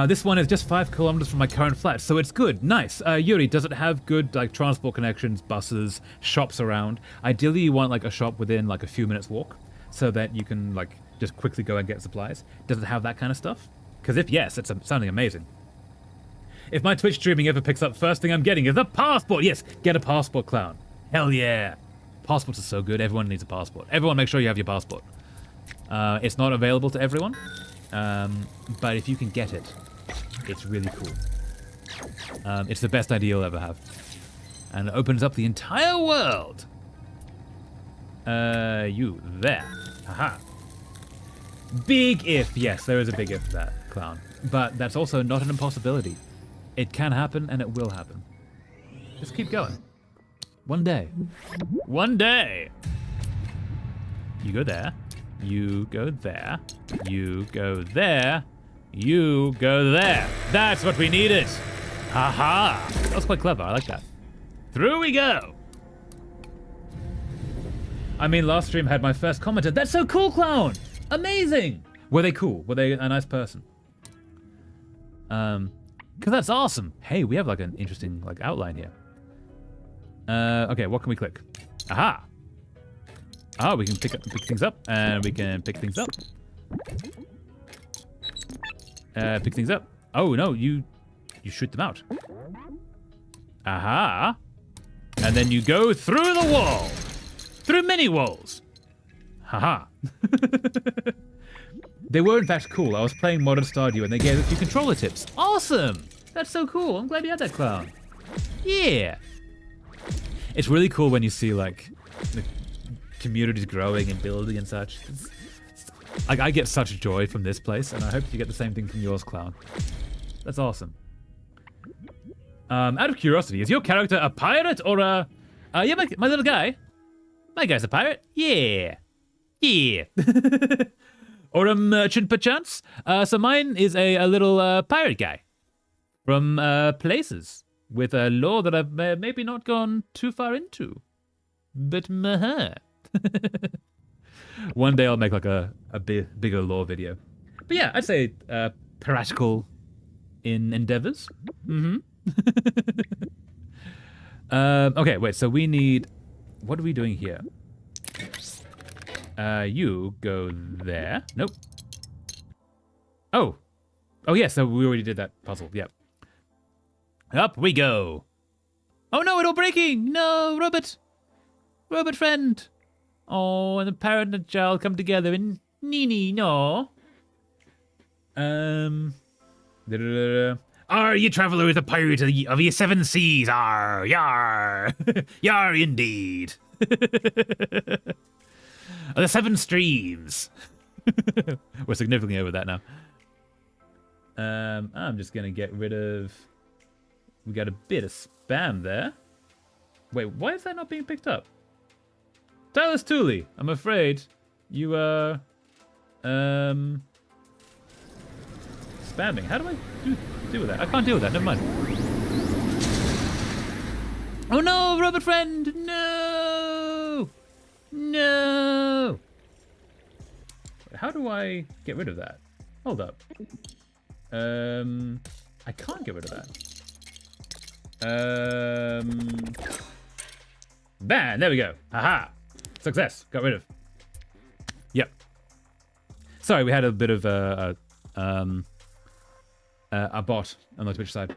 This one is just 5 kilometers from my current flat, so it's good. Nice. Yuri, does it have good like transport connections, buses, shops around? Ideally, you want like a shop within like a few minutes walk, so that you can like just quickly go and get supplies. Does it have that kind of stuff? Because if yes, it's sounding amazing. If my Twitch streaming ever picks up, first thing I'm getting is a passport. Yes, get a passport, clown. Hell yeah. Passports are so good. Everyone needs a passport. Everyone make sure you have your passport. It's not available to everyone, but if you can get it, it's really cool. It's the best idea you'll ever have. And it opens up the entire world. You there. Haha. Big if. Yes, there is a big if to that, clown. But that's also not an impossibility. It can happen, and it will happen. Just keep going. One day. One day. You go there. You go there. You go there. You go there. That's what we needed. Haha. That was quite clever. I like that. Through we go. I mean, last stream had my first commenter. That's so cool, clown. Amazing. Were they cool? Were they a nice person? Because that's awesome. Hey, we have like an interesting like outline here. Okay, what can we click? Aha! Ah, we can pick things up, and we can pick things up. Pick things up. Oh no, you shoot them out. Aha! And then you go through the wall, through many walls. Haha. They were in fact cool. I was playing Modern Stardew and they gave a few controller tips. Awesome! That's so cool. I'm glad you had that, clown. Yeah. It's really cool when you see like the communities growing and building and such. Like I get such joy from this place, and I hope you get the same thing from yours, clown. That's awesome. Out of curiosity, is your character a pirate or a? Yeah, my little guy. My guy's a pirate. Yeah. Yeah. Or a merchant, perchance? So mine is a little pirate guy from places with a lore that I've maybe not gone too far into. But one day I'll make like a bigger lore video. But yeah, I'd say piratical in endeavors. Mm-hmm. Okay, wait, so we need... What are we doing here? You go there. Nope. Oh. Oh, yeah, so we already did that puzzle. Yep. Up we go. Oh, no, it's all breaking. No, Robert. Robert friend. Oh, and the parrot and the child come together and Nini, no. Are you traveler with a pirate of the 7 seas? Arr, yar. Yar, indeed. The 7 streams. We're significantly over that now. I'm just gonna get rid of... We got a bit of spam there. Wait, why is that not being picked up? Tyler Tooley, I'm afraid you are spamming. How do I deal with that? I can't deal with that. Never mind. Oh no, Robert friend, no, no. How do I get rid of that? Hold up. I can't get rid of that. Bam! There we go. Haha! Success. Got rid of. Yep. Sorry, we had a bit of a bot on the Twitch side.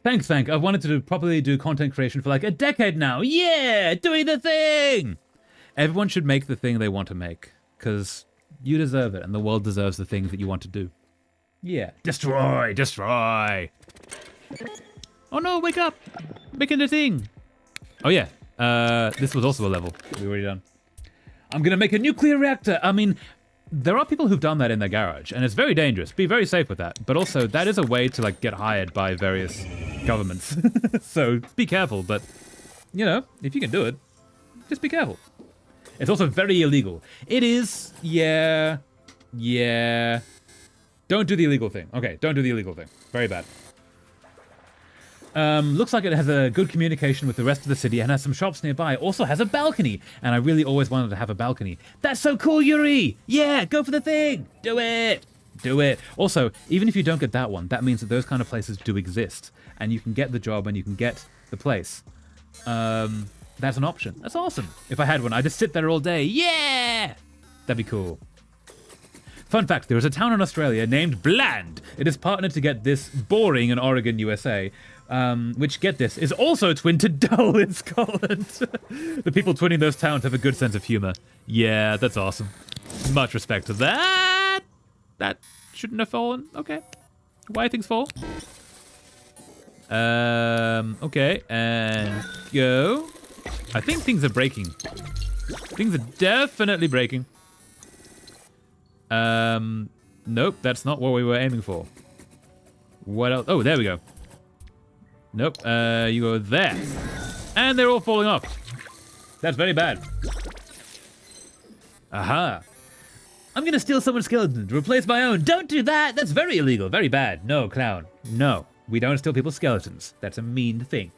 Thanks. I've wanted to properly do content creation for like a decade now. Yeah, doing the thing. Everyone should make the thing they want to make, because you deserve it, and the world deserves the things that you want to do. Yeah. Destroy! Oh no, wake up! Making the thing! Oh yeah, this was also a level we already done. I'm gonna make a nuclear reactor! I mean, there are people who've done that in their garage, and it's very dangerous. Be very safe with that. But also, that is a way to like get hired by various governments. So be careful. But you know, if you can do it, just be careful. It's also very illegal. It is. Yeah. Don't do the illegal thing. Okay, don't do the illegal thing. Very bad. Looks like it has a good communication with the rest of the city and has some shops nearby. Also has a balcony, and I really always wanted to have a balcony. That's so cool, Yuri! Yeah, go for the thing! Do it! Do it! Also, even if you don't get that one, that means that those kind of places do exist, and you can get the job and you can get the place. That's an option. That's awesome. If I had one, I'd just sit there all day. Yeah! That'd be cool. Fun fact, there is a town in Australia named Bland. It is partnered to get this boring in Oregon, USA, which, get this, is also twin to Dull in Scotland. The people twinning those towns have a good sense of humor. Yeah, that's awesome. Much respect to that. That shouldn't have fallen. Okay. Why things fall? Okay, and go. I think things are breaking. Things are definitely breaking. Nope, that's not what we were aiming for. What else? Oh, there we go. Nope, you go there. And they're all falling off. That's very bad. Aha. I'm gonna steal someone's skeleton to replace my own. Don't do that! That's very illegal, very bad. No, clown. No, we don't steal people's skeletons. That's a mean thing.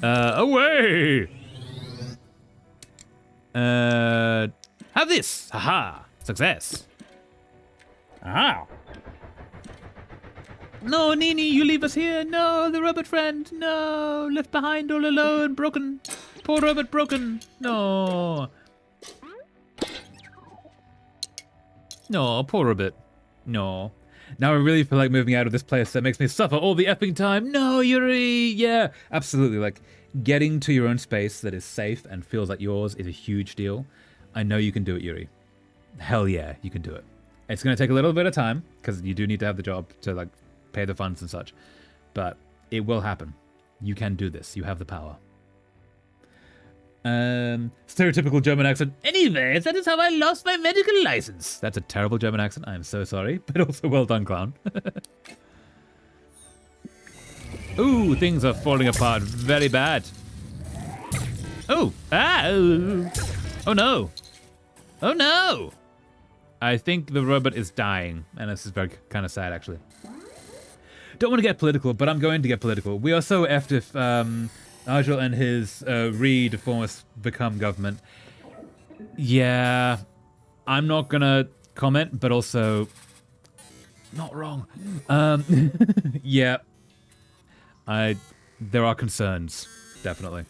Away! Have this! Haha! Success! Aha! No, Nini, you leave us here! No, the robot friend! No! Left behind all alone, broken! Poor robot broken! No! No, poor robot. No. Now I really feel like moving out of this place that makes me suffer all the effing time. No, Yuri! Yeah, absolutely. Like, getting to your own space that is safe and feels like yours is a huge deal. I know you can do it, Yuri. Hell yeah, you can do it. It's going to take a little bit of time, because you do need to have the job to, like, pay the funds and such. But it will happen. You can do this. You have the power. Stereotypical German accent. Anyways, that is how I lost my medical license. That's a terrible German accent. I'm so sorry. But also well done, clown. Ooh, things are falling apart very bad. Oh! Ah! Oh no! Oh no! I think the robot is dying, and this is very kind of sad, actually. Don't want to get political, but I'm going to get political. We are so effed if Argel and his Reed force become government. Yeah, I'm not gonna comment, but also not wrong. Yeah, there are concerns, definitely.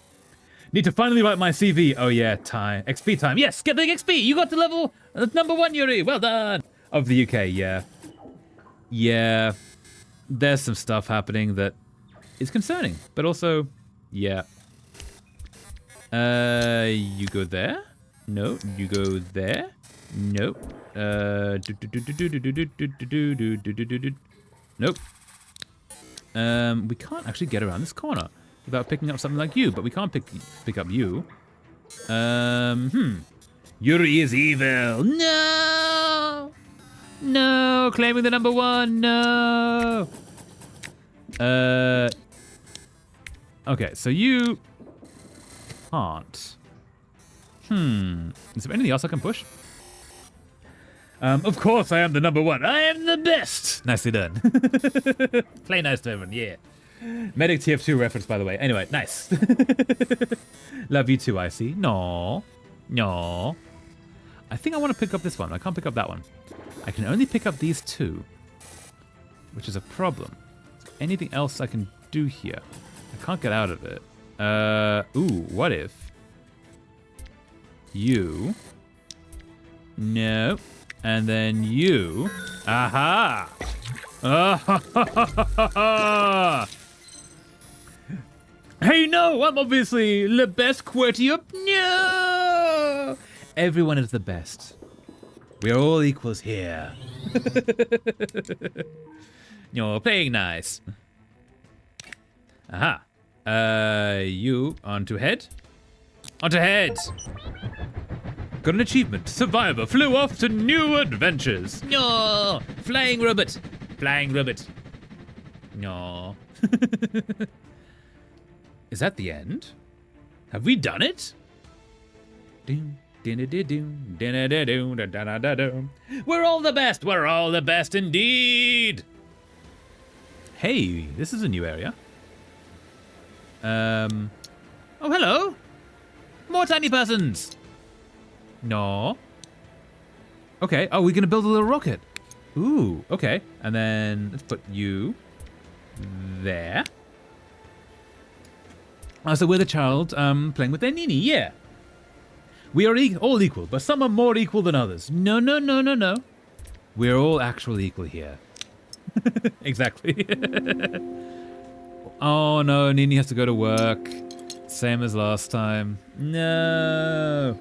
Need to finally write my CV. Oh yeah, time. XP time. Yes, get the XP. You got to level #1, Yuri. Well done. Of the UK, yeah. Yeah, there's some stuff happening that is concerning, but also, yeah. You go there? No. You go there? Nope. Nope. We can't actually get around this corner without picking up something like you, but we can't pick up you. Yuri is evil. No! No! Claiming the #1. No! Okay, so you can't. Is there anything else I can push? Of course I am the #1. I am the best! Nicely done. Play nice to everyone, yeah. Medic TF2 reference, by the way. Anyway, nice. Love you too, I see. No. No. I think I want to pick up this one. I can't pick up that one. I can only pick up these two, which is a problem. Anything else I can do here? I can't get out of it. Ooh, what if you... No. And then you... Aha! Hey, no! I'm obviously the best QWERTY up. No! Everyone is the best. We're all equals here. You're playing nice. Aha. You onto head. Onto head. Got an achievement. Survivor flew off to new adventures. No, flying robot. Flying robot. No. Is that the end? Have we done it? We're all the best. We're all the best indeed. Hey, this is a new area. Oh, hello. More tiny persons. No. Okay. Oh, we're going to build a little rocket. Ooh, okay. And then let's put you there. Oh, so we're the child playing with their Nini. Yeah. We are all equal, but some are more equal than others. No, no, no, no, no. We're all actually equal here. Exactly. Oh, no. Nini has to go to work. Same as last time. No.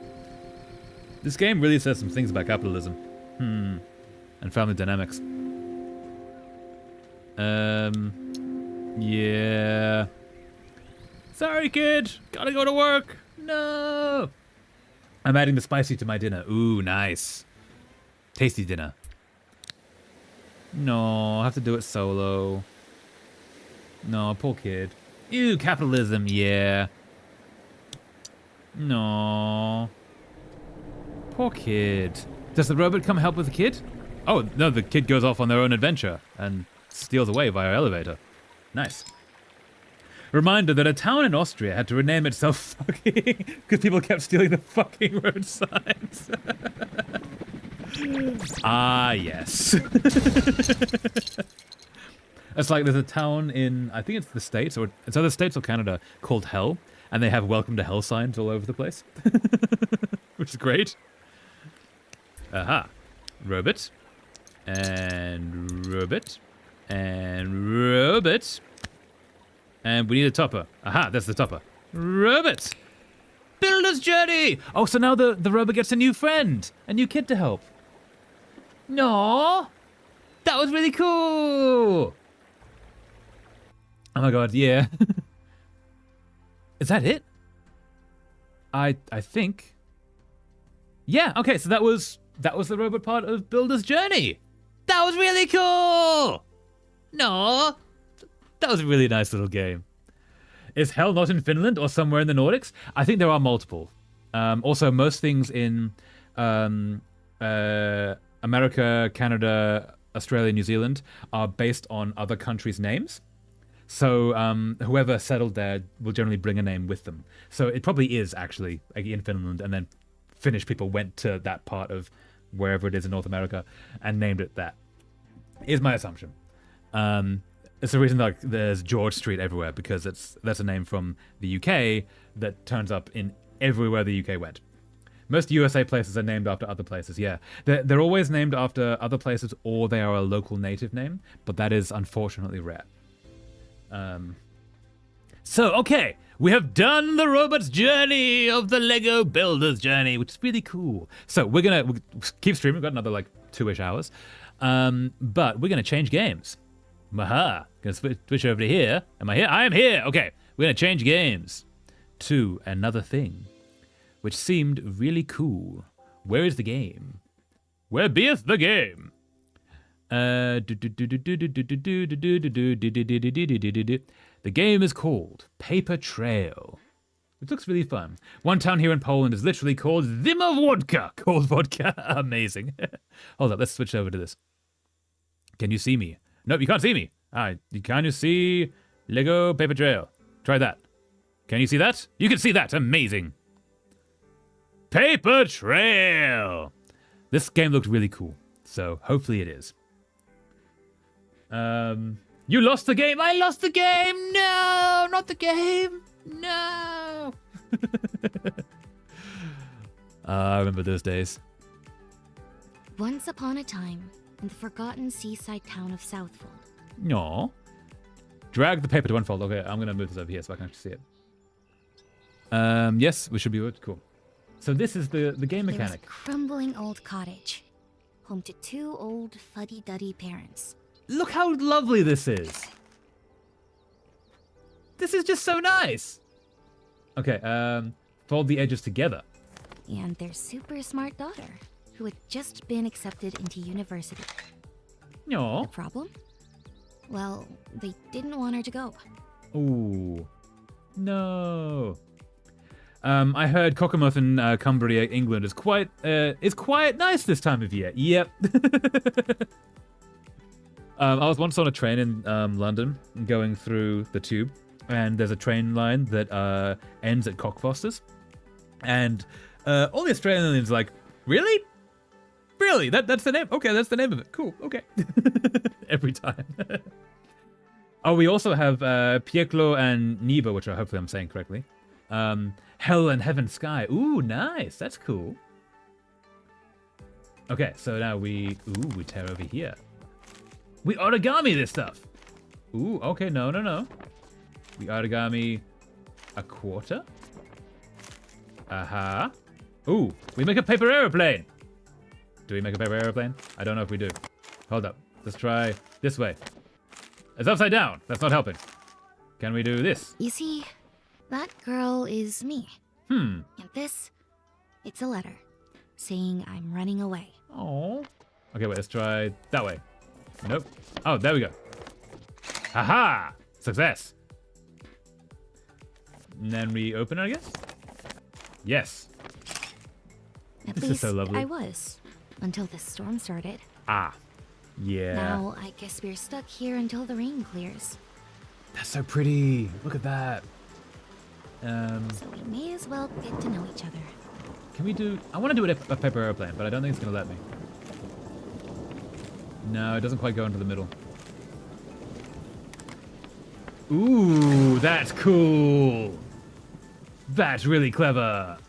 This game really says some things about capitalism. And family dynamics. Yeah. Sorry, kid. Gotta go to work. No. I'm adding the spicy to my dinner. Ooh, nice. Tasty dinner. No, I have to do it solo. No, poor kid. Ew, capitalism, yeah. No. Poor kid. Does the robot come help with the kid? Oh, no, the kid goes off on their own adventure and steals away via elevator. Nice. Reminder that a town in Austria had to rename itself fucking because people kept stealing the fucking road signs. Ah, yes. It's like there's a town in, I think it's the States, or it's either States or Canada, called Hell, and they have Welcome to Hell signs all over the place. Which is great. Aha. Robot. And robot. And robot. And we need a topper. Aha, that's the topper. Robot! Builder's journey! Oh, so now the robot gets a new friend. A new kid to help. No, that was really cool. Oh my god, yeah. Is that it? I think. Yeah, okay, so that was the robot part of Builder's Journey. That was really cool. No, that was a really nice little game. Is Hell not in Finland or somewhere in the Nordics? I think there are multiple. Also, most things in America, Canada, Australia, New Zealand are based on other countries' names. So whoever settled there will generally bring a name with them. So it probably is actually in Finland, and then Finnish people went to that part of wherever it is in North America and named it that. Is my assumption. It's the reason like there's George Street everywhere, because that's a name from the UK that turns up in everywhere the UK went. Most USA places are named after other places, yeah. They're always named after other places, or they are a local native name, but that is unfortunately rare. So, okay, we have done the robot's journey of the Lego Builder's Journey, which is really cool. So we'll keep streaming. We've got another like 2-ish hours. But we're going to change games. Maha. Going to switch over to here. Am I here? I am here. Okay, we're going to change games to another thing, which seemed really cool. Where is the game? Where beeth the game? The game is called Paper Trail. It looks really fun. One town here in Poland is literally called Zimmerwodka. Called vodka. Amazing. Hold up, let's switch over to this. Can you see me? Nope, you can't see me. Can you see Lego Paper Trail? Try that. Can you see that? You can see that. Amazing. Paper Trail. This game looked really cool, so hopefully it is. You lost the game. I lost the game. No, not the game. No. I remember those days. Once upon a time, in the forgotten seaside town of Southfold. No. Drag the paper to unfold. Okay, I'm going to move this over here so I can actually see it. Yes, we should be good. Cool. So this is the game mechanic. There was a crumbling old cottage, home to 2 old fuddy-duddy parents. Look how lovely this is. This is just so nice. Okay, fold the edges together. and their super smart daughter, who had just been accepted into university. Aw. The problem? Well, they didn't want her to go. Ooh. No. I heard Cockermouth in Cumbria, England is quite nice this time of year. Yep. I was once on a train in London going through the tube, and there's a train line that ends at Cockfosters. And all the Australians are like, really? Really? That's the name? Okay, that's the name of it. Cool, okay. Every time. Oh, we also have Pieklo and Niba, which hopefully I'm saying correctly. Hell and Heaven Sky. Ooh, nice. That's cool. Okay, so now we tear over here. We origami this stuff. Ooh, okay, no. We origami a quarter. Aha. Ooh, we make a paper airplane. Do we make a paper airplane? I don't know if we do. Hold up. Let's try this way. It's upside down. That's not helping. Can we do this? You see, that girl is me. And this, it's a letter saying I'm running away. Oh. Okay, wait, let's try that way. Nope. Oh, there we go. Haha! Success. And then we open it, I guess? Yes. At This least is so lovely. I was, until this storm started. Ah. Yeah. Now I guess we're stuck here until the rain clears. That's so pretty. Look at that. So we may as well get to know each other. Can we do... I want to do a paper airplane, but I don't think it's going to let me. No, it doesn't quite go into the middle. Ooh, that's cool. That's really clever.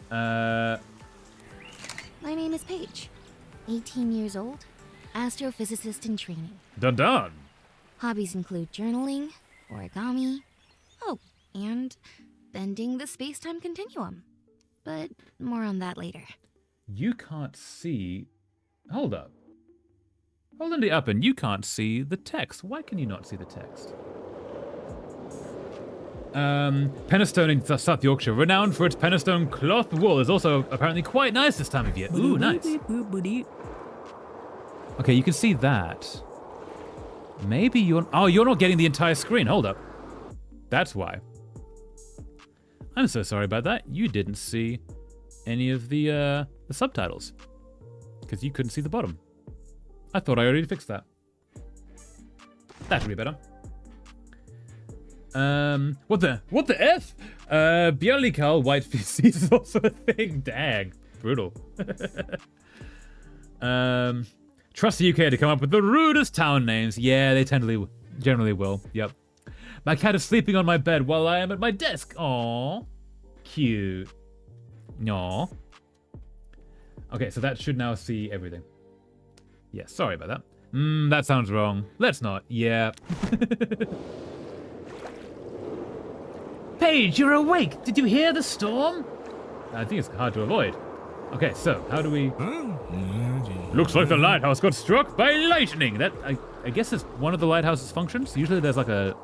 My name is Paige. 18 years old. Astrophysicist in training. Dun dun. Hobbies include journaling, origami, and bending the space-time continuum. But more on that later. You can't see... Hold up. Hold on to up and you can't see the text. Why can you not see the text? Penistone in South Yorkshire, renowned for its Penistone cloth wool, is also apparently quite nice this time of year. Ooh, nice. Okay, you can see that. Maybe you're... Oh, you're not getting the entire screen. Hold up. That's why. I'm so sorry about that. You didn't see any of the subtitles. Because you couldn't see the bottom. I thought I already fixed that. That should be better. What the F? Björlikal white feces is also a thing. Dang. Brutal. Trust the UK to come up with the rudest town names. Yeah, they generally will. Yep. My cat is sleeping on my bed while I am at my desk. Aww. Cute. Aww. Okay, so that should now see everything. Yeah, sorry about that. That sounds wrong. Let's not. Yeah. Paige, you're awake. Did you hear the storm? I think it's hard to avoid. Okay, so how do we... Looks like the lighthouse got struck by lightning. That, I guess, is one of the lighthouse's functions. Usually there's like a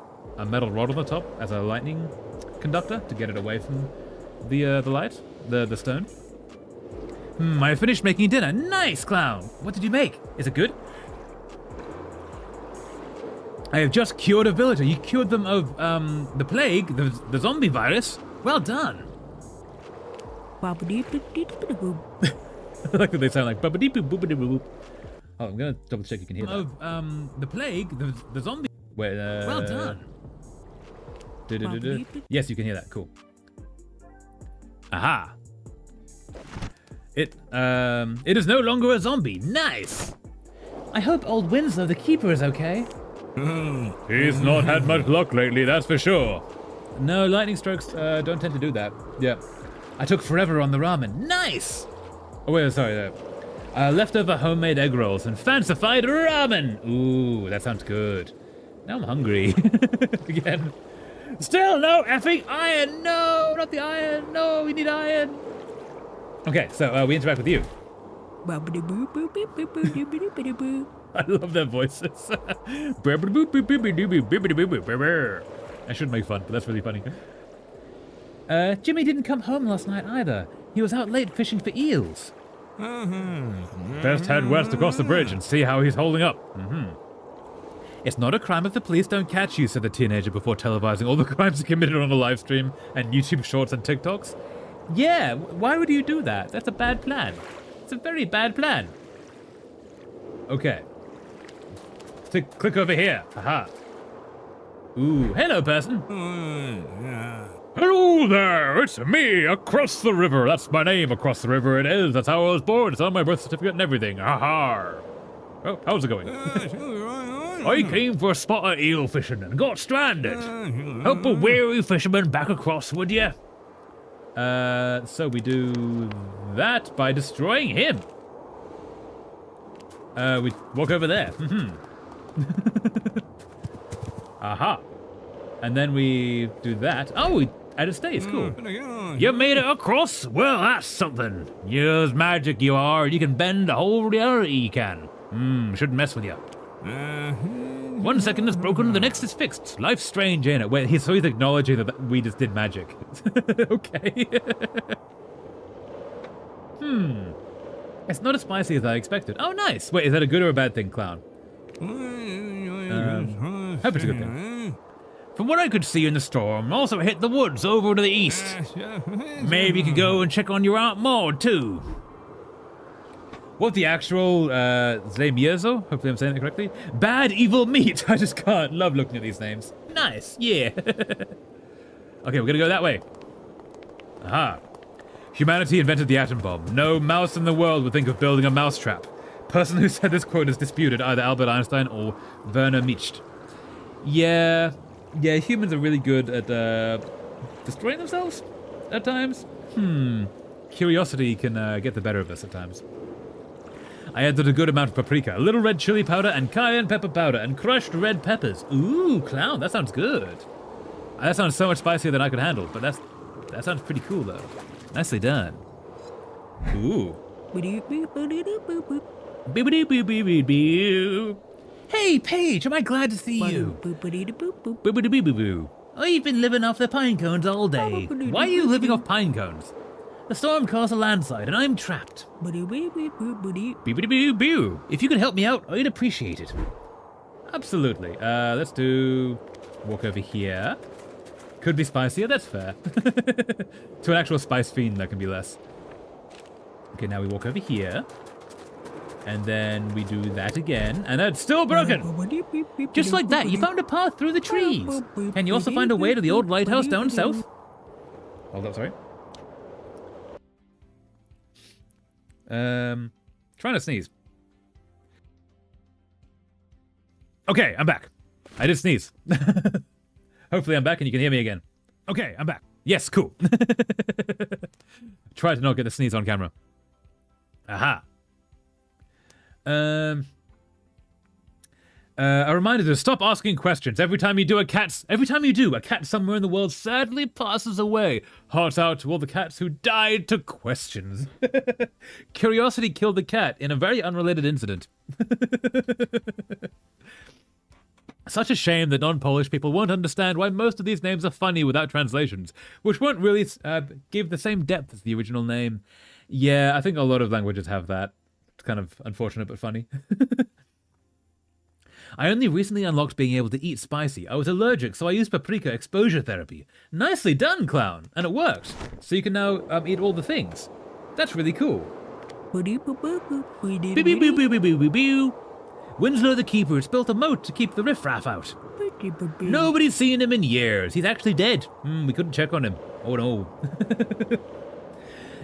metal rod on the top as a lightning conductor to get it away from the light, the stone. I finished making dinner. Nice, clown. What did you make? Is it good? I have just cured a villager. You cured them of the plague, the zombie virus. Well done. I like that they sound like babadee boop boopity boop. Oh, I'm gonna double check you can hear that. Of the plague, the zombie. Wait, well done. Yes, you can hear that. Cool. Aha. It is no longer a zombie. Nice. I hope old Winslow, the keeper, is okay. He's not had much luck lately, that's for sure. No, lightning strokes don't tend to do that. Yeah. I took forever on the ramen. Nice! Oh, wait, sorry. Leftover homemade egg rolls and fancified ramen. Ooh, that sounds good. Now I'm hungry. Again. Still no effing iron. No, not the iron. No, we need iron. Okay, so we interact with you. I love their voices. I shouldn't make fun, but that's really funny. Jimmy didn't come home last night either. He was out late fishing for eels. Best head west across the bridge and see how he's holding up. It's not a crime if the police don't catch you, said the teenager before televising all the crimes he committed on a live stream and YouTube shorts and TikToks. Yeah, why would you do that? That's a bad plan. It's a very bad plan. Okay. Click over here. Aha. Ooh, hello, person. Hello there, it's me, across the river. That's my name, across the river it is. That's how I was born. It's on my birth certificate and everything. Aha. Oh, how's it going? I came for a spot of eel fishing and got stranded. Help a weary fisherman back across, would you? So we do that by destroying him. We walk over there. Aha. And then we do that. Oh, we add a stays. Cool. You made it across? Well, that's something. You're magic, you are. You can bend the whole reality, you can. Shouldn't mess with you. 1 second is broken, the next is fixed. Life's strange, ain't it? Wait, he's acknowledging that we just did magic. Okay. It's not as spicy as I expected. Oh, nice. Wait, is that a good or a bad thing, clown? Hope it's a good thing. From what I could see in the storm, also hit the woods over to the east. Maybe you could go and check on your Aunt Maud, too. What the actual, Zemiezo? Hopefully I'm saying that correctly. Bad evil meat. I just can't. Love looking at these names. Nice. Yeah. Okay, we're gonna go that way. Aha. Humanity invented the atom bomb. No mouse in the world would think of building a mousetrap. Person who said this quote is disputed, either Albert Einstein or Werner Nietzsche. Yeah, humans are really good at destroying themselves at times. Curiosity can get the better of us at times. I added a good amount of paprika, a little red chili powder, and cayenne pepper powder, and crushed red peppers. Ooh, clown, that sounds good. That sounds so much spicier than I could handle, but that sounds pretty cool though. Nicely done. Ooh. Hey, Paige, am I glad to see you? I've been living off the pine cones all day. Why are you living off pine cones? The storm caused a landslide and I'm trapped. If you could help me out, I'd appreciate it. Absolutely. Let's do... walk over here. Could be spicier, that's fair. To an actual spice fiend, that can be less. Okay, now we walk over here. And then we do that again. And that's still broken! Just like that, you found a path through the trees. Can you also find a way to the old lighthouse down south? Hold up, sorry. Trying to sneeze. Okay, I'm back. I did sneeze. Hopefully I'm back and you can hear me again. Okay, I'm back. Yes, cool. Try to not get the sneeze on camera. Aha. A reminder to stop asking questions. Every time you do, a cat somewhere in the world sadly passes away. Hearts out to all the cats who died to questions. Curiosity killed the cat in a very unrelated incident. Such a shame that non-Polish people won't understand why most of these names are funny without translations, which won't really give the same depth as the original name. Yeah, I think a lot of languages have that. It's kind of unfortunate but funny. I only recently unlocked being able to eat spicy. I was allergic, so I used paprika exposure therapy. Nicely done, clown! And it worked. So you can now eat all the things. That's really cool. Winslow the Keeper has built a moat to keep the riffraff out. Nobody's seen him in years. He's actually dead. We couldn't check on him. Oh no.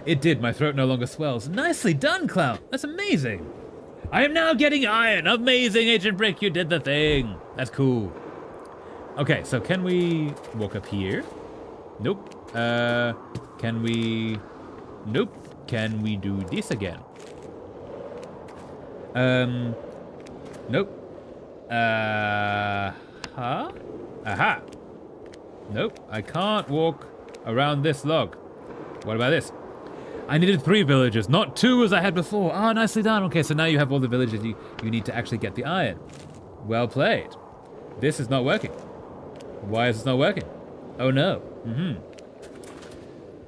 It did. My throat no longer swells. Nicely done, clown. That's amazing. I am now getting iron. Amazing, Agent Brick. You did the thing. That's cool. Okay, so can we walk up here? Nope. Can we... Nope. Can we do this again? Nope. Huh? Aha. Nope. I can't walk around this log. What about this? I needed 3 villagers, not 2 as I had before. Ah, nicely done. Okay, so now you have all the villagers you need to actually get the iron. Well played. This is not working. Why is this not working? Oh no.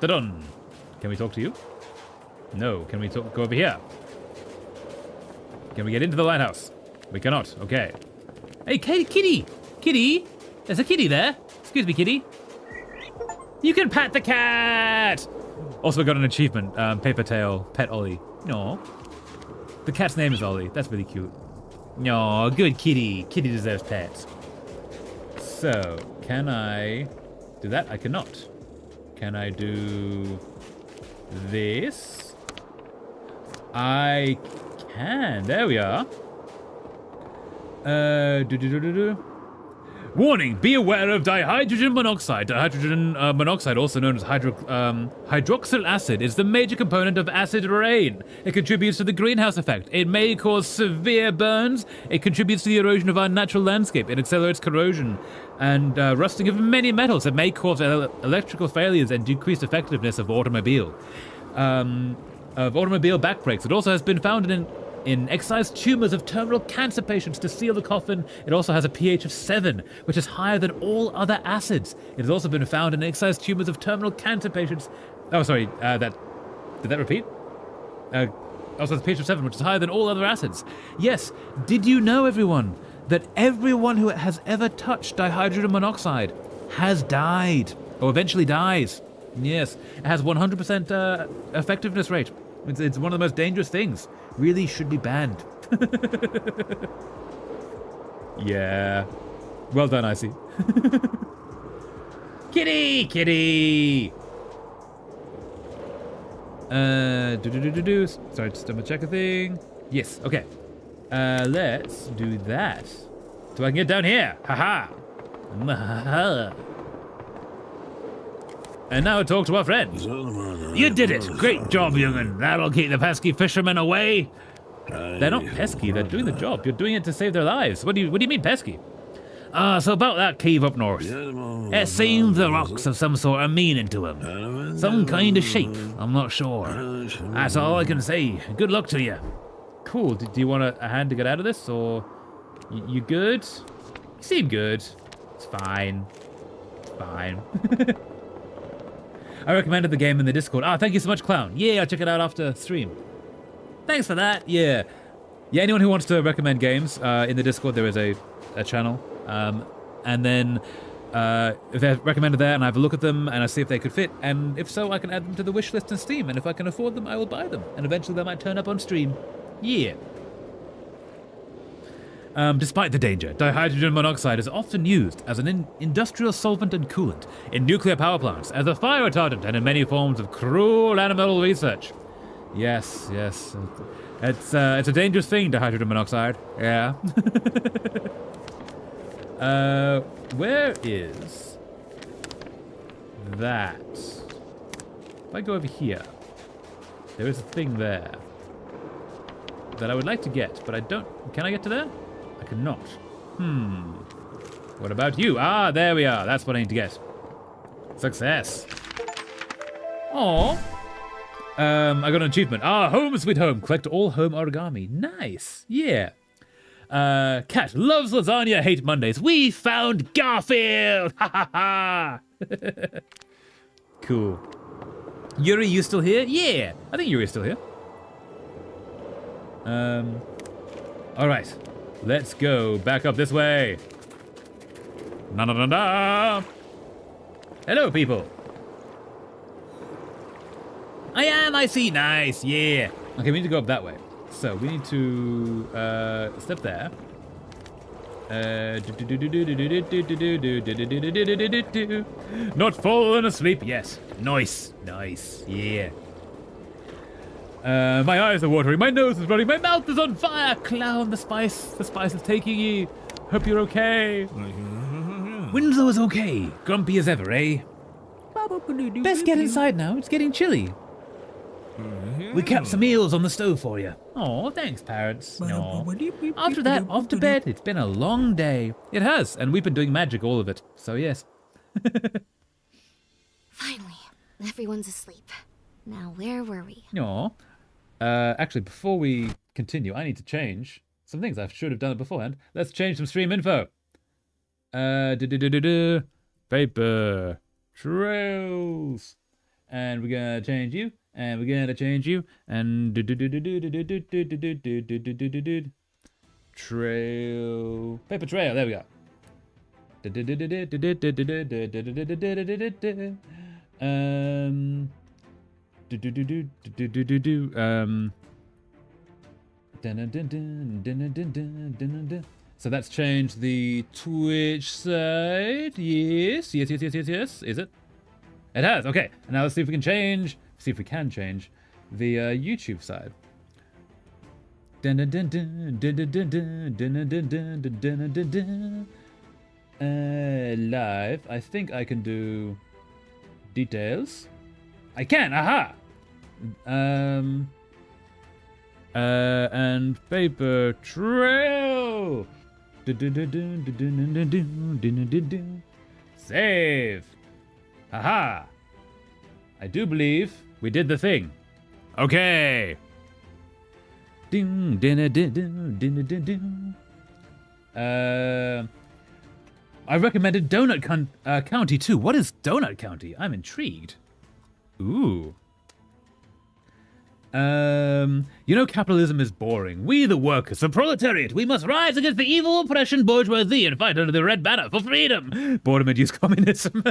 Ta-dun. Can we talk to you? No. Can we go over here? Can we get into the lighthouse? We cannot. Okay. Hey, kitty! Kitty! There's a kitty there. Excuse me, kitty. You can pat the cat! Also, we got an achievement. Paper tail, pet Ollie. No. The cat's name is Ollie. That's really cute. No, good kitty. Kitty deserves pets. So, can I do that? I cannot. Can I do this? I can. There we are. Warning, be aware of dihydrogen monoxide. Dihydrogen monoxide, also known as hydroxyl acid, is the major component of acid rain. It contributes to the greenhouse effect. It may cause severe burns. It contributes to the erosion of our natural landscape. It accelerates corrosion and rusting of many metals. It may cause electrical failures and decreased effectiveness of automobile back brakes. It also has been found in excised tumors of terminal cancer patients to seal the coffin. It also has a pH of 7, which is higher than all other acids. It has also been found in excised tumors of terminal cancer patients. Oh, sorry, did that repeat? Also has a pH of 7, which is higher than all other acids. Yes, did you know, everyone, that everyone who has ever touched dihydrogen monoxide has died, or eventually dies? Yes, it has 100% effectiveness rate. It's one of the most dangerous things. Really should be banned. Yeah. Well done, Icy. Kitty! Kitty! Sorry, just double check a thing. Yes, okay. Let's do that. So I can get down here. Haha. And now talk to our friend. You did it! Great job, young'un. That'll keep the pesky fishermen away. They're not pesky, they're doing the job. You're doing it to save their lives. What do you mean pesky? So about that cave up north. It seems the rocks have some sort of meaning to them. Some kind of shape, I'm not sure. That's all I can say. Good luck to you. Cool, do you want a hand to get out of this, or... You good? You seem good. It's fine. It's fine. I recommended the game in the Discord. Thank you so much, Clown. Yeah, I'll check it out after stream. Thanks for that. Yeah. Yeah, anyone who wants to recommend games, in the Discord there is a channel. And then if they're recommended there and I have a look at them and I see if they could fit, and if so, I can add them to the wish list on Steam, and if I can afford them, I will buy them. And eventually they might turn up on stream. Yeah. Despite the danger, dihydrogen monoxide is often used as an industrial solvent and coolant in nuclear power plants, as a fire retardant, and in many forms of cruel animal research. Yes, yes. It's a dangerous thing, dihydrogen monoxide. Yeah. Where is that? If I go over here, there is a thing there that I would like to get, but I don't... Can I get to there? I cannot. What about you? There we are. That's what I need to get. Success. Aww. I got an achievement. Home sweet home. Collect all home origami. Nice. Yeah. Cat loves lasagna, hate Mondays. We found Garfield. Ha ha ha. Cool. Yuri, you still here? Yeah. I think Yuri's still here. All right. Let's go back up this way. Na-na-na-na! Hello, people. I see. Nice, yeah. Okay, we need to go up that way. So, we need to step there. Not falling asleep. Yes. Nice. Nice. Yeah. My eyes are watering, my nose is running, my mouth is on fire! Clown, the spice is taking you. Hope you're okay. Winslow is okay. Grumpy as ever, eh? Best get inside now, it's getting chilly. We kept some meals on the stove for you. Oh, thanks, parents. No. After that, off to bed. It's been a long day. It has, and we've been doing magic, all of it. So, yes. Finally, everyone's asleep. Now, where were we? No. Actually, before we continue, I need to change some things. I should have done it beforehand. Let's change some stream info. Paper trails. And we're gonna change you. And we're gonna change you. And trail. Paper trail. There we go. So that's changed the Twitch side. Yes. Is it? It has. Okay. And now let's see if we can change. See if we can change the YouTube side. Live. I think I can do details. I can. Aha. And paper trail. Save. Haha. I do believe we did the thing. Okay. I recommended Donut County too. What is Donut County? I'm intrigued. Ooh. Capitalism is boring. We, the workers, the proletariat, we must rise against the evil oppression bourgeoisie and fight under the red banner for freedom. Boredom-induced communism.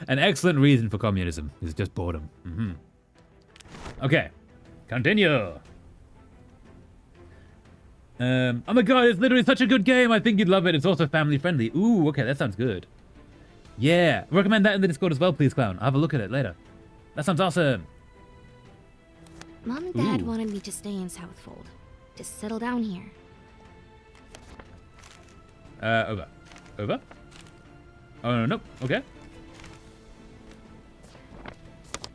An excellent reason for communism is just boredom. Mm-hmm. Okay, continue. Oh my god, it's literally such a good game. I think you'd love it. It's also family friendly. Ooh, okay, that sounds good. Yeah, recommend that in the Discord as well, please, Clown. I'll have a look at it later. That sounds awesome. Mom and Dad wanted me to stay in Southfold. Just settle down here. Over. Over? Oh, no, nope. Okay.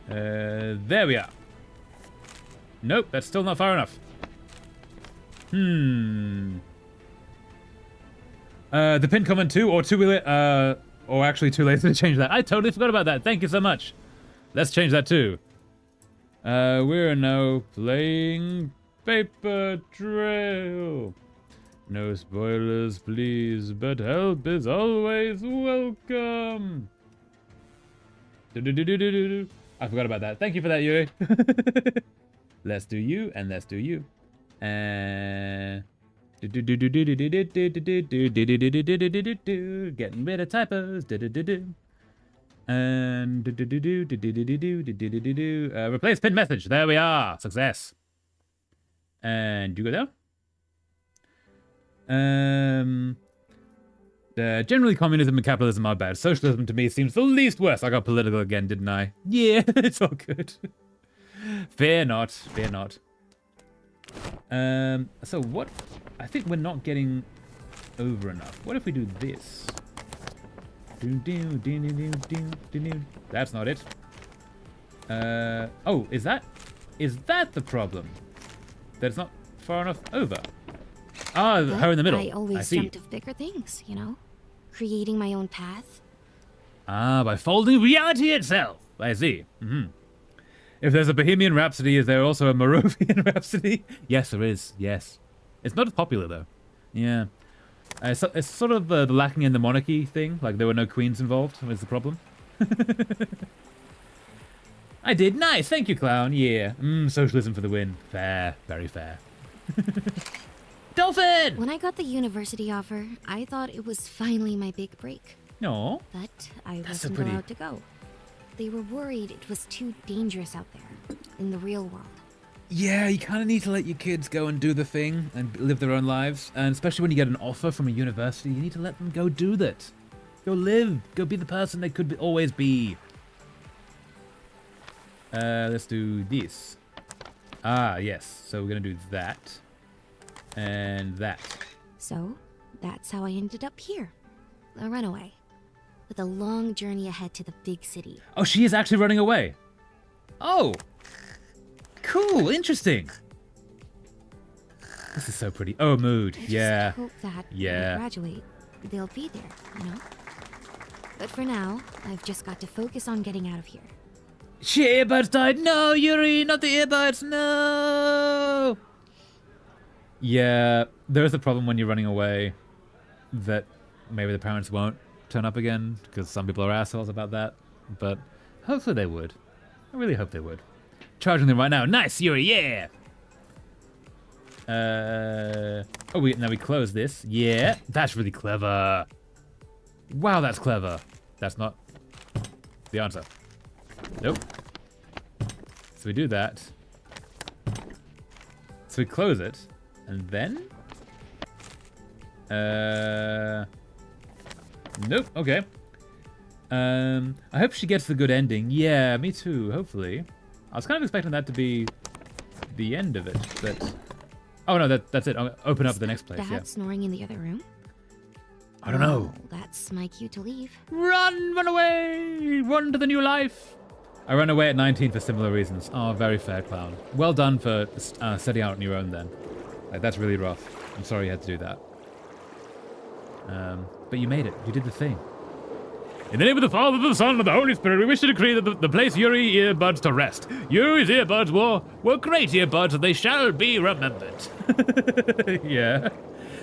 There we are. Nope, that's still not far enough. The pin comment too, or or actually too late to change that. I totally forgot about that. Thank you so much. Let's change that too. We're now playing Paper Trail. No spoilers, please, but help is always welcome. I forgot about that. Thank you for that, Yui. Let's do you, and let's do you. Getting rid of typos. And replace pin message. There we are. Success. And you go down. Generally, communism and capitalism are bad. Socialism to me seems the least worst. I got political again, didn't I? Yeah, it's all good. Fear not. Fear not. So what? I think we're not getting over enough. What if we do this? That's not it. Oh, is that the problem? That it's not far enough over? Ah, her in the middle. I always dreamt of bigger things, you know? Creating my own path. Ah, by folding reality itself. I see. Mm-hmm. If there's a Bohemian Rhapsody, is there also a Moravian Rhapsody? Yes, there is. Yes. It's not as popular, though. Yeah. It's sort of the lacking in the monarchy thing. Like, there were no queens involved was the problem. I did. Nice. Thank you, Clown. Yeah. Socialism for the win. Fair. Very fair. Dolphin! When I got the university offer, I thought it was finally my big break. No. But I wasn't allowed to go. They were worried it was too dangerous out there, in the real world. Yeah, you kind of need to let your kids go and do the thing and live their own lives. And especially when you get an offer from a university, you need to let them go do that. Go live. Go be the person they could always be. Let's do this. Ah, yes. So we're going to do that. And that. So, that's how I ended up here. A runaway. With a long journey ahead to the big city. Oh, she is actually running away. Oh. Cool, interesting. This is so pretty. Oh, mood. I just hope that when I graduate, they'll be there, you know? But for now, I've just got to focus on getting out of here. Shit, earbuds died. No, Yuri, not the earbuds. No. Yeah, there is a problem when you're running away that maybe the parents won't turn up again because some people are assholes about that. But Hopefully they would. I really hope they would. Charging them right now. Nice, Yuri, yeah! Now we close this. Yeah, that's really clever. Wow, that's clever. That's not the answer. Nope. So we do that. So we close it, and then... Nope, okay. I hope she gets the good ending. Yeah, me too, hopefully. I was kind of expecting that to be the end of it, but... Oh no, that's it. I'll open up the next place, yeah. Snoring in the other room? I don't know. Oh, that's my cue to leave. Run away! Run to the new life! I ran away at 19 for similar reasons. Oh, very fair, clown. Well done for setting out on your own then. Like, that's really rough. I'm sorry you had to do that. But you made it. You did the thing. In the name of the Father, the Son, and the Holy Spirit, we wish to decree that the place Yuri earbuds to rest. Yuri's earbuds were great earbuds, and they shall be remembered. Yeah.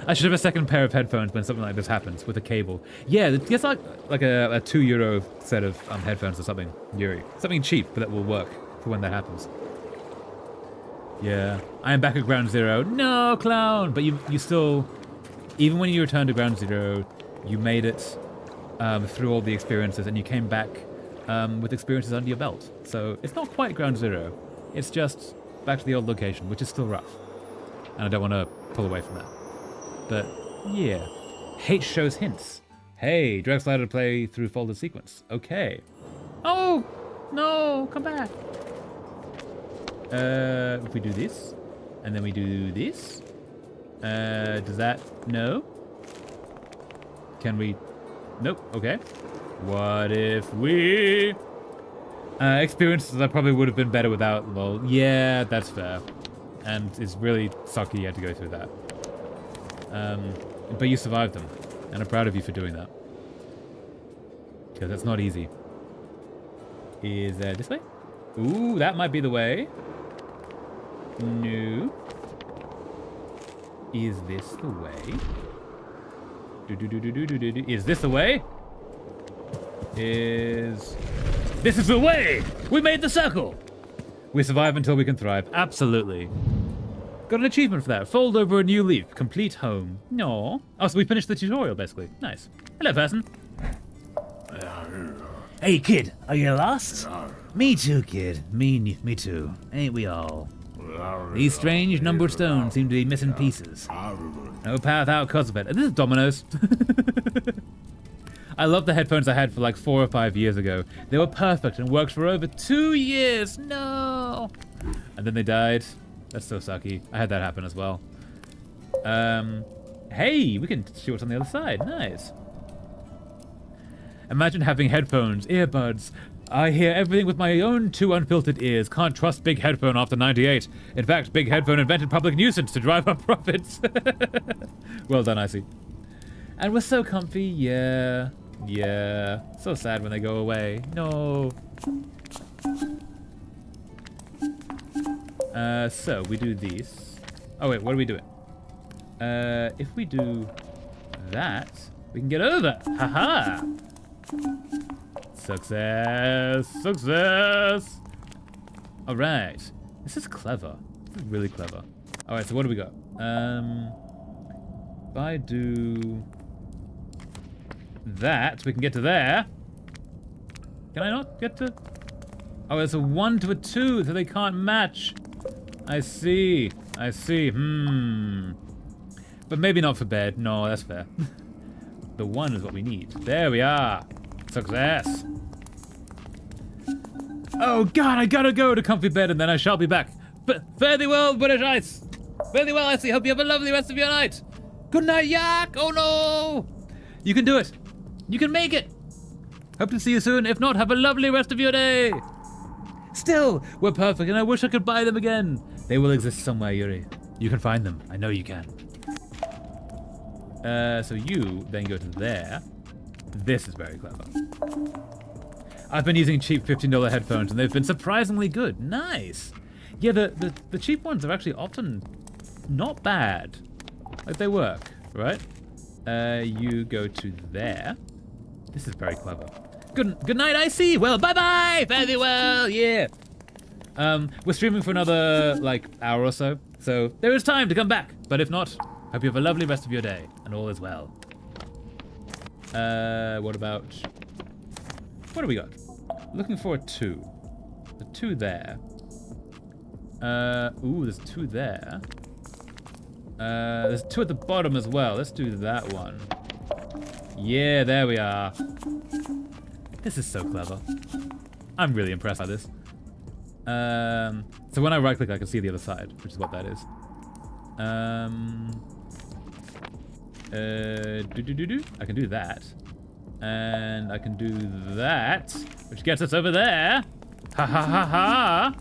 I should have a second pair of headphones when something like this happens with a cable. Yeah, it's like a €2 set of headphones or something, Yuri. Something cheap, but that will work for when that happens. Yeah. I am back at ground zero. No, clown! But you still... Even when you returned to ground zero, you made it through all the experiences, and you came back with experiences under your belt. So it's not quite ground zero. It's just back to the old location, which is still rough. And I don't want to pull away from that. But, yeah. H shows hints. Hey, drag slider to play through folded sequence. Okay. Oh! No! Come back! If we do this, and then we do this, does that... No? Can we... Nope, okay. What if we... experiences that probably would have been better without lol. Yeah, that's fair. And it's really sucky you had to go through that. But you survived them, and I'm proud of you for doing that. Because that's not easy. Is this way? Ooh, that might be the way. No. Is this the way? Is this the way? This is the way! We made the circle! We survive until we can thrive. Absolutely. Got an achievement for that. Fold over a new leaf. Complete home. No. Oh, so we finished the tutorial, basically. Nice. Hello, person. Hey, kid, are you lost? Me too, kid. Me too. Ain't we all? These strange numbered stones seem to be missing pieces. No path out because of it. This is Domino's. I love the headphones I had for like 4 or 5 years ago. They were perfect and worked for over 2 years. No. And then they died. That's so sucky. I had that happen as well. Hey, we can see what's on the other side. Nice. Imagine having headphones, earbuds. I hear everything with my own 2 unfiltered ears. Can't trust Big Headphone after 98. In fact, Big Headphone invented public nuisance to drive up profits. Well done, Icy. And we're so comfy. Yeah. Yeah. So sad when they go away. No. So we do these. Oh wait, what are we doing? If we do that, we can get over. Haha. Success! Success! Alright. This is clever. This is really clever. Alright, so what do we got? If I do that, we can get to there. Can I not get to... Oh, it's a 1 to a 2, so they can't match. I see. I see. But maybe not for bed. No, that's fair. The 1 is what we need. There we are. Success. Oh god, I gotta go to comfy bed and then I shall be back. Fare thee well, British Ice. Fare thee well, Icy. Hope you have a lovely rest of your night. Good night, Yak. Oh no. You can do it. You can make it. Hope to see you soon. If not, have a lovely rest of your day. Still, we're perfect and I wish I could buy them again. They will exist somewhere, Yuri. You can find them. I know you can. So you then go to there. This is very clever. I've been using cheap $15 headphones and they've been surprisingly good. Nice. Yeah, the cheap ones are actually often not bad. Like they work, right? You go to there. This is very clever. Good night, I see. Well, bye-bye. Fare thee well. Yeah. We're streaming for another, like, hour or so. So there is time to come back. But if not, hope you have a lovely rest of your day. And all is well. What about... What do we got? Looking for a 2. A 2 there. Ooh, there's 2 there. There's 2 at the bottom as well. Let's do that one. Yeah, there we are. This is so clever. I'm really impressed by this. So when I right click I can see the other side, which is what that is. I can do that. And I can do that, which gets us over there. Ha ha ha ha.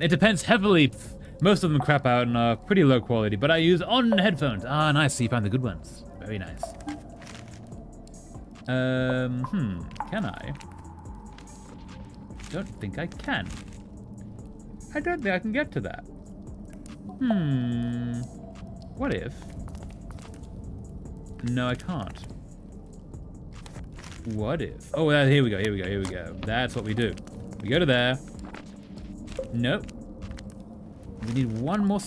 It depends heavily. Most of them crap out and are pretty low quality, but I use on headphones. Ah, nice. So you found the good ones. Very nice. Can I? Don't think I can. I don't think I can get to that. What if? No, I can't. What if? Oh, here we go, here we go, here we go. That's what we do. We go to there. Nope. We need one more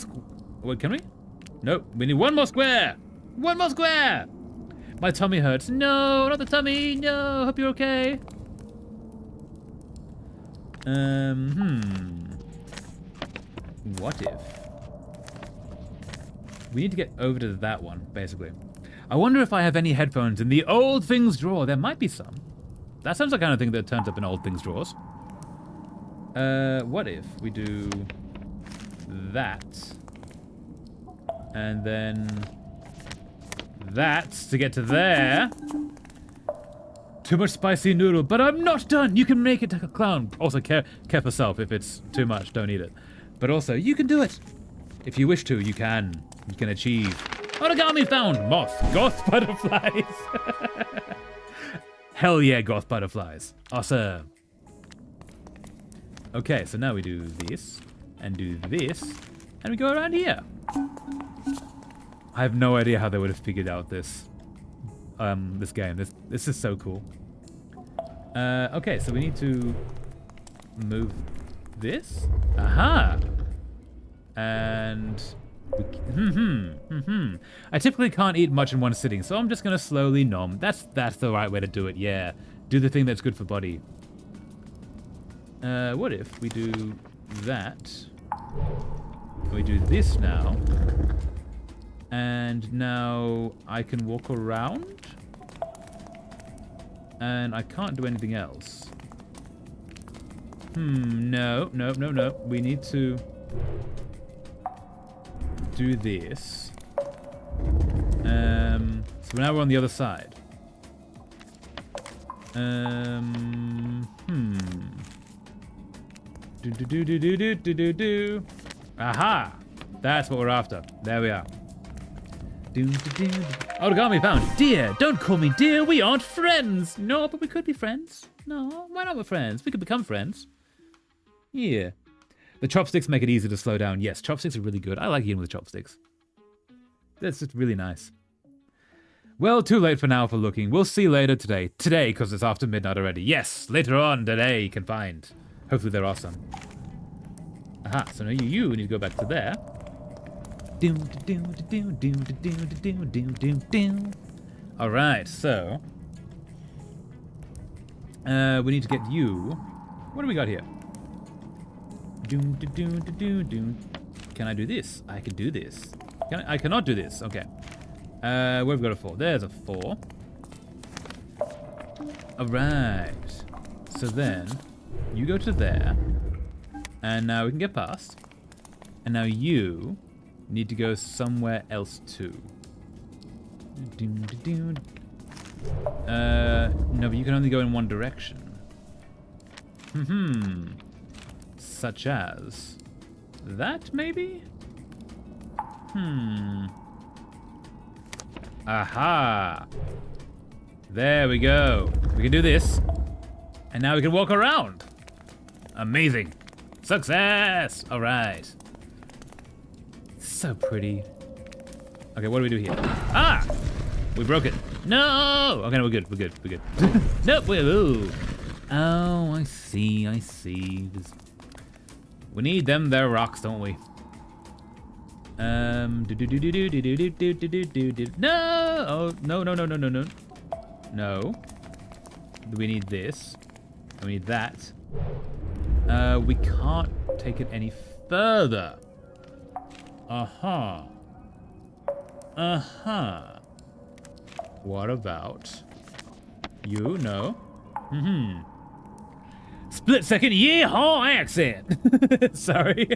wait, can we? Nope. We need one more square. One more square. My tummy hurts. No, not the tummy. No, hope you're okay. What if? We need to get over to that one, basically. I wonder if I have any headphones in the old things drawer. There might be some. That sounds like the kind of thing that turns up in old things drawers. What if we do that? And then that to get to there. Too much spicy noodle, but I'm not done. You can make it like a clown. Also, care for yourself. If it's too much, don't eat it. But also, you can do it. If you wish to, you can. You can achieve. Origami found. Moth. Goth butterflies. Hell yeah, goth butterflies. Awesome. Okay, so now we do this. And do this. And we go around here. I have no idea how they would have figured out this. This game. This is so cool. Okay, so we need to move this. Aha! And I typically can't eat much in one sitting, so I'm just gonna slowly nom. That's the right way to do it. Yeah, do the thing that's good for body. What if we do that? We do this now. And now I can walk around. And I can't do anything else. No. We need to do this. So now we're on the other side. Aha! That's what we're after. There we are. Origami found. Dear, don't call me dear. We aren't friends. No, but we could be friends. No, why not we're friends? We could become friends. Yeah. The chopsticks make it easy to slow down. Yes, chopsticks are really good. I like eating with chopsticks. That's just really nice. Well, too late for now for looking. We'll see later today. Today, because it's after midnight already. Yes, later on today you can find. Hopefully there are some. Aha, so now you need to go back to there. Alright, so we need to get you. What do we got here? Can I do this? I can do this. I cannot do this. Okay. Where have we got a 4? There's a 4. Alright. So then you go to there. And now we can get past. And now you need to go somewhere else too. No, but you can only go in one direction. Such as that, maybe? Aha! There we go. We can do this. And now we can walk around. Amazing. Success! All right. So pretty. Okay, what do we do here? Ah! We broke it. No! Okay, no, we're good. We're good. We're good. Nope. Ooh. Oh, I see. I see. We need them there rocks, don't we? No! Oh, no, no, no, no, no, no. No. We need this. We need that. We can't take it any further. Uh-huh. Uh-huh. What about you? No. Mm-hmm. Split second yeehaw accent. Sorry.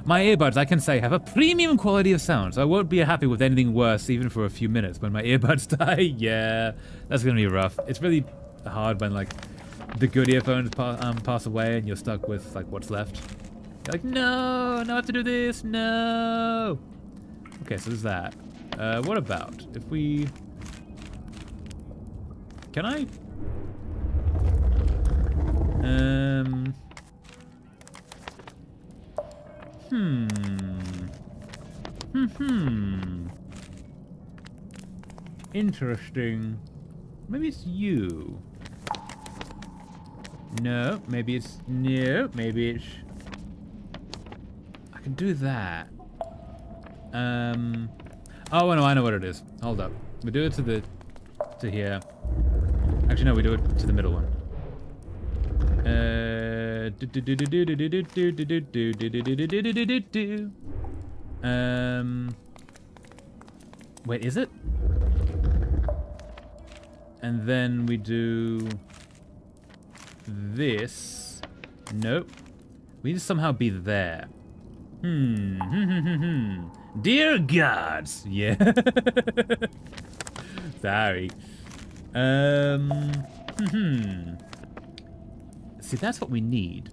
My earbuds, I can say, have a premium quality of sound, so I won't be happy with anything worse even for a few minutes. When my earbuds die, yeah, that's gonna be rough. It's really hard when, like, the good earphones pass away and you're stuck with, like, what's left. You're like, no, I have to do this, no. Okay, so there's that. What about if we... Can I? Interesting. Maybe it's you. No, maybe it's... No, maybe it's... I can do that. Oh, no, I know what it is. Hold up. We do it to here. Actually, no, we do it to the middle one. Wait, is it? And then we do this. Nope. We need to somehow be there. Dear gods. Yeah. Sorry. See, that's what we need.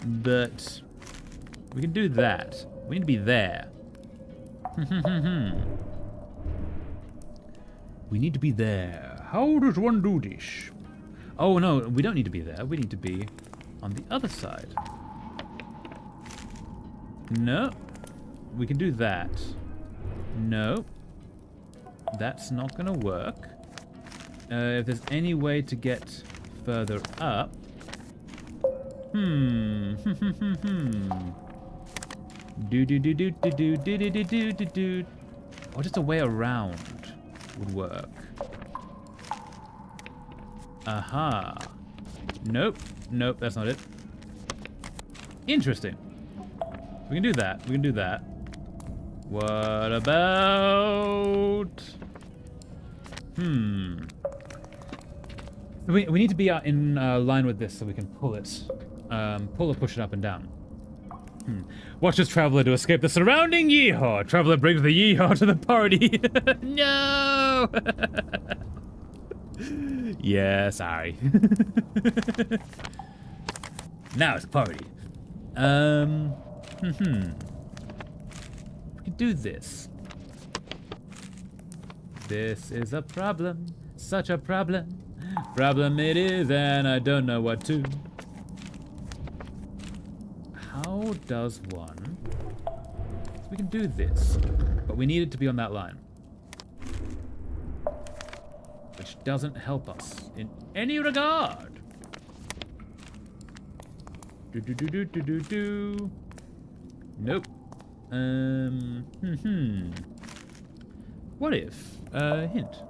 But we can do that. We need to be there. We need to be there. How does one do this? Oh, no, we don't need to be there. We need to be on the other side. No. We can do that. No. That's not gonna work. If there's any way to get further up... Or just a way around would work. Aha. Nope. Nope, that's not it. Interesting. We can do that. We can do that. What about... We need to be in line with this so we can pull it. Pull or push it up and down. Watch this traveler to escape the surrounding yeehaw. Traveler brings the yeehaw to the party. No! Yeah, sorry. Now it's a party. We can do this. This is a problem. Such a problem. Problem it is, and I don't know what to. How does one... So we can do this, but we need it to be on that line. Which doesn't help us in any regard. Nope. What if? Hint.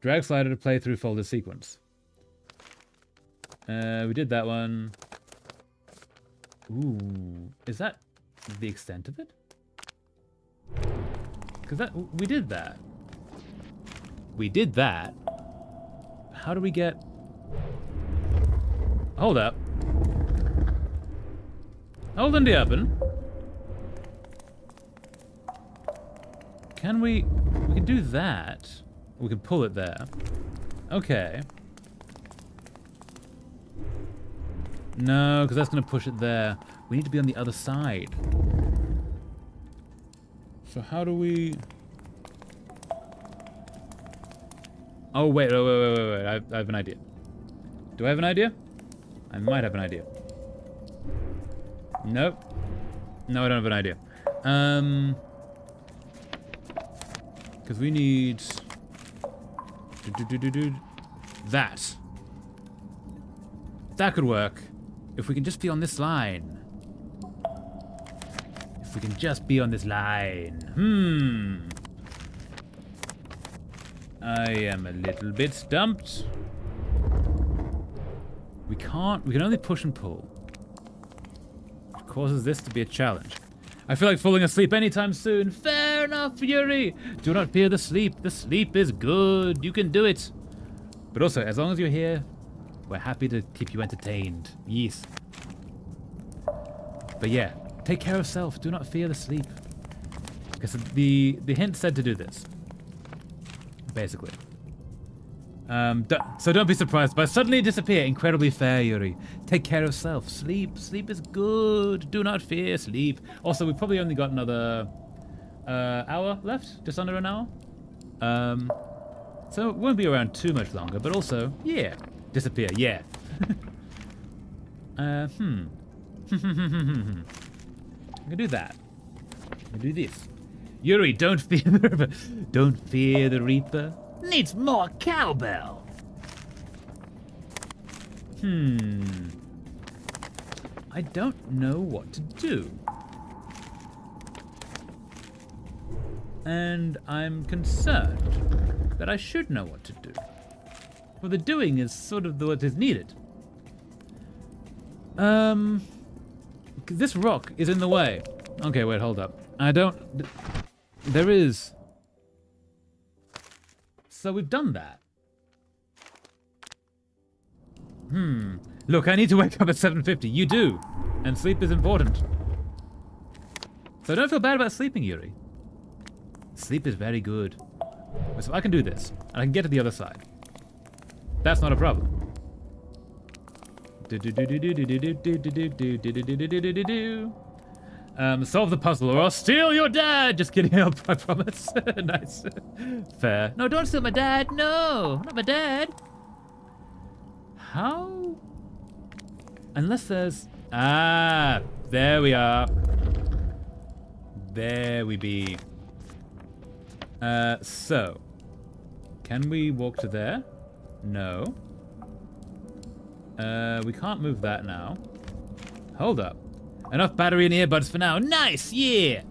Drag slider to play through folder sequence. We did that one. Ooh, is that the extent of it? Because we did that. We did that. How do we get... Hold up. Hold on, open. Can we can do that. We can pull it there. Okay. No, because that's going to push it there. We need to be on the other side. So how do we... Oh, wait. I have an idea. Do I have an idea? I might have an idea. Nope. No, I don't have an idea. Because we need... that. That could work. If we can just be on this line. If we can just be on this line. I am a little bit stumped. We can only push and pull. Which causes this to be a challenge. I feel like falling asleep anytime soon. Fair enough, Yuri. Do not fear the sleep. The sleep is good. You can do it. But also, as long as you're here, we're happy to keep you entertained. Yes. But yeah, take care of self. Do not fear the sleep. Because the hint said to do this. Basically. So don't be surprised by suddenly disappear. Incredibly fair, Yuri. Take care of self. Sleep. Sleep is good. Do not fear sleep. Also, we've probably only got another hour left. Just under an hour. So it won't be around too much longer. But also, yeah. Disappear. Yeah. I can do that. I can do this. Yuri, don't fear the Reaper. Don't fear the Reaper. Needs more cowbell. I don't know what to do. And I'm concerned that I should know what to do. Well, the doing is sort of what is needed. This rock is in the way. Okay, wait, hold up. There is... So we've done that. Look, I need to wake up at 7:50. You do. And sleep is important. So don't feel bad about sleeping, Yuri. Sleep is very good. So I can do this. And I can get to the other side. That's not a problem. Solve the puzzle or I'll steal your dad! Just kidding, I promise. Nice. Fair. No, don't steal my dad! No! Not my dad! How? Unless there's... Ah! There we are. There we be. So. Can we walk to there? No. We can't move that now. Hold up. Enough battery and earbuds for now. Nice, yeah!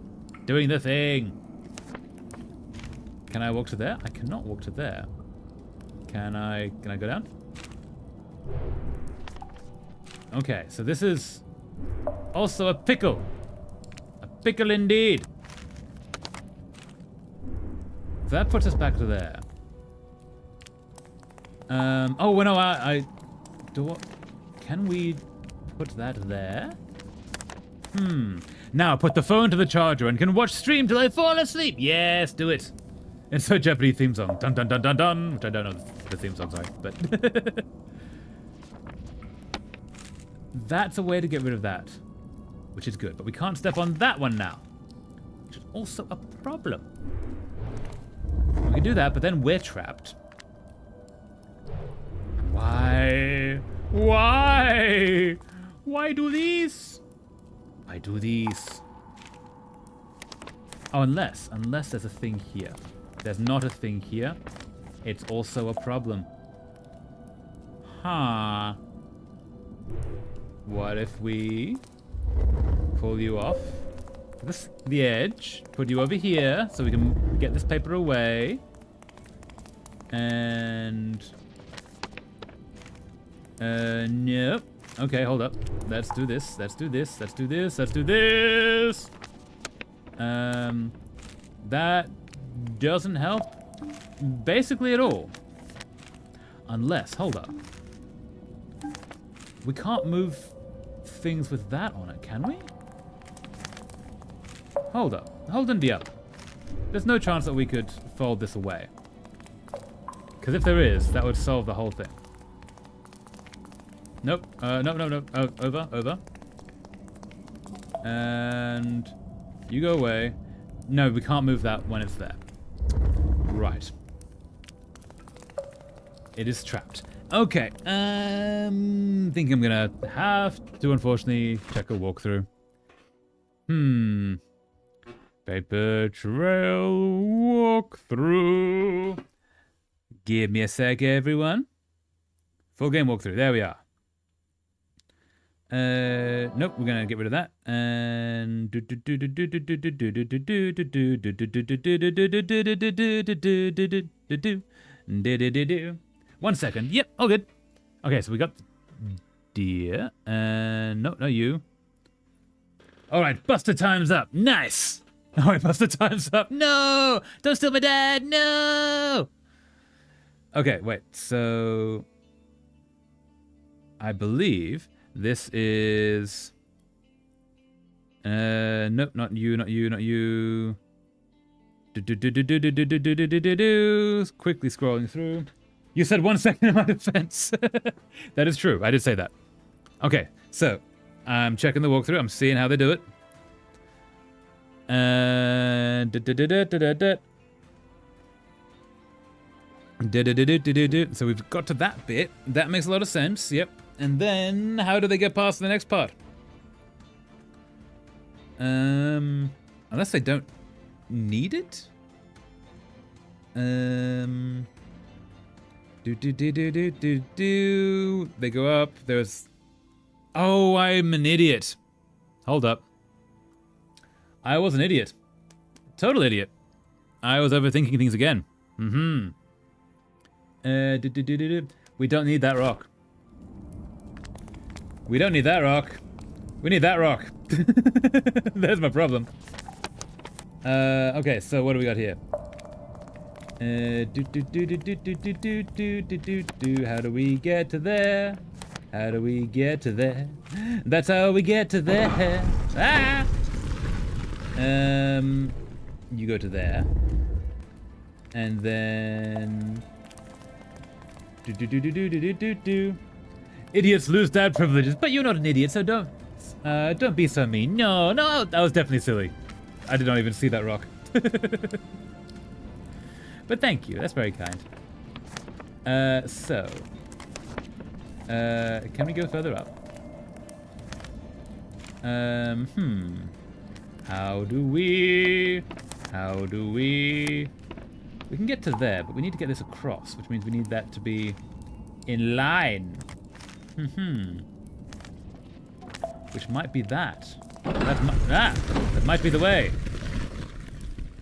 Doing the thing. Can I walk to there? I cannot walk to there. Can I go down? Okay, so this is also a pickle. A pickle indeed. So that puts us back to there. Oh, well, no, can we put that there? Now put the phone to the charger and can watch stream till I fall asleep. Yes, do it. Insert Jeopardy theme song. Dun dun dun dun dun. Which I don't know the theme song, sorry, but that's a way to get rid of that, which is good. But we can't step on that one now, which is also a problem. We can do that, but then we're trapped. Why? Why? Why do these? I do these. Oh, unless there's a thing here. There's not a thing here. It's also a problem. Huh. What if we pull you off the edge, put you over here so we can get this paper away, and nope. Okay, hold up. Let's do this. Let's do this. Let's do this. Let's do this. That doesn't help basically at all. Unless, hold up. We can't move things with that on it, can we? Hold up. Hold and the other. There's no chance that we could fold this away. Because if there is, that would solve the whole thing. Nope. No. Oh, over. And you go away. No, we can't move that when it's there. Right. It is trapped. Okay. Think I'm gonna have to, unfortunately, check a walkthrough. Paper trail walkthrough. Give me a sec, everyone. Full game walkthrough. There we are. Nope, we're gonna get rid of that. And 1 second. Yep, all good. Okay, so we got deer. And no, not you. All right, Buster time's up. Nice. All right, Buster time's up. No, don't steal my dad. No. Okay, wait. So I believe this is. Nope, not you, not you, not you. Quickly scrolling through. You said 1 second in my defense. That is true. I did say that. Okay, so I'm checking the walkthrough. I'm seeing how they do it. So we've got to that bit. That makes a lot of sense. Yep. And then how do they get past the next part? Unless they don't need it. They go up. There's. Oh, I'm an idiot. Hold up. I was an idiot. Total idiot. I was overthinking things again. We don't need that rock. We don't need that rock. We need that rock. There's my problem. Okay, so what do we got here? How do we get to there? How do we get to there? That's how we get to there. Ah! You go to there. And then... Idiots lose dad privileges, but you're not an idiot, so don't be so mean. No, that was definitely silly. I did not even see that rock. But thank you, that's very kind. Can we go further up? How do we... We can get to there, but we need to get this across, which means we need that to be in line. Which might be that. That might be the way.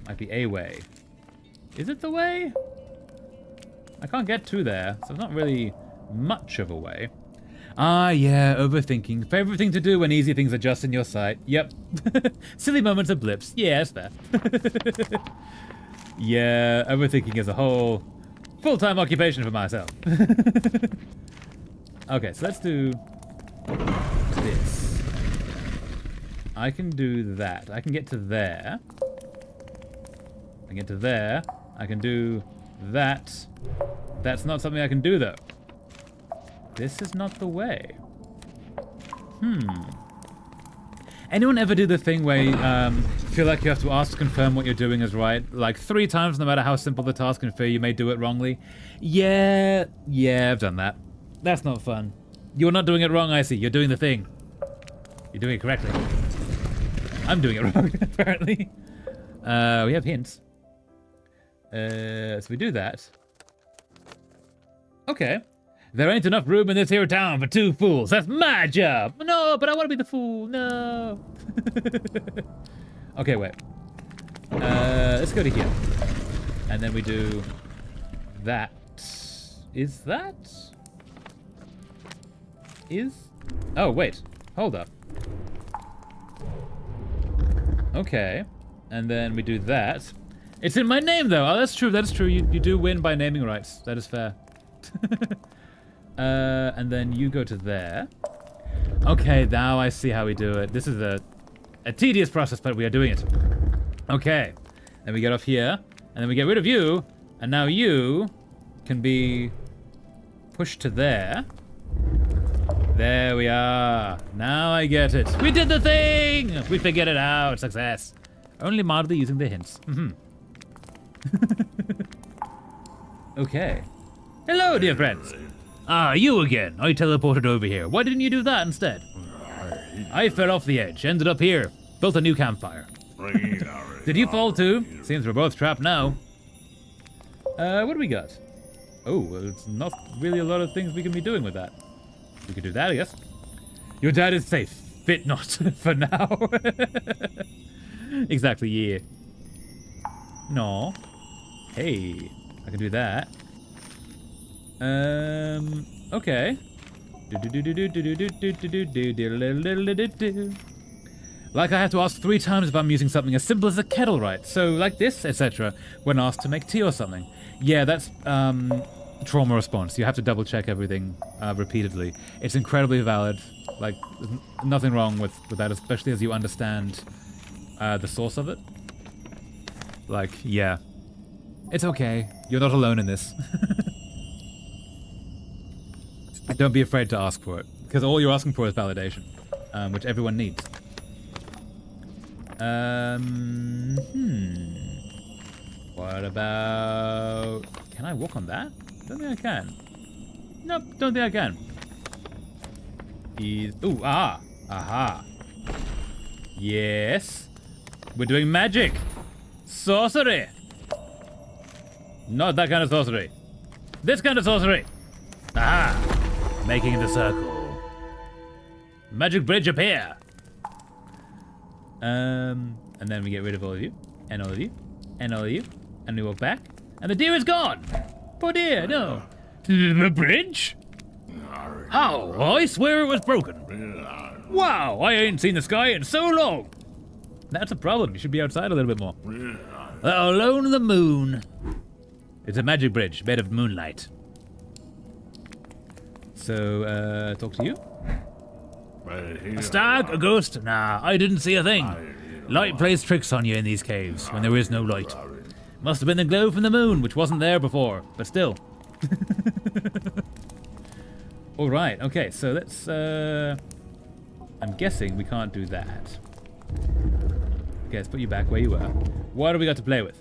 Might be a way. Is it the way? I can't get to there, so it's not really much of a way. Ah, yeah, overthinking. Favorite thing to do when easy things are just in your sight. Yep. Silly moments of blips. Yeah, it's fair. Yeah, overthinking is a whole full-time occupation for myself. Okay, so let's do this. I can do that. I can get to there. I can get to there. I can do that. That's not something I can do, though. This is not the way. Anyone ever do the thing where you feel like you have to ask to confirm what you're doing is right? Like 3 times, no matter how simple the task and fear you may do it wrongly? Yeah, I've done that. That's not fun. You're not doing it wrong, I see. You're doing the thing. You're doing it correctly. I'm doing it wrong, apparently. We have hints. So we do that. Okay. There ain't enough room in this here town for 2 fools. That's my job. No, but I want to be the fool. No. Okay, wait. Let's go to here. And then we do that. Is that? Oh, wait. Hold up. Okay. And then we do that. It's in my name, though. Oh, that's true. That is true. You do win by naming rights. That is fair. And then you go to there. Okay, now I see how we do it. This is a tedious process, but we are doing it. Okay. Then we get off here, and then we get rid of you, and now you can be pushed to there. There we are. Now I get it. We did the thing! We figured it out. Success. Only mildly using the hints. Okay. Hello, dear friends. Ah, you again. I teleported over here. Why didn't you do that instead? I fell off the edge, ended up here, built a new campfire. Did you fall too? Seems we're both trapped now. What do we got? Oh, well, it's not really a lot of things we can be doing with that. We could do that, I guess. Your dad is safe. Fit not for now. Exactly, yeah. No. Hey, I can do that. Okay. Like I have to ask 3 times if I'm using something as simple as a kettle, right? So like this, etc. When asked to make tea or something. Yeah, that's trauma response. You have to double check everything repeatedly. It's incredibly valid. Like, there's nothing wrong with that, especially as you understand the source of it. Like, yeah. It's okay. You're not alone in this. Don't be afraid to ask for it, because all you're asking for is validation, which everyone needs. What about... Can I walk on that? Don't think I can. Nope, don't think I can. Ooh, ah! Aha! Yes! We're doing magic! Sorcery! Not that kind of sorcery. This kind of sorcery! Aha! Making the circle. Magic bridge appear! And then we get rid of all of you, and all of you, and all of you, and we walk back, and the deer is gone! Poor deer, no. The bridge? How? I swear it was broken. Wow, I ain't seen the sky in so long. That's a problem. You should be outside a little bit more. Alone in the moon. It's a magic bridge made of moonlight. So, talk to you. A stag? A ghost? Nah, I didn't see a thing. Light plays tricks on you in these caves when there is no light. Must have been the glow from the moon, which wasn't there before, but still. Alright, okay, so let's, I'm guessing we can't do that. Okay, let's put you back where you were. What have we got to play with?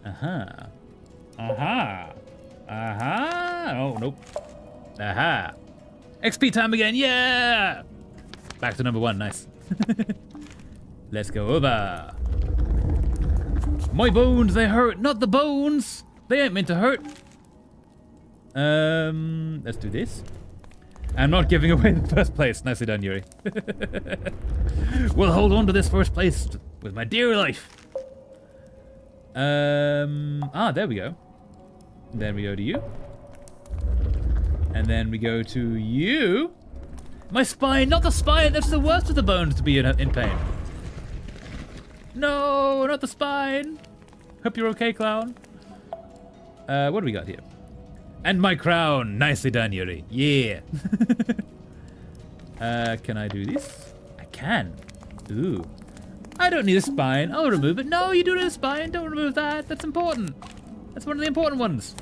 Aha. Aha. Aha. Oh, nope. Aha. XP time again, yeah! Back to number 1, nice. Let's go over. My bones, they hurt, not the bones! They ain't meant to hurt. Let's do this. I'm not giving away the first place. Nicely done, Yuri. We'll hold on to this first place with my dear life. There we go. Then we go to you. And then we go to you. My spine, not the spine. That's the worst of the bones to be in pain. No, not the spine. Hope you're okay, clown. What do we got here? And my crown. Nicely done, Yuri. Yeah. Can I do this? I can. Ooh. I don't need a spine. I'll remove it. No, you do need a spine. Don't remove that. That's important. That's one of the important ones.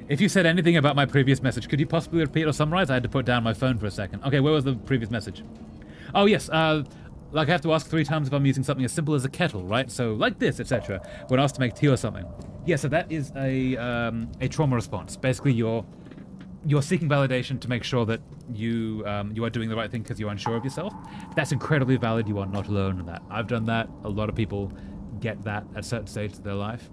If you said anything about my previous message, could you possibly repeat or summarize? I had to put down my phone for a second. Okay, where was the previous message? Oh, yes. Like I have to ask 3 times if I'm using something as simple as a kettle, right? So like this, etc. When asked to make tea or something. Yeah, so that is a trauma response. Basically, you're seeking validation to make sure that you are doing the right thing because you're unsure of yourself. That's incredibly valid. You are not alone in that. I've done that. A lot of people get that at certain stages of their life.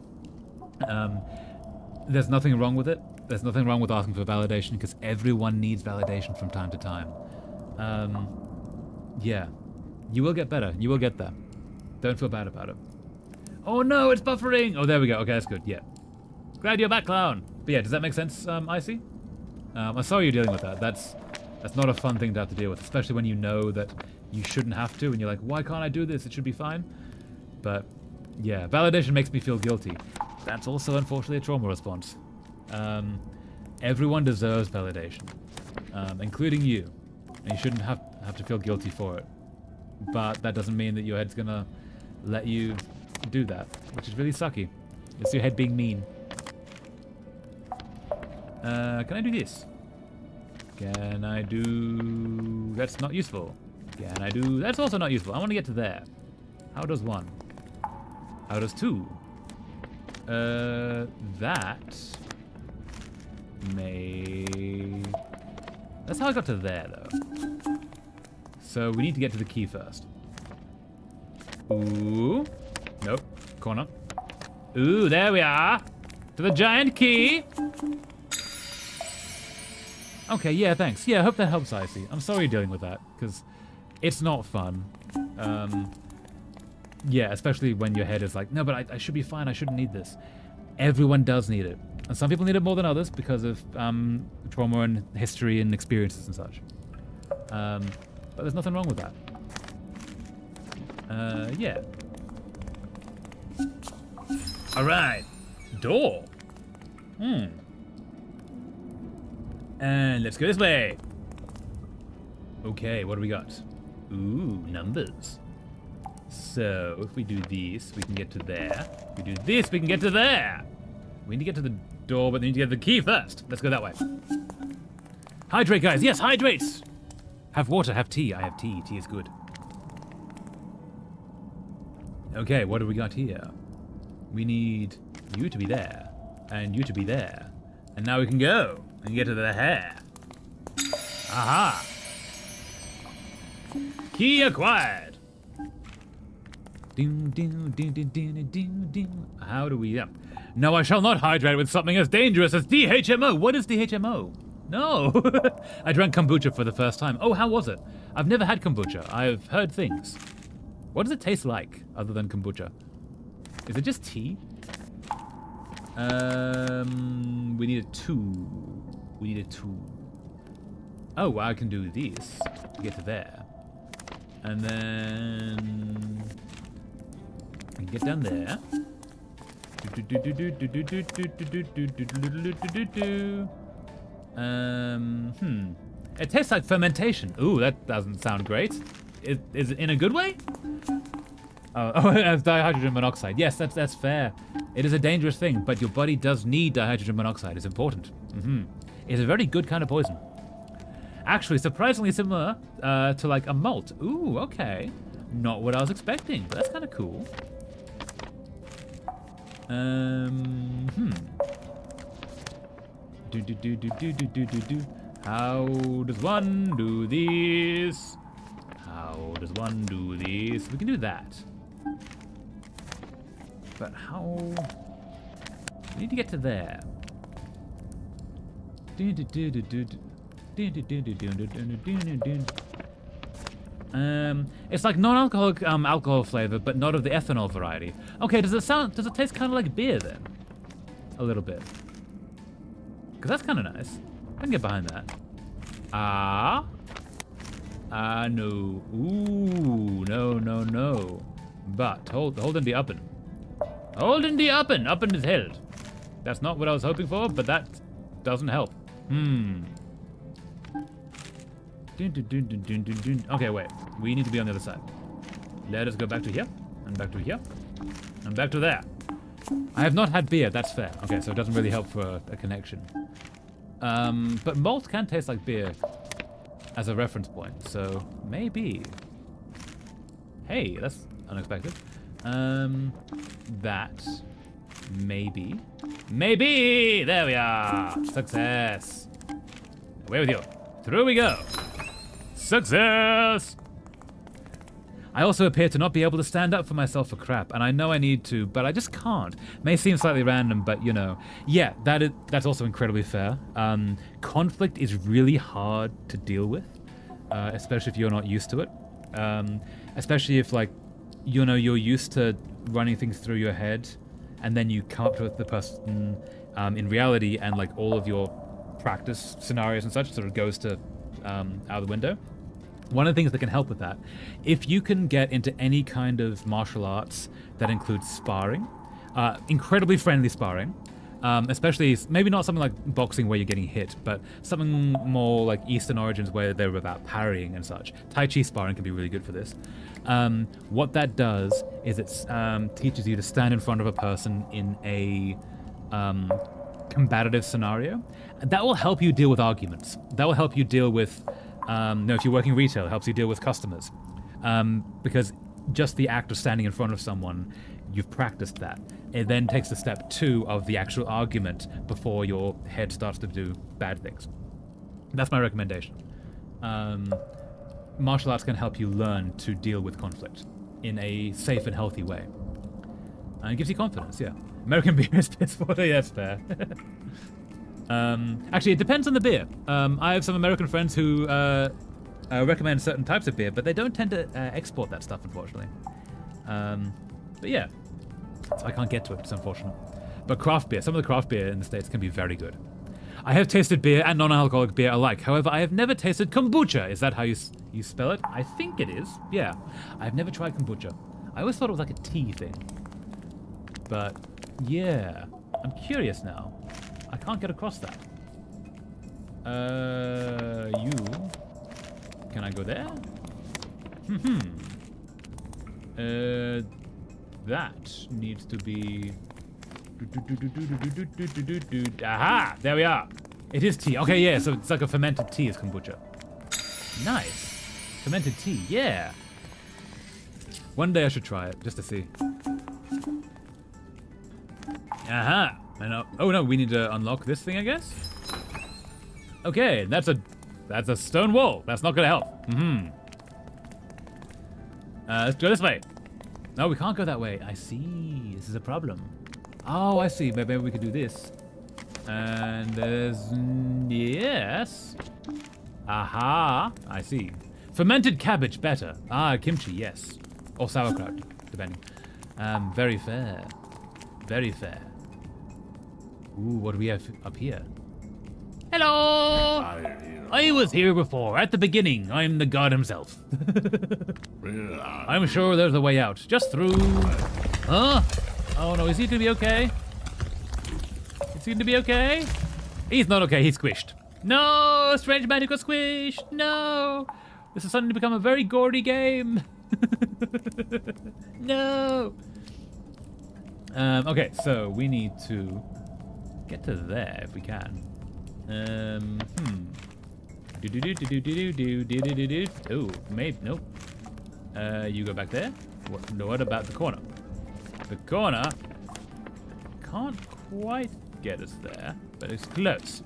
There's nothing wrong with it. There's nothing wrong with asking for validation because everyone needs validation from time to time. Yeah. You will get better. You will get there. Don't feel bad about it. Oh no, it's buffering! Oh, there we go. Okay, that's good. Yeah. Glad you're back, clown. But yeah, does that make sense, Icy? I'm sorry you're dealing with that. That's not a fun thing to have to deal with, especially when you know that you shouldn't have to, and you're like, why can't I do this? It should be fine. But yeah, validation makes me feel guilty. That's also, unfortunately, a trauma response. Everyone deserves validation, including you. And you shouldn't have to feel guilty for it. But that doesn't mean that your head's gonna let you do that, which is really sucky. It's your head being mean. Can I do this? Can I do... That's not useful. Can I do... That's also not useful. I want to get to there. How does 1? How does 2? That... may... That's how I got to there, though. So we need to get to the key first. Ooh. Nope. Corner. Ooh, there we are. To the giant key. Okay, yeah, thanks. Yeah, I hope that helps, Icy. I'm sorry you're dealing with that, because it's not fun. Yeah, especially when your head is like, no, but I should be fine. I shouldn't need this. Everyone does need it. And some people need it more than others because of trauma and history and experiences and such. But there's nothing wrong with that. Yeah. All right. Door. And let's go this way. Okay, what do we got? Ooh, numbers. So, if we do this, we can get to there. If we do this, we can get to there. We need to get to the door, but we need to get the key first. Let's go that way. Hydrate, guys. Yes, hydrate. Have water, have tea. I have tea. Tea is good. Okay, what do we got here? We need you to be there, and you to be there. And now we can go and get to the hair. Aha! Key acquired. How do we... No, I shall not hydrate with something as dangerous as DHMO. What is DHMO? No. I drank kombucha for the first time. Oh, how was it? I've never had kombucha. I've heard things. What does it taste like other than kombucha? Is it just tea? We need a 2. We need a 2. Oh, well, I can do these to get to there. And then... I can get down there. It tastes like fermentation. Ooh, that doesn't sound great. Is it in a good way? Oh, as dihydrogen monoxide. Yes, that's fair. It is a dangerous thing, but your body does need dihydrogen monoxide. It's important. It's a very good kind of poison. Actually, surprisingly similar to like a malt. Ooh, okay. Not what I was expecting, but that's kind of cool. How does one do this? How does one do this? We can do that. But how? We need to get to there. It's like non-alcoholic alcohol flavor, but not of the ethanol variety. Okay, does it taste kind of like beer then? A little bit. Because that's kind of nice. I can get behind that. No. Ooh, no. But hold in the uppin'. Hold in the uppin'. Uppin' is held. That's not what I was hoping for, but that doesn't help. Okay, wait. We need to be on the other side. Let us go back to here, and back to here, and back to there. I have not had beer, that's fair. Okay, so it doesn't really help for a connection. But malt can taste like beer as a reference point, so maybe. Hey, that's unexpected. That. Maybe. Maybe! There we are! Success! Away with you. Through we go. Success! I also appear to not be able to stand up for myself for crap, and I know I need to, but I just can't. May seem slightly random, but you know. Yeah, that's also incredibly fair. Conflict is really hard to deal with, especially if you're not used to it. Especially if, like, you know, you're used to running things through your head, and then you come up with the person in reality, and like all of your practice scenarios and such sort of goes to out the window. One of the things that can help with that, if you can get into any kind of martial arts that includes sparring, incredibly friendly sparring, especially maybe not something like boxing where you're getting hit, but something more like Eastern origins where they're about parrying and such. Tai Chi sparring can be really good for this. What that does is it teaches you to stand in front of a person in a combative scenario. That will help you deal with arguments. That will help you deal with, if you're working retail, it helps you deal with customers. Because just the act of standing in front of someone, you've practiced that. It then takes the step 2 of the actual argument before your head starts to do bad things. That's my recommendation. Martial arts can help you learn to deal with conflict in a safe and healthy way. And it gives you confidence, yeah. American beer is piss water, yeah, that's fair. Actually, it depends on the beer. I have some American friends who recommend certain types of beer, but they don't tend to export that stuff, unfortunately. But yeah, so I can't get to it, it's unfortunate. But craft beer, some of the craft beer in the States can be very good. I have tasted beer and non-alcoholic beer alike. However, I have never tasted kombucha. Is that how you spell it? I think it is. Yeah. I've never tried kombucha. I always thought it was like a tea thing. But yeah, I'm curious now. I can't get across that. Can I go there? That needs to be... Aha! There we are. It is tea. Okay, yeah, so it's like a fermented tea is kombucha. Nice. Fermented tea, yeah. One day I should try it, just to see. Aha! Oh no, we need to unlock this thing, I guess? Okay, that's a stone wall. That's not gonna help. Let's go this way. No, we can't go that way. I see. This is a problem. Oh, I see. Maybe we could do this. And there's... Yes. Aha. I see. Fermented cabbage, better. Ah, kimchi, yes. Or sauerkraut, depending. Very fair. Very fair. Ooh, what do we have up here? Hello! I was here before, at the beginning. I'm the god himself. I'm sure there's a way out. Just through... Huh? Oh no, is he gonna be okay? Is he gonna be okay? He's not okay, he's squished. No! Strange man who got squished! No! This has suddenly become a very gory game. No! Okay, so we need to get to there if we can. Oh, maybe, nope. You go back there. What about the corner? The corner can't quite get us there, but it's close.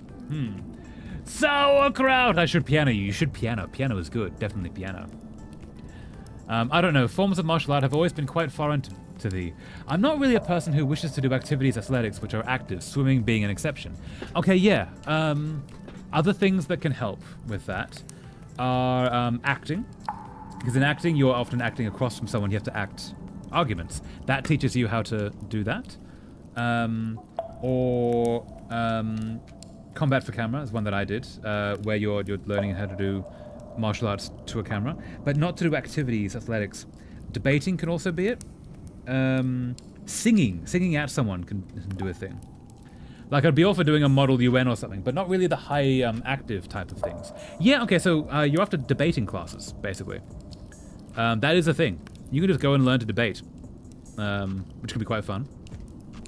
Sauerkraut! I should piano you. You should piano. Piano is good. Definitely piano. I don't know. Forms of martial art have always been quite foreign to thee. I'm not really a person who wishes to do activities athletics which are active, swimming being an exception. Okay, yeah. Other things that can help with that are acting. Because in acting, you're often acting across from someone. You have to act arguments. That teaches you how to do that. Or combat for camera is one that I did, where you're learning how to do martial arts to a camera, but not to do activities, athletics. Debating can also be it. Singing at someone can do a thing. Like I'd be all for doing a model UN or something, but not really the high active type of things. Yeah, okay, so you're after debating classes, basically. That is a thing. You can just go and learn to debate, which can be quite fun.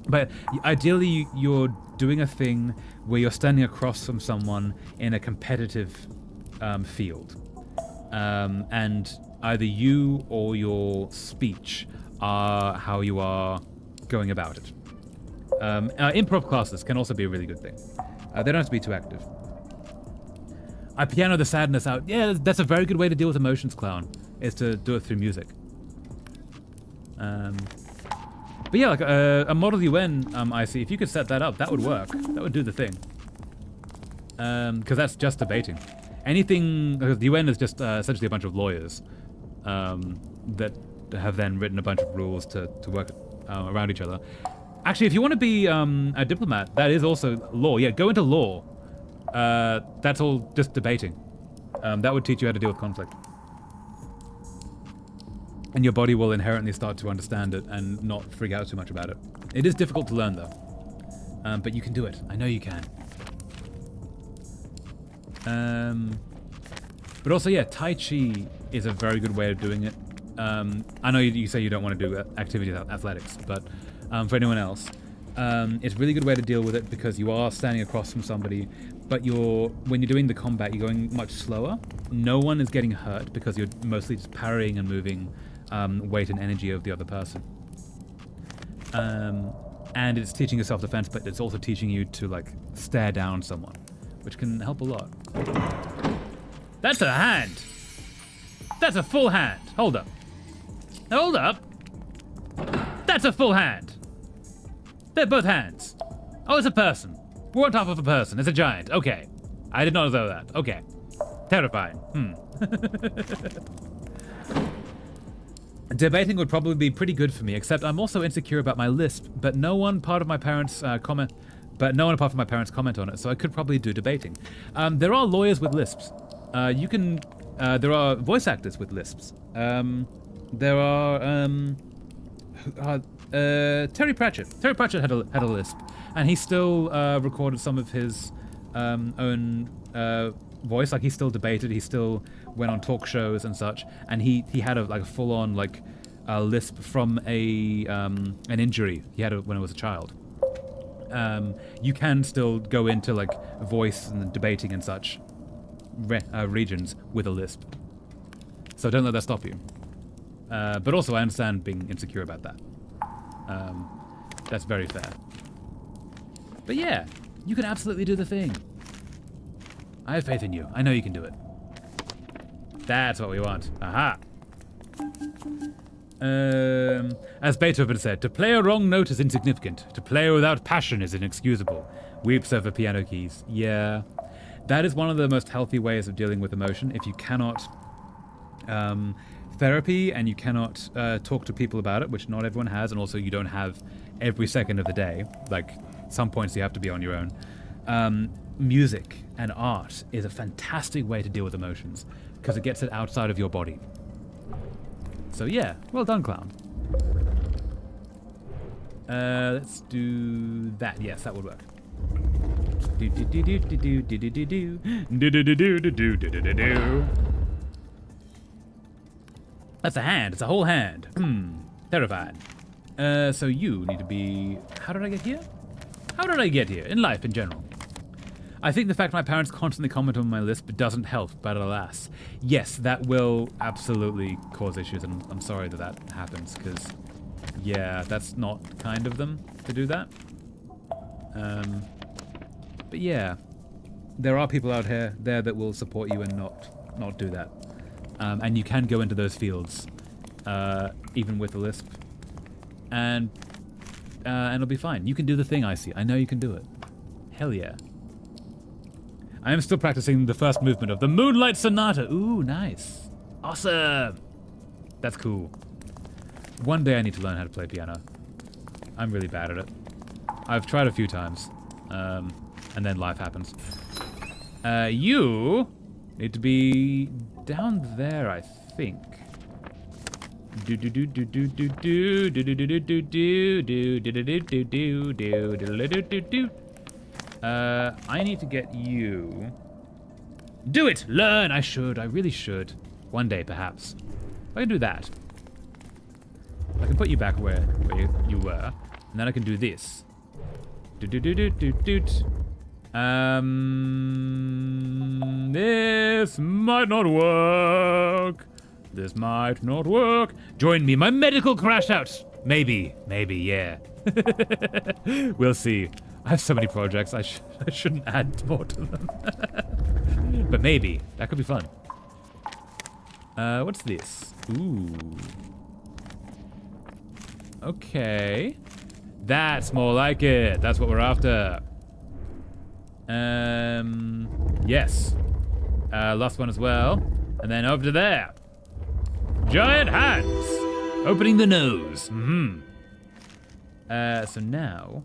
But ideally, you're doing a thing where you're standing across from someone in a competitive field. And either you or your speech are how you are going about it. Improv classes can also be a really good thing. They don't have to be too active. I piano the sadness out. Yeah, that's a very good way to deal with emotions, Clown, is to do it through music. But yeah, like a Model UN IC, if you could set that up, that would work. That would do the thing. Because that's just debating. Anything, because the UN is just essentially a bunch of lawyers that have then written a bunch of rules to work around each other. Actually, if you want to be a diplomat, that is also law. Yeah, go into law. That's all just debating. That would teach you how to deal with conflict. And your body will inherently start to understand it and not freak out too much about it. It is difficult to learn, though. But you can do it. I know you can. But also, yeah, Tai Chi is a very good way of doing it. I know you say you don't want to do activities athletics, but for anyone else, it's a really good way to deal with it because you are standing across from somebody, but when you're doing the combat, you're going much slower. No one is getting hurt because you're mostly just parrying and moving weight and energy of the other person. And it's teaching you self-defense, but it's also teaching you to like stare down someone, which can help a lot. That's a hand. That's a full hand. Hold up. Hold up. That's a full hand. They're both hands. Oh, it's a person. We're on top of a person. It's a giant. Okay. I did not know that. Okay. Terrifying. Debating would probably be pretty good for me, except I'm also insecure about my lisp, but no one apart from my parents comment on it, so I could probably do debating. There are lawyers with lisps. There are voice actors with lisps. There are Terry Pratchett. Terry Pratchett had a lisp, and he still recorded some of his own voice. Like, he still debated. He still went on talk shows and such, and he had a full-on lisp from an injury he had when he was a child. You can still go into voice and debating and such regions with a lisp, so don't let that stop you. But also, I understand being insecure about that. That's very fair. But yeah, you can absolutely do the thing. I have faith in you. I know you can do it. That's what we want. Aha! As Beethoven said, to play a wrong note is insignificant. To play without passion is inexcusable. Weeps over piano keys. Yeah. That is one of the most healthy ways of dealing with emotion. If you cannot therapy and you cannot talk to people about it, which not everyone has, and also you don't have every second of the day. Some points you have to be on your own. Music and art is a fantastic way to deal with emotions because it gets it outside of your body. So yeah, well done, clown. Let's do that. Yes, that would work. That's a hand. It's a whole hand. Terrified. So you need to be... How did I get here? How did I get here? In life, in general. I think the fact my parents constantly comment on my lisp doesn't help, but alas. Yes, that will absolutely cause issues, and I'm sorry that happens, because, yeah, that's not kind of them to do that. But yeah, there are people out there that will support you and not do that. And you can go into those fields, even with a lisp, and it'll be fine. You can do the thing, I see. I know you can do it. Hell yeah. I am still practicing the first movement of the Moonlight Sonata. Ooh, nice. Awesome. That's cool. One day I need to learn how to play piano. I'm really bad at it. I've tried a few times, and then life happens. You need to be down there, I think. I need to get you. Do it! Learn! I should. I really should. One day, perhaps. I can do that. I can put you back where you were, and then I can do this. This might not work. This might not work. Join me. My medical crashed out. Maybe, yeah. We'll see. I have so many projects, I shouldn't add more to them. But maybe. That could be fun. What's this? Ooh. Okay. That's more like it. That's what we're after. Yes. Last one as well. And then over to there. Giant hands. Opening the nose. So now...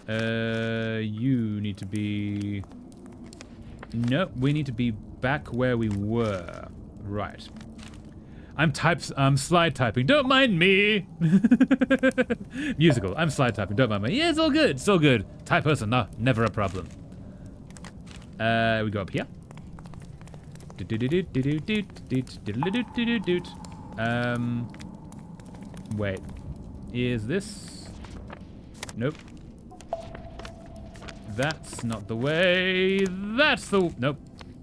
you need to be... Nope, we need to be back where we were. Right. I'm slide typing. Don't mind me. Musical. I'm slide typing. Don't mind me. Yeah, it's all good. It's all good. Type person. No, never a problem. We go up here. Wait. Is this? Nope. That's not the way. That's the... Nope.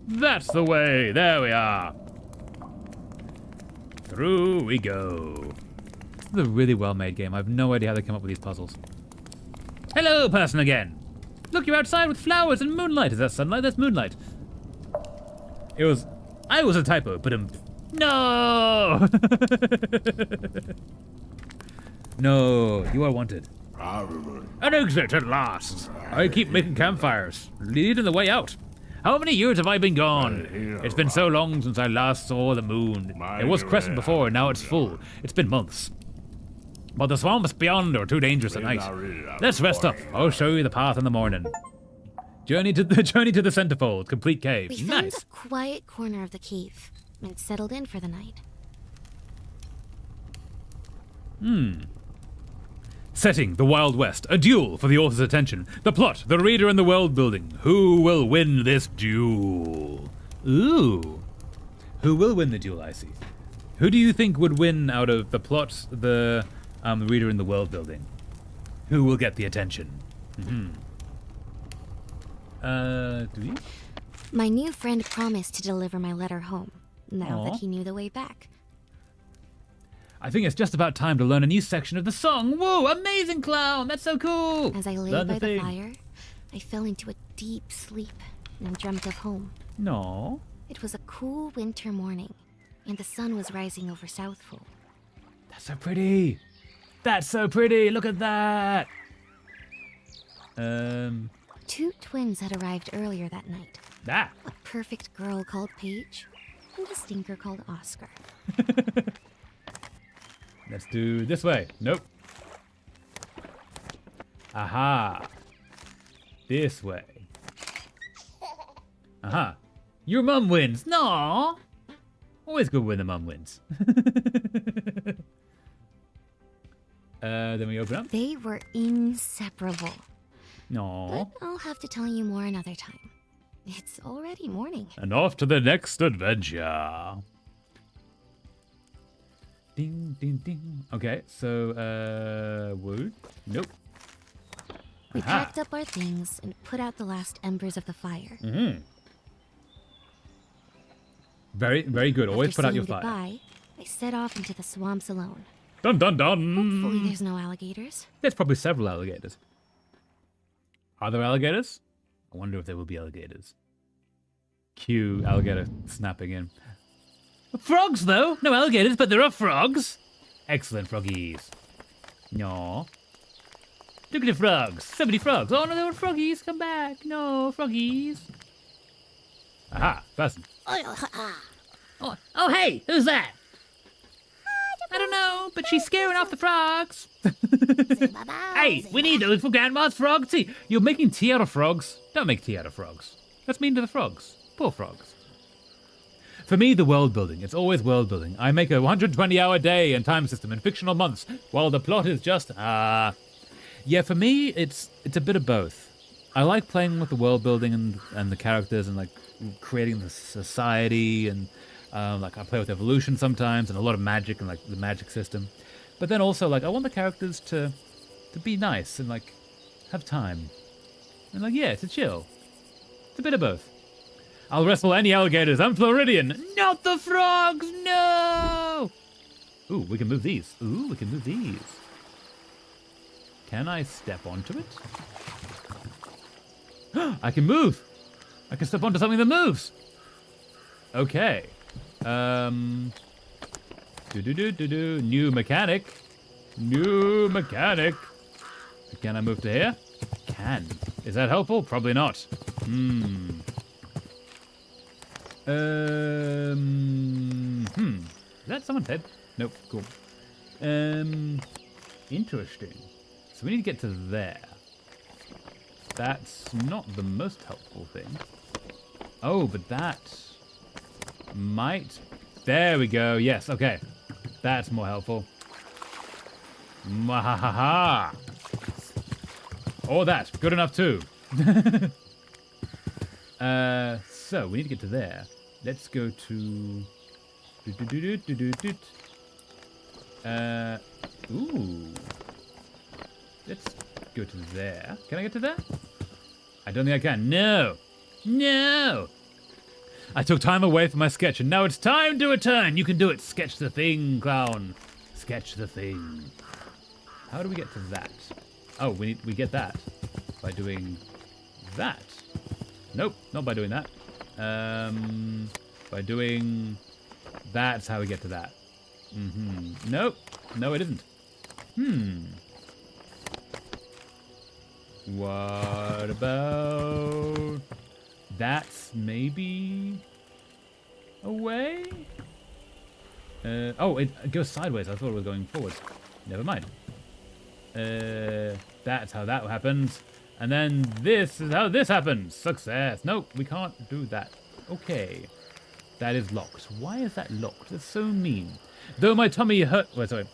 That's the way. There we are. Through we go. This is a really well-made game. I have no idea how they came up with these puzzles. Hello, person again. Look, you're outside with flowers and moonlight. Is that sunlight? That's moonlight. I was a typo, but No! No, you are wanted. An exit at last. I keep making campfires, leading the way out. How many years have I been gone? It's been so long since I last saw the moon. It was crescent before, and now it's full. It's been months. But the swamps beyond are too dangerous at night. Let's rest up. I'll show you the path in the morning. Journey to the centerfold, complete cave. We found Nice. a quiet corner of the cave and settled in for the night. Setting, the Wild West. A duel for the author's attention. The plot, the reader, and the world building. Who will win this duel? Ooh. Who will win the duel, I see. Who do you think would win out of the plot, the reader, and the world building? Who will get the attention? Do we? My new friend promised to deliver my letter home, now Aw. that he knew the way back. I think it's just about time to learn a new section of the song. Whoa, amazing, Clown! That's so cool! As I lay Learn by the thing. fire, I fell into a deep sleep and dreamt of home. No. It was a cool winter morning, and the sun was rising over Southful. That's so pretty. That's so pretty. Look at that. Two twins had arrived earlier that night. Ah. A perfect girl called Paige, and a stinker called Oscar. Let's do this way. Nope. Aha. This way. Aha. Your mum wins. No. Always good when the mum wins. Then we open up. They were inseparable. No. But I'll have to tell you more another time. It's already morning. And off to the next adventure. Ding, ding, ding. Okay, so, wood? Nope. We Aha. packed up our things and put out the last embers of the fire. Very, very good. Always After put out your saying fire. goodbye, I set off into the swamps alone. Dun, dun, dun. Hopefully there's no alligators. There's probably several alligators. Are there alligators? I wonder if there will be alligators. Cue alligator snapping in. Frogs, though. No alligators, but there are frogs. Excellent, froggies. No. Look at the frogs. So many frogs. Oh, no, there were froggies. Come back. No, froggies. Aha, person. Oh, hey, who's that? I don't know, but she's scaring off the frogs. Hey, we need those for Grandma's frog tea. You're making tea out of frogs. Don't make tea out of frogs. That's mean to the frogs. Poor frogs. For me, the world building. It's always world building. I make a 120-hour day and time system in fictional months, while the plot is just Yeah, for me, it's a bit of both. I like playing with the world building and the characters and like creating the society and like I play with evolution sometimes and a lot of magic and like the magic system. But then also like I want the characters to be nice and like have time. And like yeah, to chill. It's a bit of both. I'll wrestle any alligators. I'm Floridian. Not the frogs, no! Ooh, we can move these. Ooh, we can move these. Can I step onto it? I can move. I can step onto something that moves. Okay. New mechanic. New mechanic. Can I move to here? Can. Is that helpful? Probably not. Is that someone's head? Nope. Cool. Interesting. So we need to get to there. That's not the most helpful thing. Oh, but that might... There we go. Yes, okay. That's more helpful. Mwahaha. Or that. Good enough too. So we need to get to there. Let's go to... Ooh. Let's go to there. Can I get to there? I don't think I can. No. No. I took time away from my sketch, and now it's time to return. You can do it. Sketch the thing, clown. Sketch the thing. How do we get to that? Oh, we get that by doing that. Nope, not by doing that. By doing That's how we get to that. Nope. No, it isn't. What about... That's maybe... a way? Oh, it goes sideways. I thought it was going forward. Never mind. That's how that happens. And then this is how this happens. Success. Nope, we can't do that. Okay. That is locked. Why is that locked? That's so mean. Though my tummy hurt... Wait, sorry.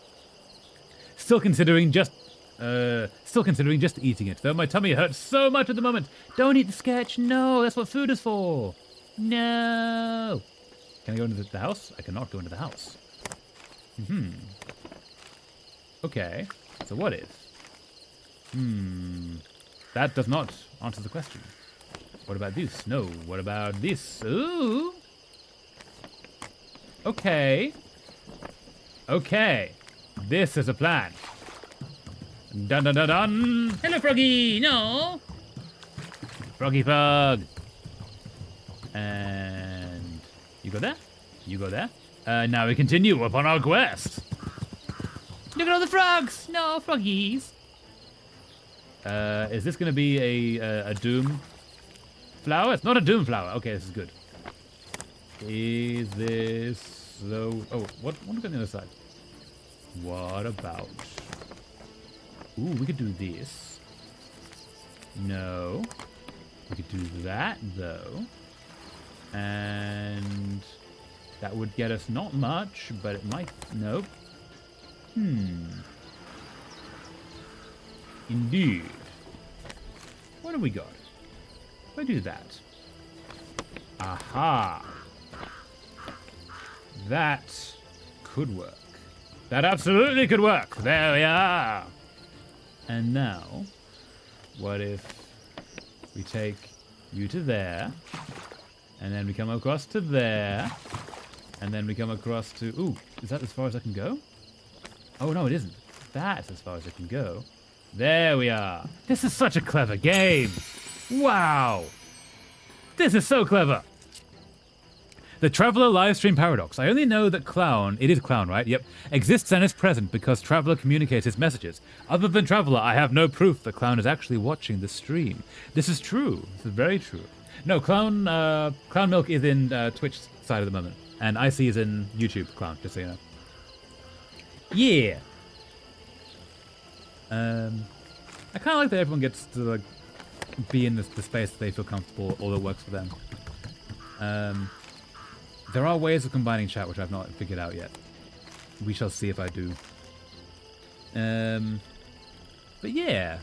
Still considering just eating it. Though my tummy hurts so much at the moment. Don't eat the sketch. No, that's what food is for. No. Can I go into the house? I cannot go into the house. Okay. So what if? That does not answer the question. What about this? No. What about this? Ooh. Okay. Okay. This is a plan. Dun dun dun dun. Hello, Froggy. No. Froggy Frog. And you go there. You go there. Now we continue upon our quest. Look at all the frogs. No, froggies. Is this going to be a doom flower? It's not a doom flower. Okay, this is good. Is this though? Oh, what about the other side? What about? Ooh, we could do this. No. We could do that though. And that would get us not much, but it might. Nope. Indeed. What have we got? If I do that. Aha. That could work. That absolutely could work. There we are. And now, what if we take you to there, and then we come across to there, and then we come across to... Ooh, is that as far as I can go? Oh, no, it isn't. That's as far as I can go. There we are. This is such a clever game. Wow. This is so clever. The Traveler livestream paradox. I only know that Clown, it is Clown, right? Yep. Exists and is present because Traveler communicates his messages. Other than Traveler, I have no proof that Clown is actually watching the stream. This is true. This is very true. No, Clown Milk is in Twitch side at the moment. And IC is in YouTube, Clown, just so you know. Yeah. I kind of like that everyone gets to like be in the space that they feel comfortable or that works for them. There are ways of combining chat which I've not figured out yet. We shall see if I do. But yeah,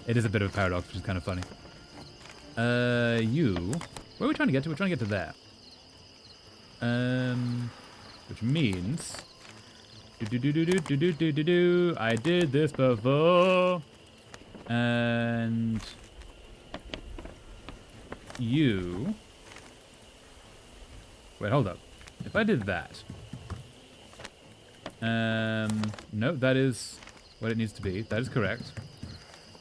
it is a bit of a paradox, which is kind of funny. Where are we trying to get to? We're trying to get to there. Which means... I did this before. And... you... Wait, hold up. If I did that... no, that is what it needs to be. That is correct.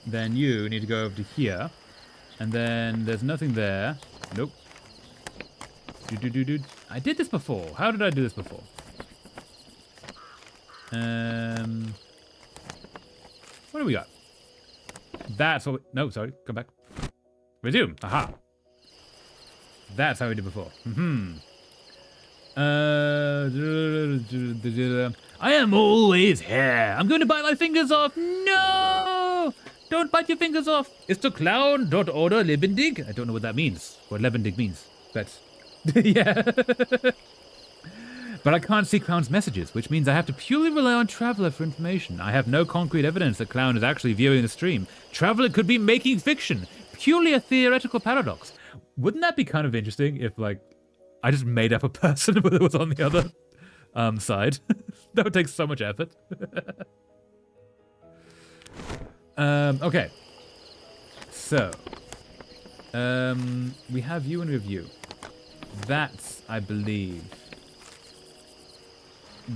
Then you need to go over to here. And then there's nothing there. Nope. I did this before. How did I do this before? What do we got? That's what we... No, sorry. Come back. Resume. Aha. That's how we did before. I am always here. I'm going to bite my fingers off. No! Don't bite your fingers off. It's the clown. Don't order Lebendig. I don't know what that means. What Lebendig means. But yeah. But I can't see Clown's messages, which means I have to purely rely on Traveler for information. I have no concrete evidence that Clown is actually viewing the stream. Traveler could be making fiction. Purely a theoretical paradox. Wouldn't that be kind of interesting if, like, I just made up a person who was on the other side? That would take so much effort. Okay. So, we have you and we have you. That's, I believe,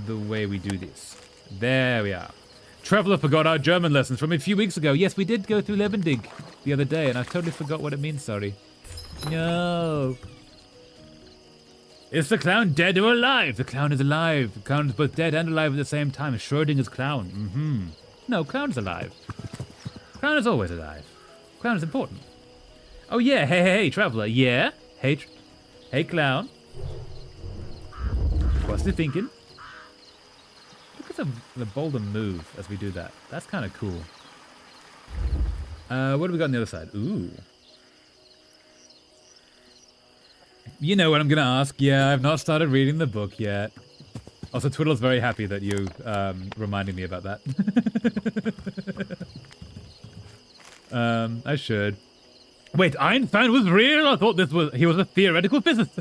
the way we do this. There we are. Traveler forgot our German lessons from a few weeks ago. Yes, we did go through Lebendig the other day, and I totally forgot what it means, sorry. No. Is the clown dead or alive? The clown is alive. The clown is both dead and alive at the same time. Schrodinger's clown. Mm-hmm. No, clown is alive. Clown is always alive. Clown is important. Oh yeah, hey, traveler. Yeah? Hey, clown. What's he thinking? Look at the bolder move as we do that. That's kind of cool. What do we got on the other side? Ooh. You know what I'm going to ask. Yeah, I've not started reading the book yet. Also, Twiddle's very happy that you reminded me about that. I should. Wait, Einstein was real? I thought he was a theoretical physicist.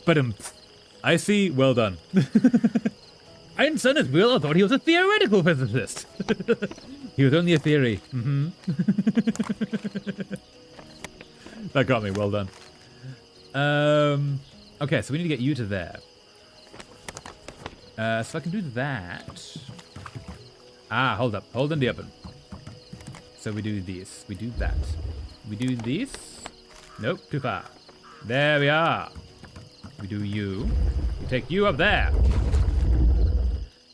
But I see. Well done. Einstein is real? I thought he was a theoretical physicist. He was only a theory. Mm-hmm. That got me. Well done. Okay, so we need to get you to there. So I can do that. Ah, hold up. Hold in the oven. So we do this. We do that. We do this. Nope, too far. There we are. We do you. We take you up there.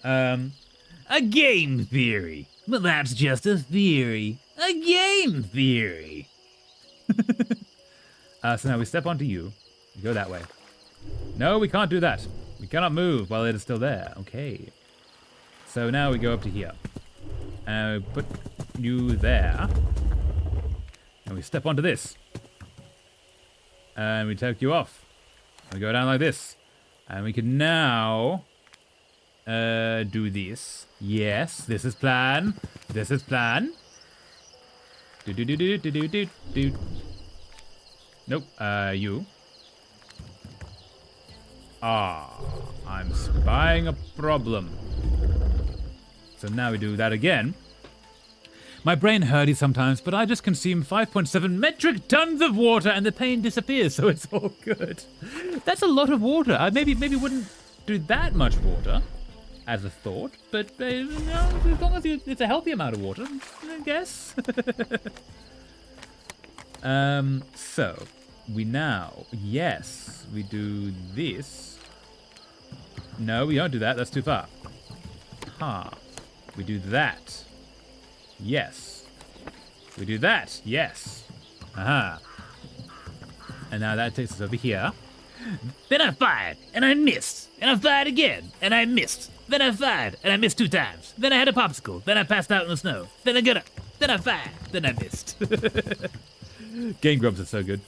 A game theory. But that's just a theory. A game theory. So now we step onto you. We go that way. No, we can't do that. We cannot move while it is still there. Okay. So now we go up to here. And we put you there. And we step onto this. And we take you off. We go down like this. And we can now do this. Yes, this is plan. This is plan. Do. Nope, you. Ah, I'm spying a problem. So now we do that again. My brain hurty sometimes, but I just consume 5.7 metric tons of water and the pain disappears, so it's all good. That's a lot of water. I maybe wouldn't do that much water as a thought, but you know, as long as it's a healthy amount of water, I guess. So we now, yes, we do this. No, we don't do that. That's too far. Ha. We do that. Yes. We do that. Yes. Aha. And now that takes us over here. Then I fired, and I missed. And I fired again, and I missed. Then I fired, and I missed 2 times. Then I had a popsicle. Then I passed out in the snow. Then I got up. Then I fired. Then I missed. Game Grumps are so good.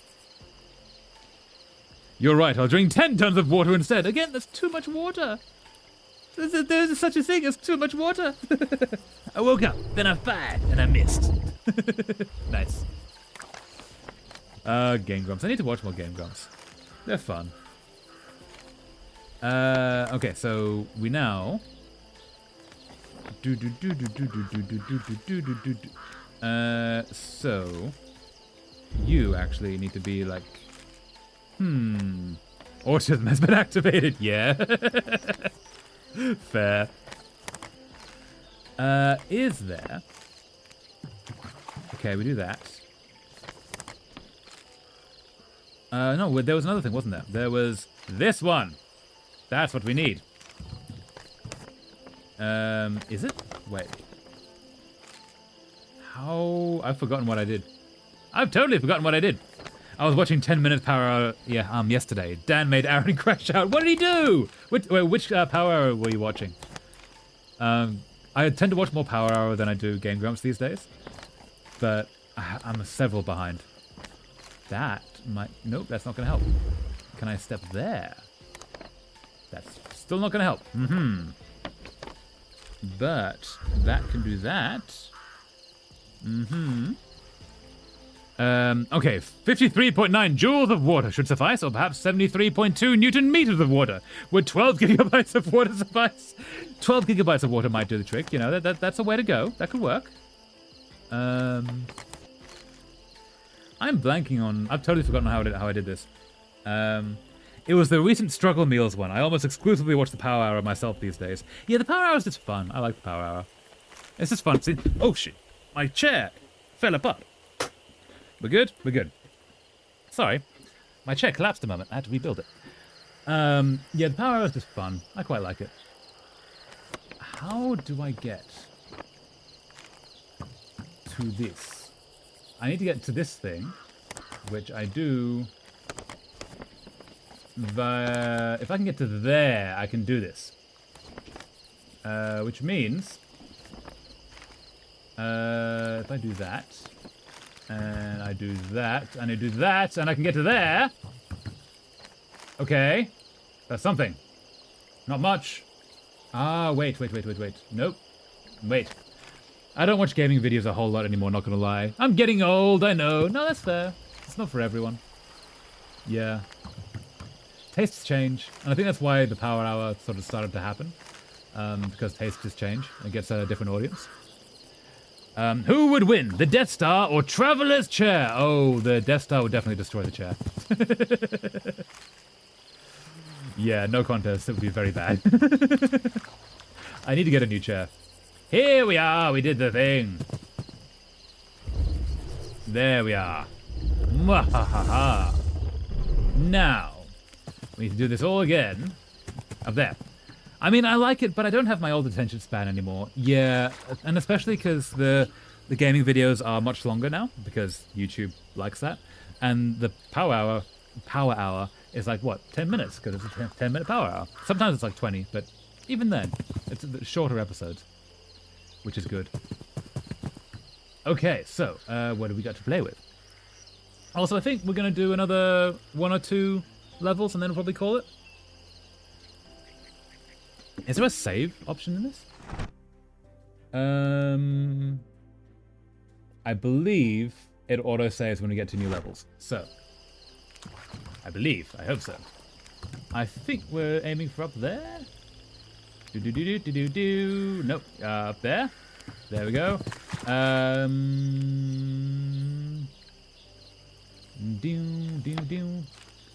You're right, I'll drink 10 tons of water instead. Again, that's too much water. There's such a thing as too much water. I woke up, then I fired, and I missed. Nice. Game Grumps. I need to watch more Game Grumps. They're fun. Okay, so we now so you actually need to be like autism has been activated. Yeah. Fair. Is there? Okay, we do that. No, there was another thing, wasn't there? There was this one. That's what we need. Is it? Wait. How? I've forgotten what I did. I've totally forgotten what I did. I was watching 10 Minutes Power Hour yesterday. Dan made Aaron crash out. What did he do? Which Power Hour were you watching? I tend to watch more Power Hour than I do Game Grumps these days. But I'm several behind. That might... Nope, that's not going to help. Can I step there? That's still not going to help. Mm-hmm. But that can do that. Mm-hmm. Okay, 53.9 joules of water should suffice, or perhaps 73.2 Newton meters of water. Would 12 gigabytes of water suffice? 12 gigabytes of water might do the trick, you know, that's a way to go. That could work. I'm blanking on... I've totally forgotten how I did this. It was the recent Struggle Meals one. I almost exclusively watch the Power Hour myself these days. Yeah, the Power Hour is just fun. I like the Power Hour. It's just fun. See? Oh, shit. My chair fell apart. We're good? We're good. Sorry. My chair collapsed a moment. I had to rebuild it. Yeah, the power arrow is just fun. I quite like it. How do I get to this? I need to get to this thing, which I do. If I can get to there, I can do this. Which means, if I do that, and I do that, and I do that, and I can get to there. Okay, that's something. Not much. Ah, wait. Nope. Wait. I don't watch gaming videos a whole lot anymore, not gonna lie. I'm getting old, I know. No, that's fair. It's not for everyone. Yeah. Tastes change, and I think that's why the power hour sort of started to happen. Because tastes just change. It gets a different audience. Who would win, the Death Star or Traveler's Chair? Oh, the Death Star would definitely destroy the chair. Yeah, no contest. It would be very bad. I need to get a new chair. Here we are. We did the thing. There we are. Mwahaha. Now, we need to do this all again. Up there. I mean, I like it, but I don't have my old attention span anymore. Yeah, and especially because the gaming videos are much longer now, because YouTube likes that. And the power hour is like, what, 10 minutes? Because it's a 10-minute power hour. Sometimes it's like 20, but even then, it's shorter episodes, which is good. Okay, so what do we got to play with? Also, I think we're going to do another 1 or 2 levels, and then we'll probably call it. Is there a save option in this? I believe it auto-saves when we get to new levels. So, I hope so. I think we're aiming for up there. Nope, up there. There we go.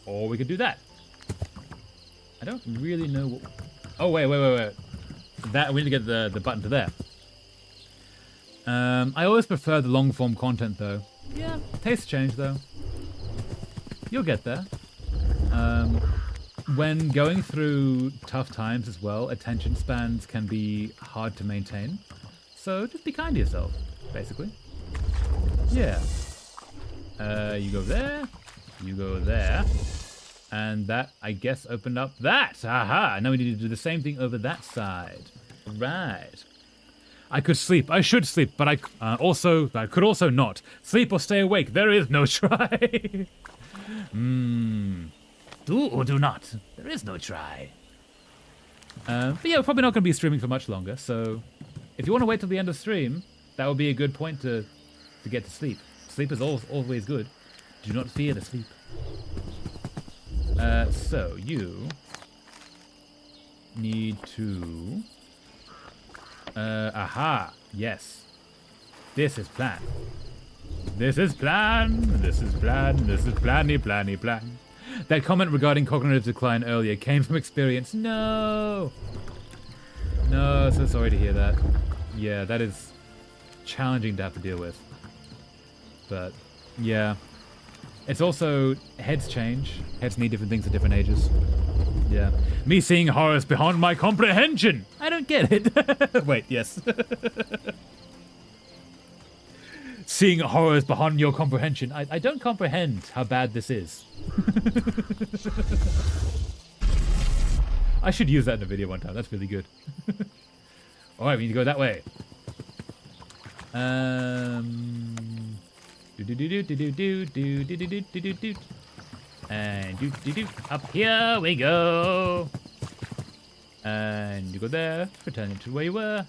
Or we could do that. I don't really know what... Oh, wait. That, we need to get the button to there. I always prefer the long-form content, though. Yeah, tastes change, though. You'll get there. When going through tough times as well, attention spans can be hard to maintain. So just be kind to yourself, basically. Yeah. You go there. You go there. And that, I guess, opened up that. Aha! Now we need to do the same thing over that side. Right. I could sleep. I should sleep, but I could also not. Sleep or stay awake. There is no try. Do or do not. There is no try. But yeah, we're probably not going to be streaming for much longer, so if you want to wait till the end of stream, that would be a good point to get to sleep. Sleep is always good. Do not fear the sleep. So you need to... aha, yes. This is plan. This is plan. This is plan. This is plan. That comment regarding cognitive decline earlier came from experience. No, so sorry to hear that. Yeah, that is challenging to have to deal with. But, yeah. It's also, heads change. Heads need different things at different ages. Yeah. Me seeing horrors beyond my comprehension! I don't get it. Wait, yes. Seeing horrors beyond your comprehension. I don't comprehend how bad this is. I should use that in a video one time. That's really good. Alright, we need to go that way. And up here we go. And you go there, returning to where you were.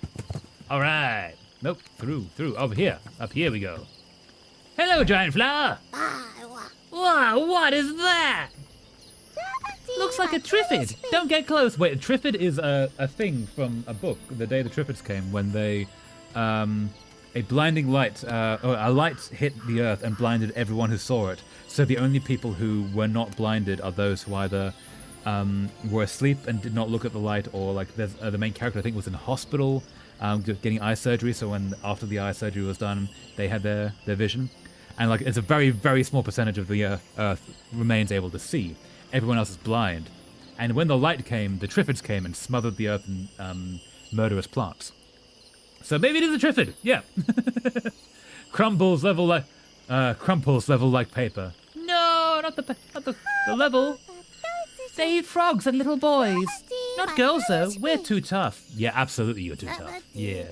Alright. Nope, through. Over here. Up here we go. Hello, giant flower. Wow, what is that? Looks like a Triffid. Don't get close. Wait, a Triffid is a thing from a book, The Day the Triffids Came, when they, a blinding light, or a light hit the earth and blinded everyone who saw it. So the only people who were not blinded are those who either were asleep and did not look at the light, or like there's, the main character I think was in hospital, getting eye surgery. So after the eye surgery was done, they had their vision. And like it's a very, very small percentage of the Earth remains able to see. Everyone else is blind. And when the light came, the Triffids came and smothered the Earth in murderous plants. So maybe it is a Triffid, yeah. Crumples level like paper. No, not the level. They eat frogs and little boys. Not girls, though. We're too tough. Yeah, absolutely, you're too tough. Yeah.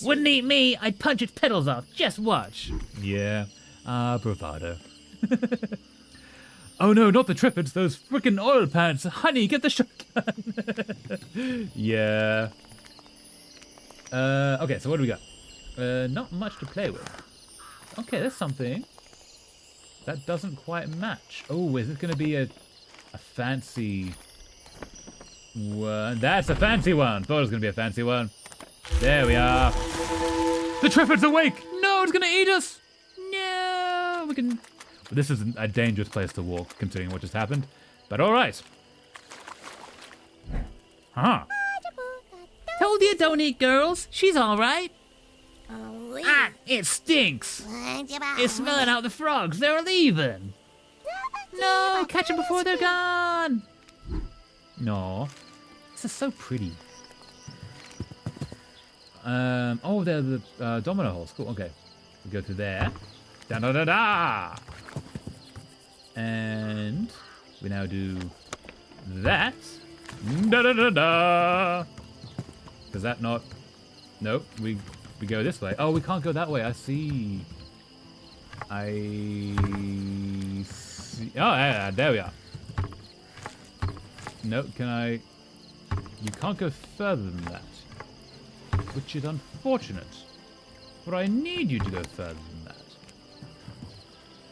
Wouldn't eat me. I'd punch its petals off. Just watch. Yeah. Bravado. Oh, no, not the Triffids. Those frickin' oil pants. Honey, get the shotgun. Yeah. Okay, so what do we got? Not much to play with. Okay, there's something. That doesn't quite match. Oh, is it going to be a fancy one? That's a fancy one. Thought it was going to be a fancy one. There we are. The Triffid's awake. No, it's going to eat us. No, we can... This is a dangerous place to walk, considering what just happened. But all right. Huh. Told you don't eat girls. She's all right. Ah, it stinks. It's smelling out the frogs. They're leaving. No, catch them before they're gone. No. This is so pretty. Oh, they're the domino holes. Cool, okay. We go to there. Da-da-da-da! And we now do that. Da-da-da-da! Does that not... Nope, we go this way. Oh, we can't go that way. I see. I see. Oh, yeah, there we are. No, can I... You can't go further than that. Which is unfortunate. But I need you to go further than that.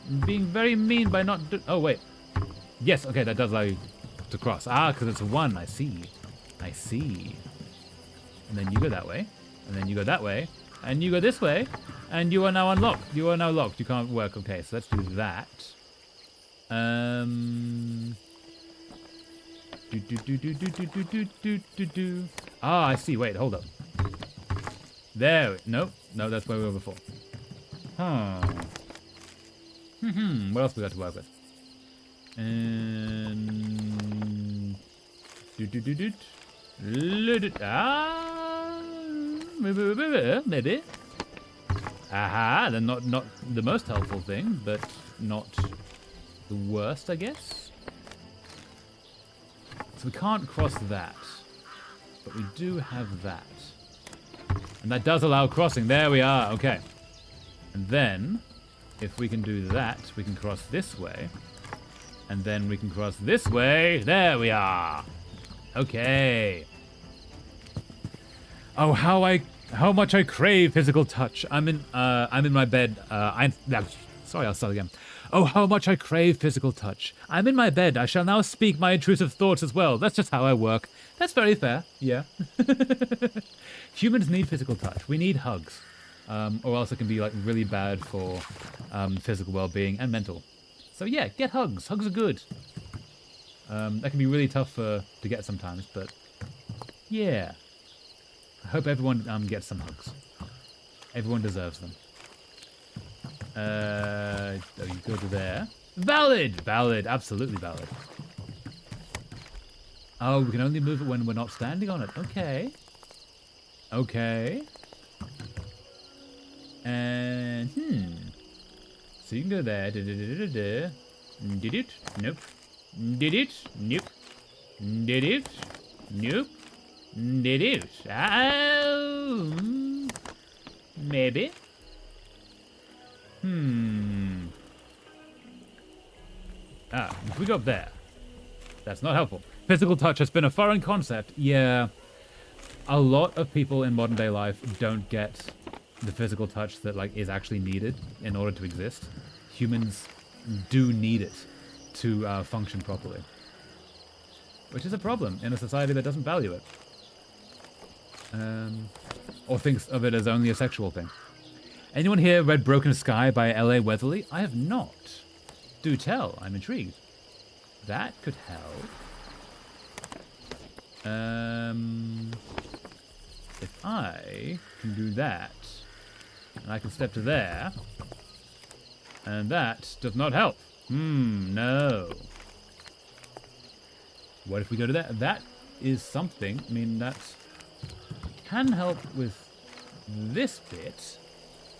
I'm being very mean by not oh, wait. Yes, okay, that does allow you to cross. Ah, because it's one. I see. I see. And then you go that way. And then you go that way. And you go this way. And you are now unlocked. You are now locked. You can't work. Okay, so let's do that. Ah, I see. Wait, hold up. There. Nope. No, that's where we were before. Huh. What else we got to work with? And maybe. Aha, then not the most helpful thing, but not the worst, I guess. So we can't cross that, but we do have that, and that does allow crossing. There we are. Okay, and then if we can do that, we can cross this way, and then we can cross this way. There we are. Okay. Oh, how much I crave physical touch. I'm in my bed. Sorry, I'll start again. Oh, how much I crave physical touch. I'm in my bed. I shall now speak my intrusive thoughts as well. That's just how I work. That's very fair. Yeah. Humans need physical touch. We need hugs. Or else it can be like really bad for physical well-being and mental. So yeah, get hugs. Hugs are good. That can be really tough to get sometimes, but yeah. I hope everyone gets some hugs. Everyone deserves them. You go to there. Valid! Valid. Absolutely valid. Oh, we can only move it when we're not standing on it. Okay. Okay. And, So you can go there. Did it? Nope. Did it? Nope. Did it? Nope. Did it? Oh. Maybe. If we go up there. That's not helpful. Physical touch has been a foreign concept. Yeah. A lot of people in modern day life don't get the physical touch that like is actually needed in order to exist. Humans do need it to function properly. Which is a problem in a society that doesn't value it. Or thinks of it as only a sexual thing. Anyone here read Broken Sky by L.A. Weatherly? I have not. Do tell, I'm intrigued. That could help. If I can do that, and I can step to there, And that does not help. No. What if we go to that? That is something. I mean, that can help with this bit.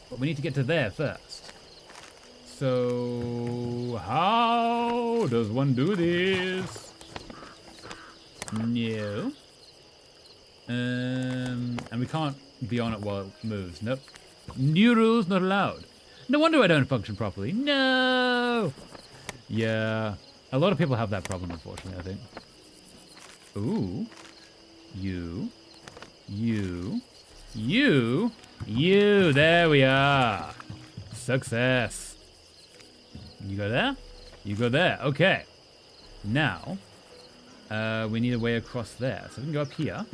But we need to get to there first. So, how does one do this? No. And we can't be on it while it moves. Nope. New rules not allowed. No wonder I don't function properly. No! Yeah. A lot of people have that problem, unfortunately, I think. Ooh. You. There we are. Success. You go there? You go there. Okay. Now, we need a way across there. So we can go up here.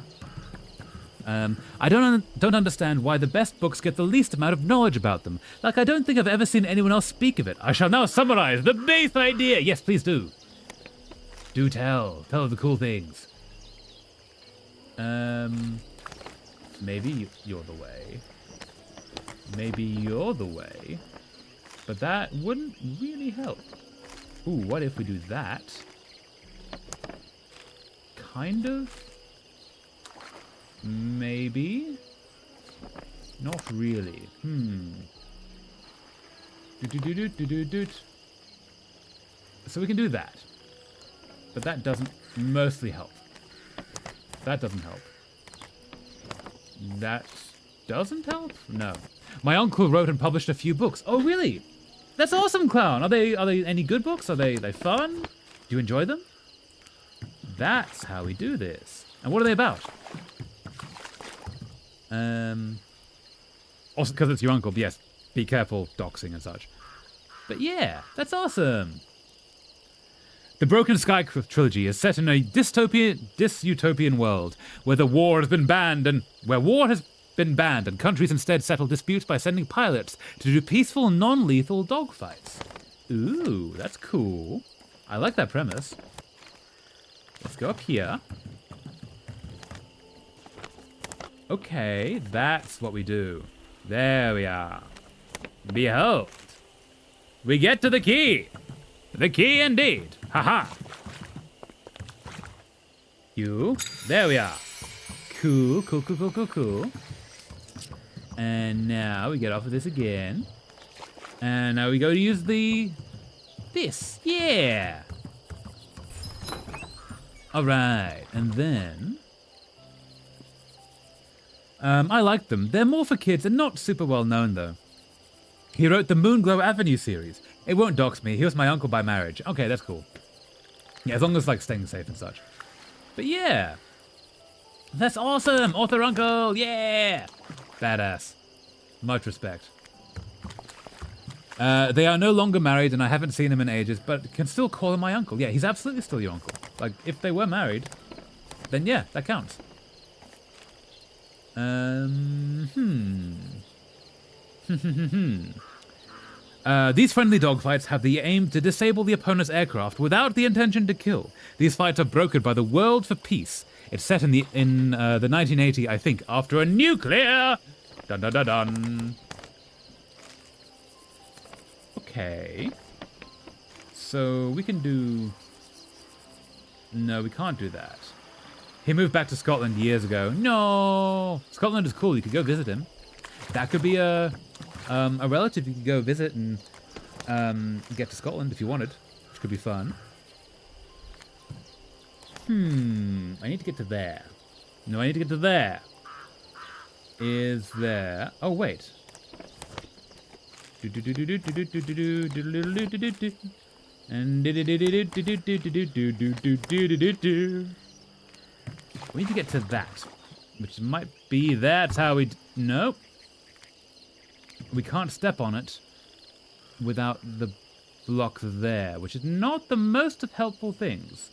I don't understand why the best books get the least amount of knowledge about them. Like, I don't think I've ever seen anyone else speak of it. I shall now summarize the base idea. Yes, please do. Do tell. Tell of the cool things. Maybe you're the way. Maybe you're the way. But that wouldn't really help. Ooh, what if we do that? Kind of? Maybe? Not really. So we can do that. But that doesn't mostly help. That doesn't help. That doesn't help? No. My uncle wrote and published a few books. Oh, really? That's awesome, Clown. Are they any good books? Are they fun? Do you enjoy them? That's how we do this. And what are they about? Also, because it's your uncle, yes, be careful doxing and such. But yeah, that's awesome. The Broken Sky trilogy is set in a dystopian world where war has been banned and countries instead settle disputes by sending pilots to do peaceful, non-lethal dogfights. Ooh, that's cool. I like that premise. Let's go up here. Okay, that's what we do. There we are. Behold. We get to the key. The key indeed. Haha. You. There we are. Cool. And now we get off of this again. And now we go to use this. Yeah. Alright. And then... I like them. They're more for kids and not super well known, though. He wrote the Moonglow Avenue series. It won't dox me. He was my uncle by marriage. Okay, that's cool. Yeah, as long as, like, staying safe and such. But yeah. That's awesome! Author uncle! Yeah! Badass. Much respect. They are no longer married and I haven't seen him in ages, but can still call him my uncle. Yeah, he's absolutely still your uncle. Like, if they were married, then yeah, that counts. These friendly dogfights have the aim to disable the opponent's aircraft without the intention to kill. These fights are brokered by the World for Peace. It's set in the 1980, I think, after a nuclear... Dun dun dun dun. Okay. So we can do... No, we can't do that. He moved back to Scotland years ago. No! Scotland is cool. You could go visit him. That could be a relative you could go visit and get to Scotland if you wanted, which could be fun. I need to get to there. No, I need to get to there. Is there... Oh, wait. And... We need to get to that, which might be that's how we... Nope. We can't step on it without the block there, which is not the most of helpful things.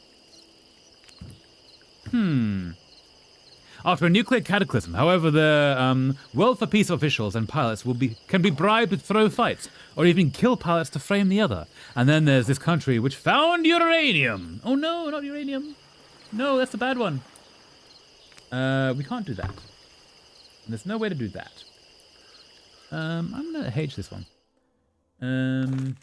After a nuclear cataclysm, however, the World for Peace officials and pilots can be bribed to throw fights, or even kill pilots to frame the other. And then there's this country which found uranium. Oh no, not uranium. No, that's the bad one. We can't do that. And there's no way to do that. I'm gonna H this one. Do.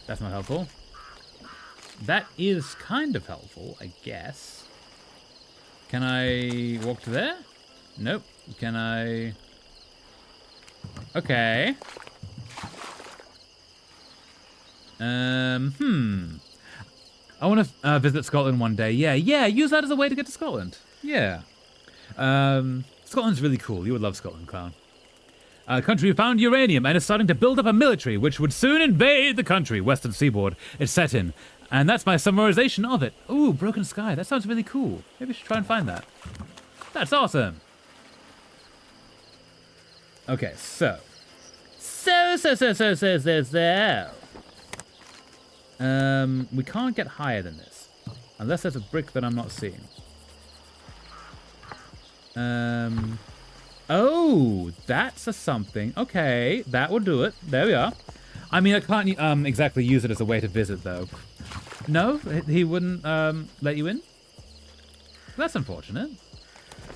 That's not helpful. That is kind of helpful, I guess. Can I walk to there? Nope. Can I... Okay. I want to visit Scotland one day. Yeah, use that as a way to get to Scotland. Yeah. Scotland's really cool. You would love Scotland, Clown. Country found uranium and is starting to build up a military which would soon invade the country. Western seaboard it's set in. And that's my summarization of it. Ooh, Broken Sky. That sounds really cool. Maybe we should try and find that. That's awesome. Okay, so. We can't get higher than this. Unless there's a brick that I'm not seeing. Oh, that's a something. Okay, that will do it. There we are. I mean, I can't exactly use it as a way to visit, though. No, he wouldn't let you in? That's unfortunate.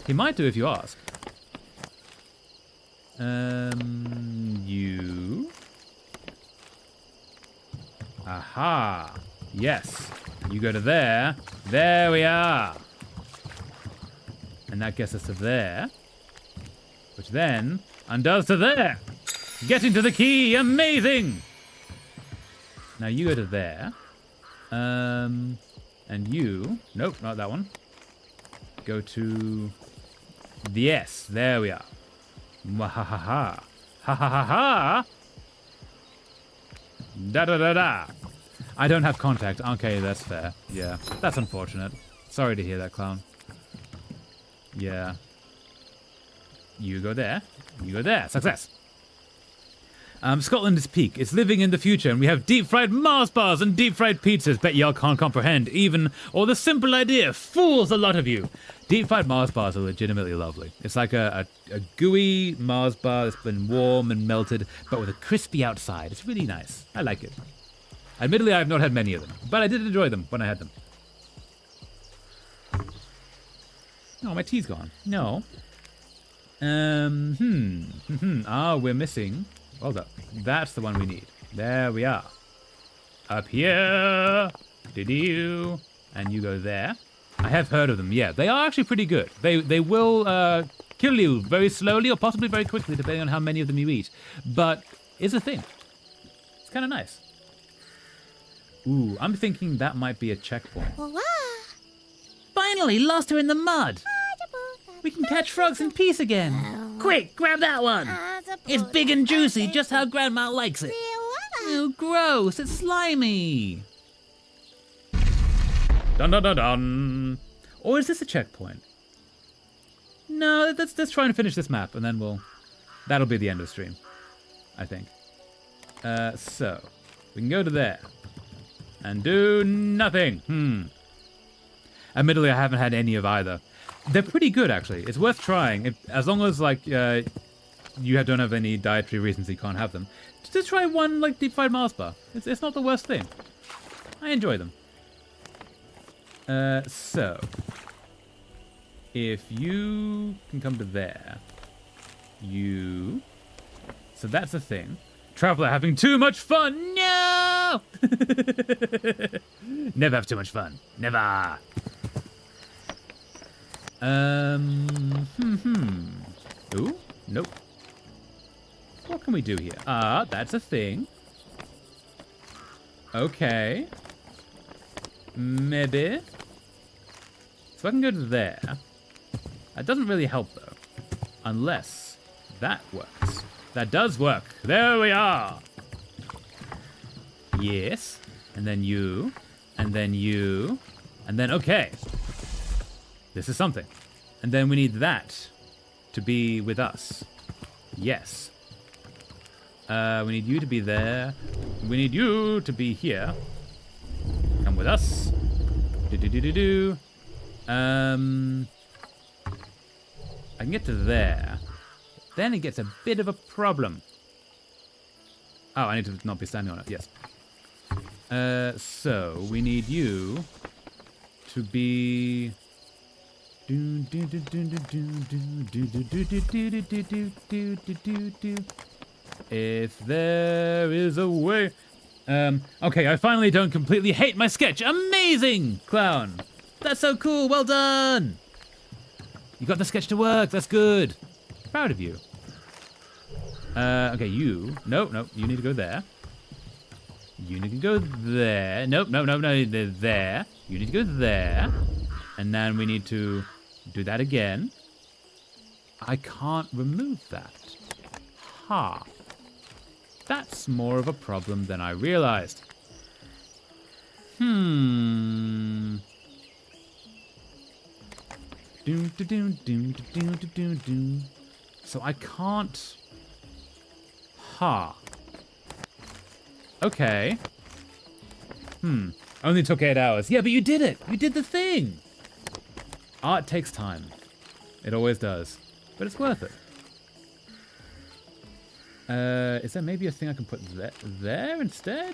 He might do if you ask. You... Aha. Yes. You go to there. There we are. And that gets us to there. Which then undoes to there. Getting to the key. Amazing. Now you go to there. And you... Nope, not that one. Go to... Yes, there we are. Mwahaha. Ha ha ha ha. Da da da da. I don't have contact. Okay, that's fair. Yeah, that's unfortunate. Sorry to hear that, Clown. Yeah. You go there. You go there. Success. Scotland is peak. It's living in the future, and we have deep-fried Mars bars and deep-fried pizzas. Bet y'all can't comprehend even, or the simple idea fools a lot of you. Deep-fried Mars bars are legitimately lovely. It's like a gooey Mars bar that's been warm and melted, but with a crispy outside. It's really nice. I like it. Admittedly, I have not had many of them, but I did enjoy them when I had them. Oh, my tea's gone. No. We're missing... Hold up. That's the one we need. There we are. Up here. Did-you. And you go there. I have heard of them, yeah. They are actually pretty good. They will kill you very slowly or possibly very quickly, depending on how many of them you eat. But it's a thing. It's kind of nice. Ooh, I'm thinking that might be a checkpoint. Finally, lost her in the mud. We can catch frogs in peace again. Quick, grab that one. It's big and juicy, just how Grandma likes it. Oh, gross, it's slimy. Dun dun dun dun. Or is this a checkpoint? No, let's try and finish this map, and then that'll be the end of the stream, I think. So, we can go to there. And do nothing. Admittedly, I haven't had any of either. They're pretty good, actually. It's worth trying. As long as, like, you don't have any dietary reasons you can't have them. Just try one, like, deep-fried Mars bar. It's not the worst thing. I enjoy them. So. If you can come to there. So that's a thing. Traveler having too much fun. No! Never have too much fun. Never. Ooh, nope. What can we do here? That's a thing. Okay. Maybe. So I can go to there. That doesn't really help, though. Unless that works. That does work. There we are. Yes. And then you. And then you. And then, okay. This is something. And then we need that to be with us. Yes. We need you to be there. We need you to be here. Come with us. Do. I can get to there. Then it gets a bit of a problem. Oh, I need to not be standing on it. Yes. So we need you to be If there is a way. Okay, I finally don't completely hate my sketch. Amazing, clown. That's so cool. Well done. You got the sketch to work. That's good. Proud of you. Okay, you. Nope. You need to go there. You need to go there. Nope. There. You need to go there. And then we need to do that again. I can't remove that. Ha. That's more of a problem than I realized. So I can't. Ha. Okay. Only took 8 hours. Yeah, but you did it. You did the thing. Art takes time. It always does. But it's worth it. Is there maybe a thing I can put there instead?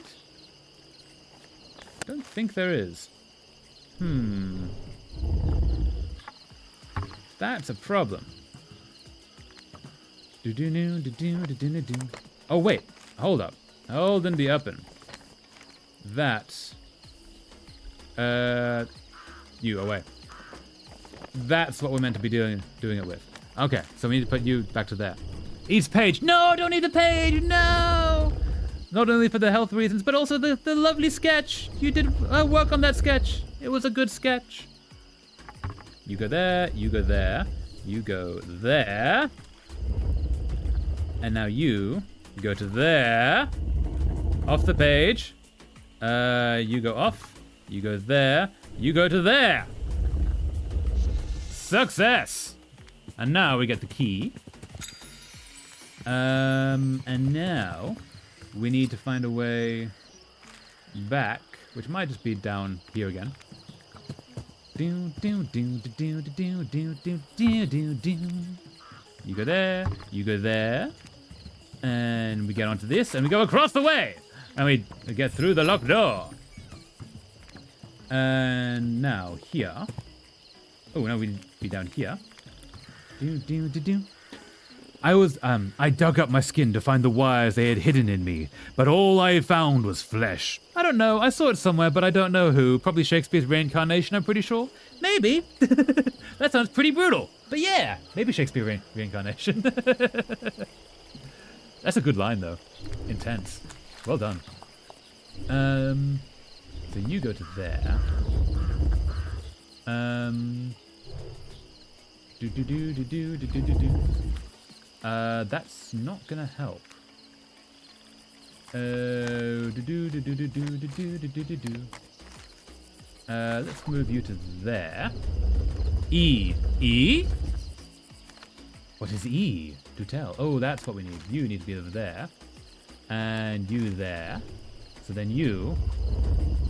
Don't think there is. That's a problem. Oh wait, hold up. Hold and be uppin'. That. You away. That's what we're meant to be doing it with. Okay, so we need to put you back to there. Each page. No, don't need the page. No. Not only for the health reasons, but also the lovely sketch. You did work on that sketch. It was a good sketch. You go there. You go there. You go there. And now you go to there. Off the page. You go off. You go there. You go to there. Success. And now we get the key. And now we need to find a way back, which might just be down here again. You go there, you go there, and we get onto this, and we go across the way, and we get through the locked door. And now here. Oh, now we need to be down here. I dug up my skin to find the wires they had hidden in me, but all I found was flesh. I don't know, I saw it somewhere, but I don't know who. Probably Shakespeare's reincarnation, I'm pretty sure. Maybe. That sounds pretty brutal. But yeah, maybe Shakespeare reincarnation. That's a good line, though. Intense. Well done. So you go to there. That's not gonna help. Let's move you to there. E. What is E? Do tell. Oh, that's what we need. You need to be over there. And you there. So then you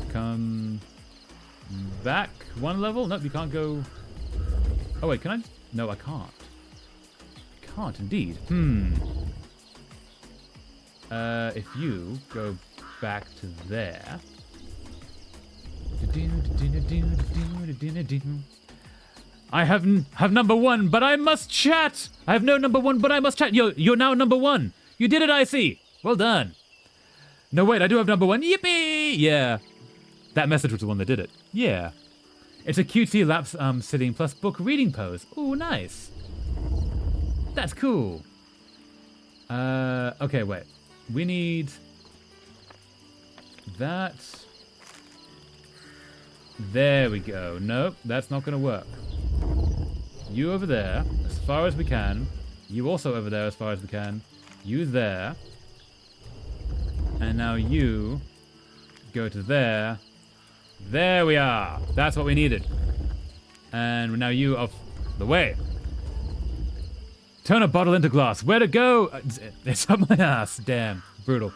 come back one level. Nope, you can't go. Oh wait, can I? No, I can't. Can't indeed. If you go back to there. I have number one, but I must chat. I have no number one, but I must chat. You're now number one. You did it, I see. Well done. No, wait, I do have number one. Yippee! Yeah. That message was the one that did it. Yeah. It's a cutesy lap sitting plus book reading pose. Ooh, nice. That's cool. Okay, wait. We need that. There we go. Nope, that's not gonna work. You over there, as far as we can. You also over there, as far as we can. You there. And now you go to there. There we are. That's what we needed. And now you off the way. Turn a bottle into glass. Where to go? It's up my ass. Damn. Brutal.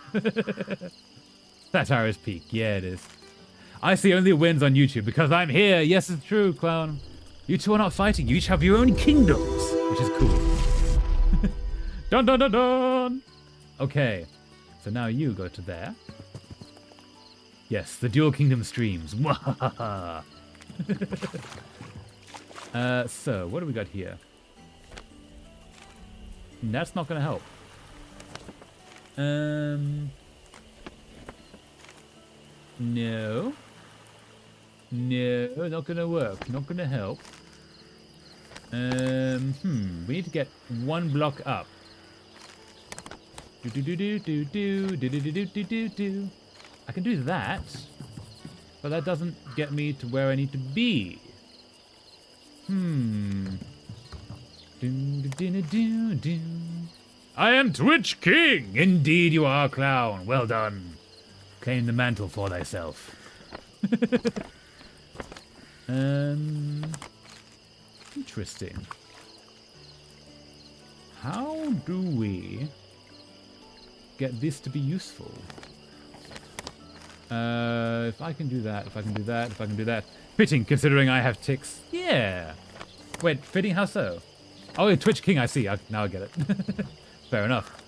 Satire is peak. Yeah, it is. I see only wins on YouTube because I'm here. Yes, it's true, clown. You two are not fighting. You each have your own kingdoms, which is cool. Dun dun dun dun. Okay. So now you go to there. Yes, the dual kingdom streams. So, what do we got here? That's not going to help. No. No, not going to work. Not going to help. We need to get one block up. I can do that, but that doesn't get me to where I need to be. I am Twitch King! Indeed you are, clown. Well done. Claim the mantle for thyself. Interesting. How do we get this to be useful? If I can do that, if I can do that, if I can do that. Fitting, considering I have ticks. Yeah. Wait, fitting, how so? Oh, Twitch King, I see. Now I get it. Fair enough.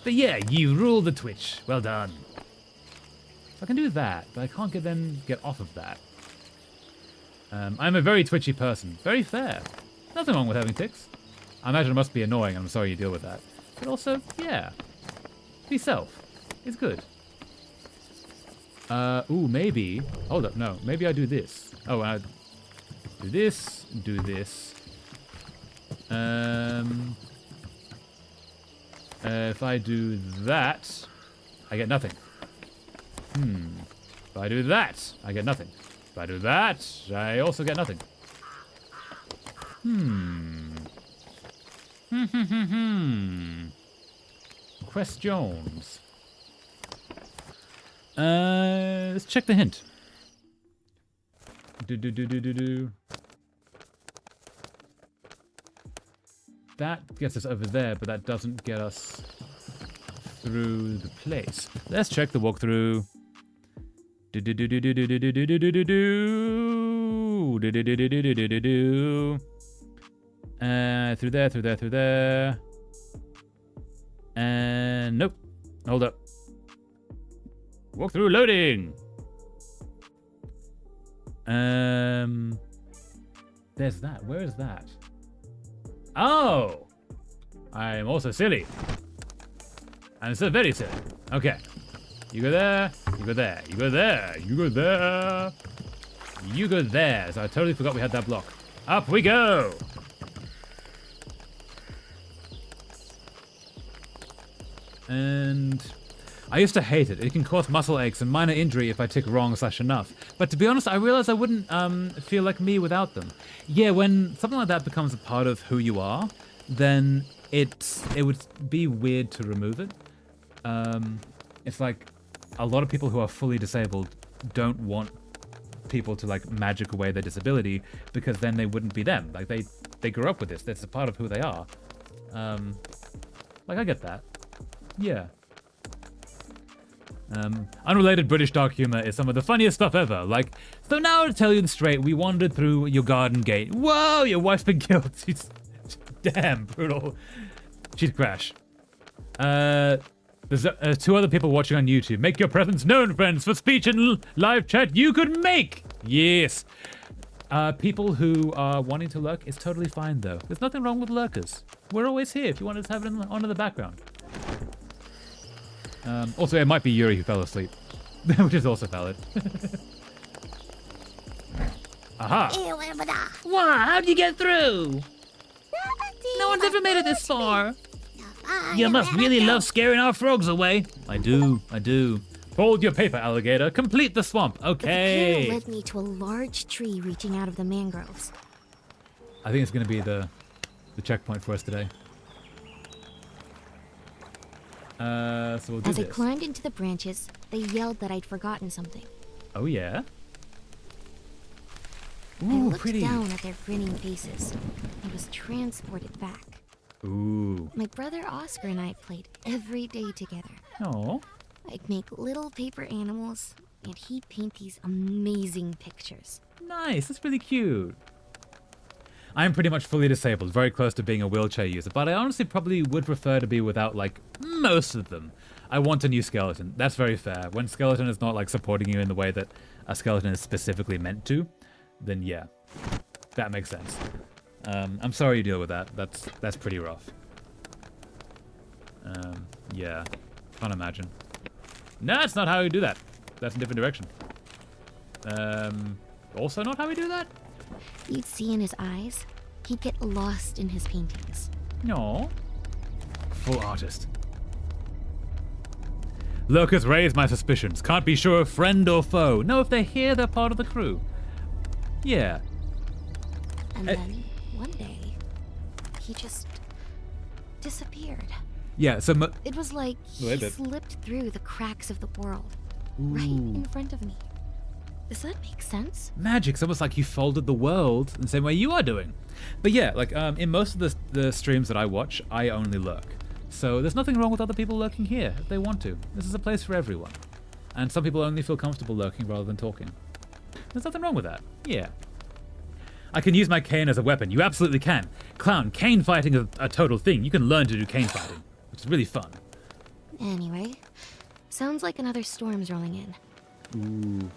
But yeah, you rule the Twitch. Well done. So I can do that, but I can't get off of that. I'm a very twitchy person. Very fair. Nothing wrong with having ticks. I imagine it must be annoying. I'm sorry you deal with that. But also, yeah. Be self. It's good. Ooh, maybe. Hold up, no. Maybe I do this. Oh, I do this, do this. If I do that, I get nothing. If I do that, I get nothing. If I do that, I also get nothing. Questions. Let's check the hint. That gets us over there, but that doesn't get us through the place. Let's check the walkthrough. Through there, through there, through there. And nope. Hold up. Walkthrough loading. There's that. Where is that? Oh! I'm also silly. I'm so very silly. Okay. You go there, you go there, you go there, you go there. You go there. So I totally forgot we had that block. Up we go! And I used to hate it. It can cause muscle aches and minor injury if I tick wrong / enough. But to be honest, I realized I wouldn't feel like me without them. Yeah, when something like that becomes a part of who you are, then it would be weird to remove it. It's like a lot of people who are fully disabled don't want people to like magic away their disability because then they wouldn't be them. Like they grew up with this. That's a part of who they are. Like I get that. Yeah. Unrelated British dark humor is some of the funniest stuff ever. Like, so now to tell you straight, we wandered through your garden gate. Whoa, your wife's been killed. She's damn brutal. She'd crash. There's 2 other people watching on YouTube. Make your presence known, friends, for speech and live chat you could make. Yes. People who are wanting to lurk is totally fine, though. There's nothing wrong with lurkers. We're always here if you want us to have it on in the background. Also, it might be Yuri who fell asleep, which is also valid. Aha! Wow, how'd you get through? No one's ever made it this far. You must really love scaring our frogs away. I do. Fold your paper, alligator. Complete the swamp. Okay. The trail led me to a large tree reaching out of the mangroves. I think it's going to be the checkpoint for us today. So we'll do As this. I climbed into the branches, they yelled that I'd forgotten something. Oh yeah. I Ooh, looked pretty. down at their grinning faces. I was transported back. Ooh. My brother Oscar and I played every day together. Oh. I'd make little paper animals, and he'd paint these amazing pictures. Nice. That's really cute. I'm pretty much fully disabled, very close to being a wheelchair user, but I honestly probably would prefer to be without, like, most of them. I want a new skeleton. That's very fair. When skeleton is not, like, supporting you in the way that a skeleton is specifically meant to, then yeah. That makes sense. I'm sorry you deal with that. That's pretty rough. Yeah. Can't imagine. No, that's not how you do that. That's a different direction. Also not how we do that? You'd see in his eyes, he'd get lost in his paintings. No. Full artist. Locust raised my suspicions. Can't be sure if friend or foe. No, if they're here, they're part of the crew. Yeah. And then, one day, he just disappeared. Yeah, so... It was like he Wait a bit. slipped through the cracks of the world, Ooh. right in front of me. Does that make sense? Magic's almost like you folded the world in the same way you are doing. But yeah, like in most of the streams that I watch, I only lurk. So there's nothing wrong with other people lurking here if they want to. This is a place for everyone. And some people only feel comfortable lurking rather than talking. There's nothing wrong with that. Yeah. I can use my cane as a weapon. You absolutely can. Clown, cane fighting is a total thing. You can learn to do cane fighting, which is really fun. Anyway, sounds like another storm's rolling in. Ooh.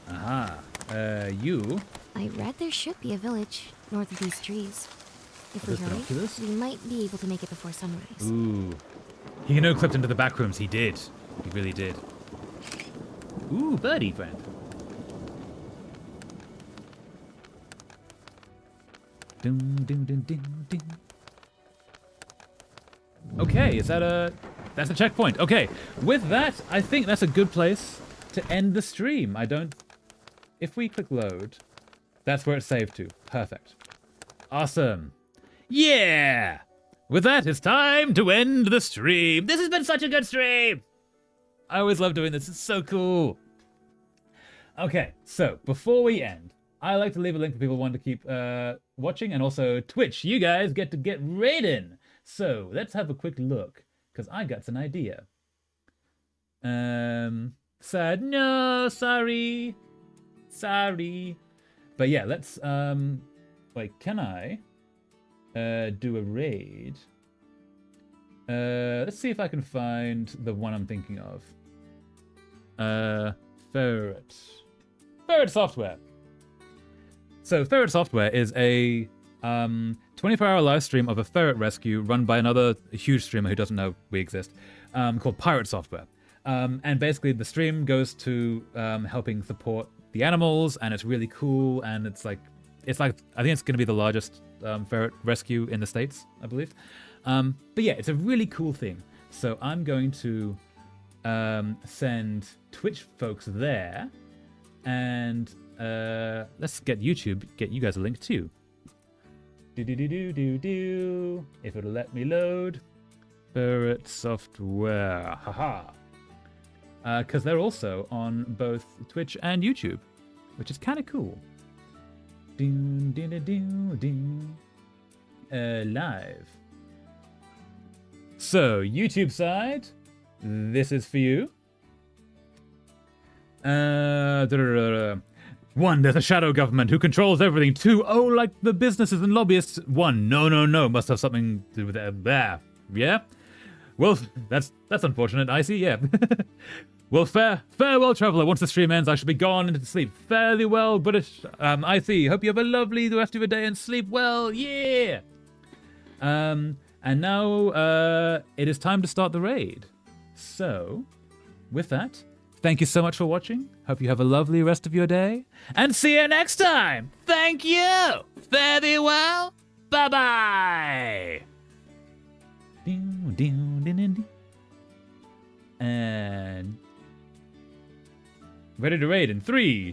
Aha. You? I read there should be a village north of these trees. If Are we those hurry, binoculars? we might be able to make it before sunrise. Ooh. He no-clipped into the back rooms. He did. He really did. Ooh, birdie friend. Dum, dum, dum, dum, dum. Okay, is that a... That's a checkpoint. Okay, with that, I think that's a good place to end the stream. I don't... If we click load, that's where it's saved to. Perfect. Awesome. Yeah! With that, it's time to end the stream. This has been such a good stream! I always love doing this. It's so cool. Okay, so before we end, I like to leave a link for people who want to keep watching, and also Twitch. You guys get to get raiding. So let's have a quick look, because I got an idea. Sad. No, sorry. Sorry. But yeah, let's wait, can I do a raid? Let's see if I can find the one I'm thinking of. Ferret Software. So Ferret Software is a 24-hour live stream of a ferret rescue run by another huge streamer who doesn't know we exist, called Pirate Software. And basically the stream goes to helping support the animals, and it's really cool, and it's like I think it's going to be the largest ferret rescue in the States, I believe. But yeah, it's a really cool thing. So I'm going to send Twitch folks there, and let's get YouTube, get you guys a link too. If it'll let me load. Ferret Software, haha. Because they're also on both Twitch and YouTube, which is kind of cool. Live. So, YouTube side, this is for you. 1, there's a shadow government who controls everything. 2, oh, like the businesses and lobbyists. 1, no, must have something to do with that. There. Yeah? Well, that's unfortunate. I see, yeah. Well, farewell, traveler. Once the stream ends, I shall be gone into sleep. Fairly well, British. I see. Hope you have a lovely the rest of your day and sleep well. Yeah. And now it is time to start the raid. So, with that, thank you so much for watching. Hope you have a lovely rest of your day, and see you next time. Thank you. Fare thee well. Bye bye. And ready to raid in 3,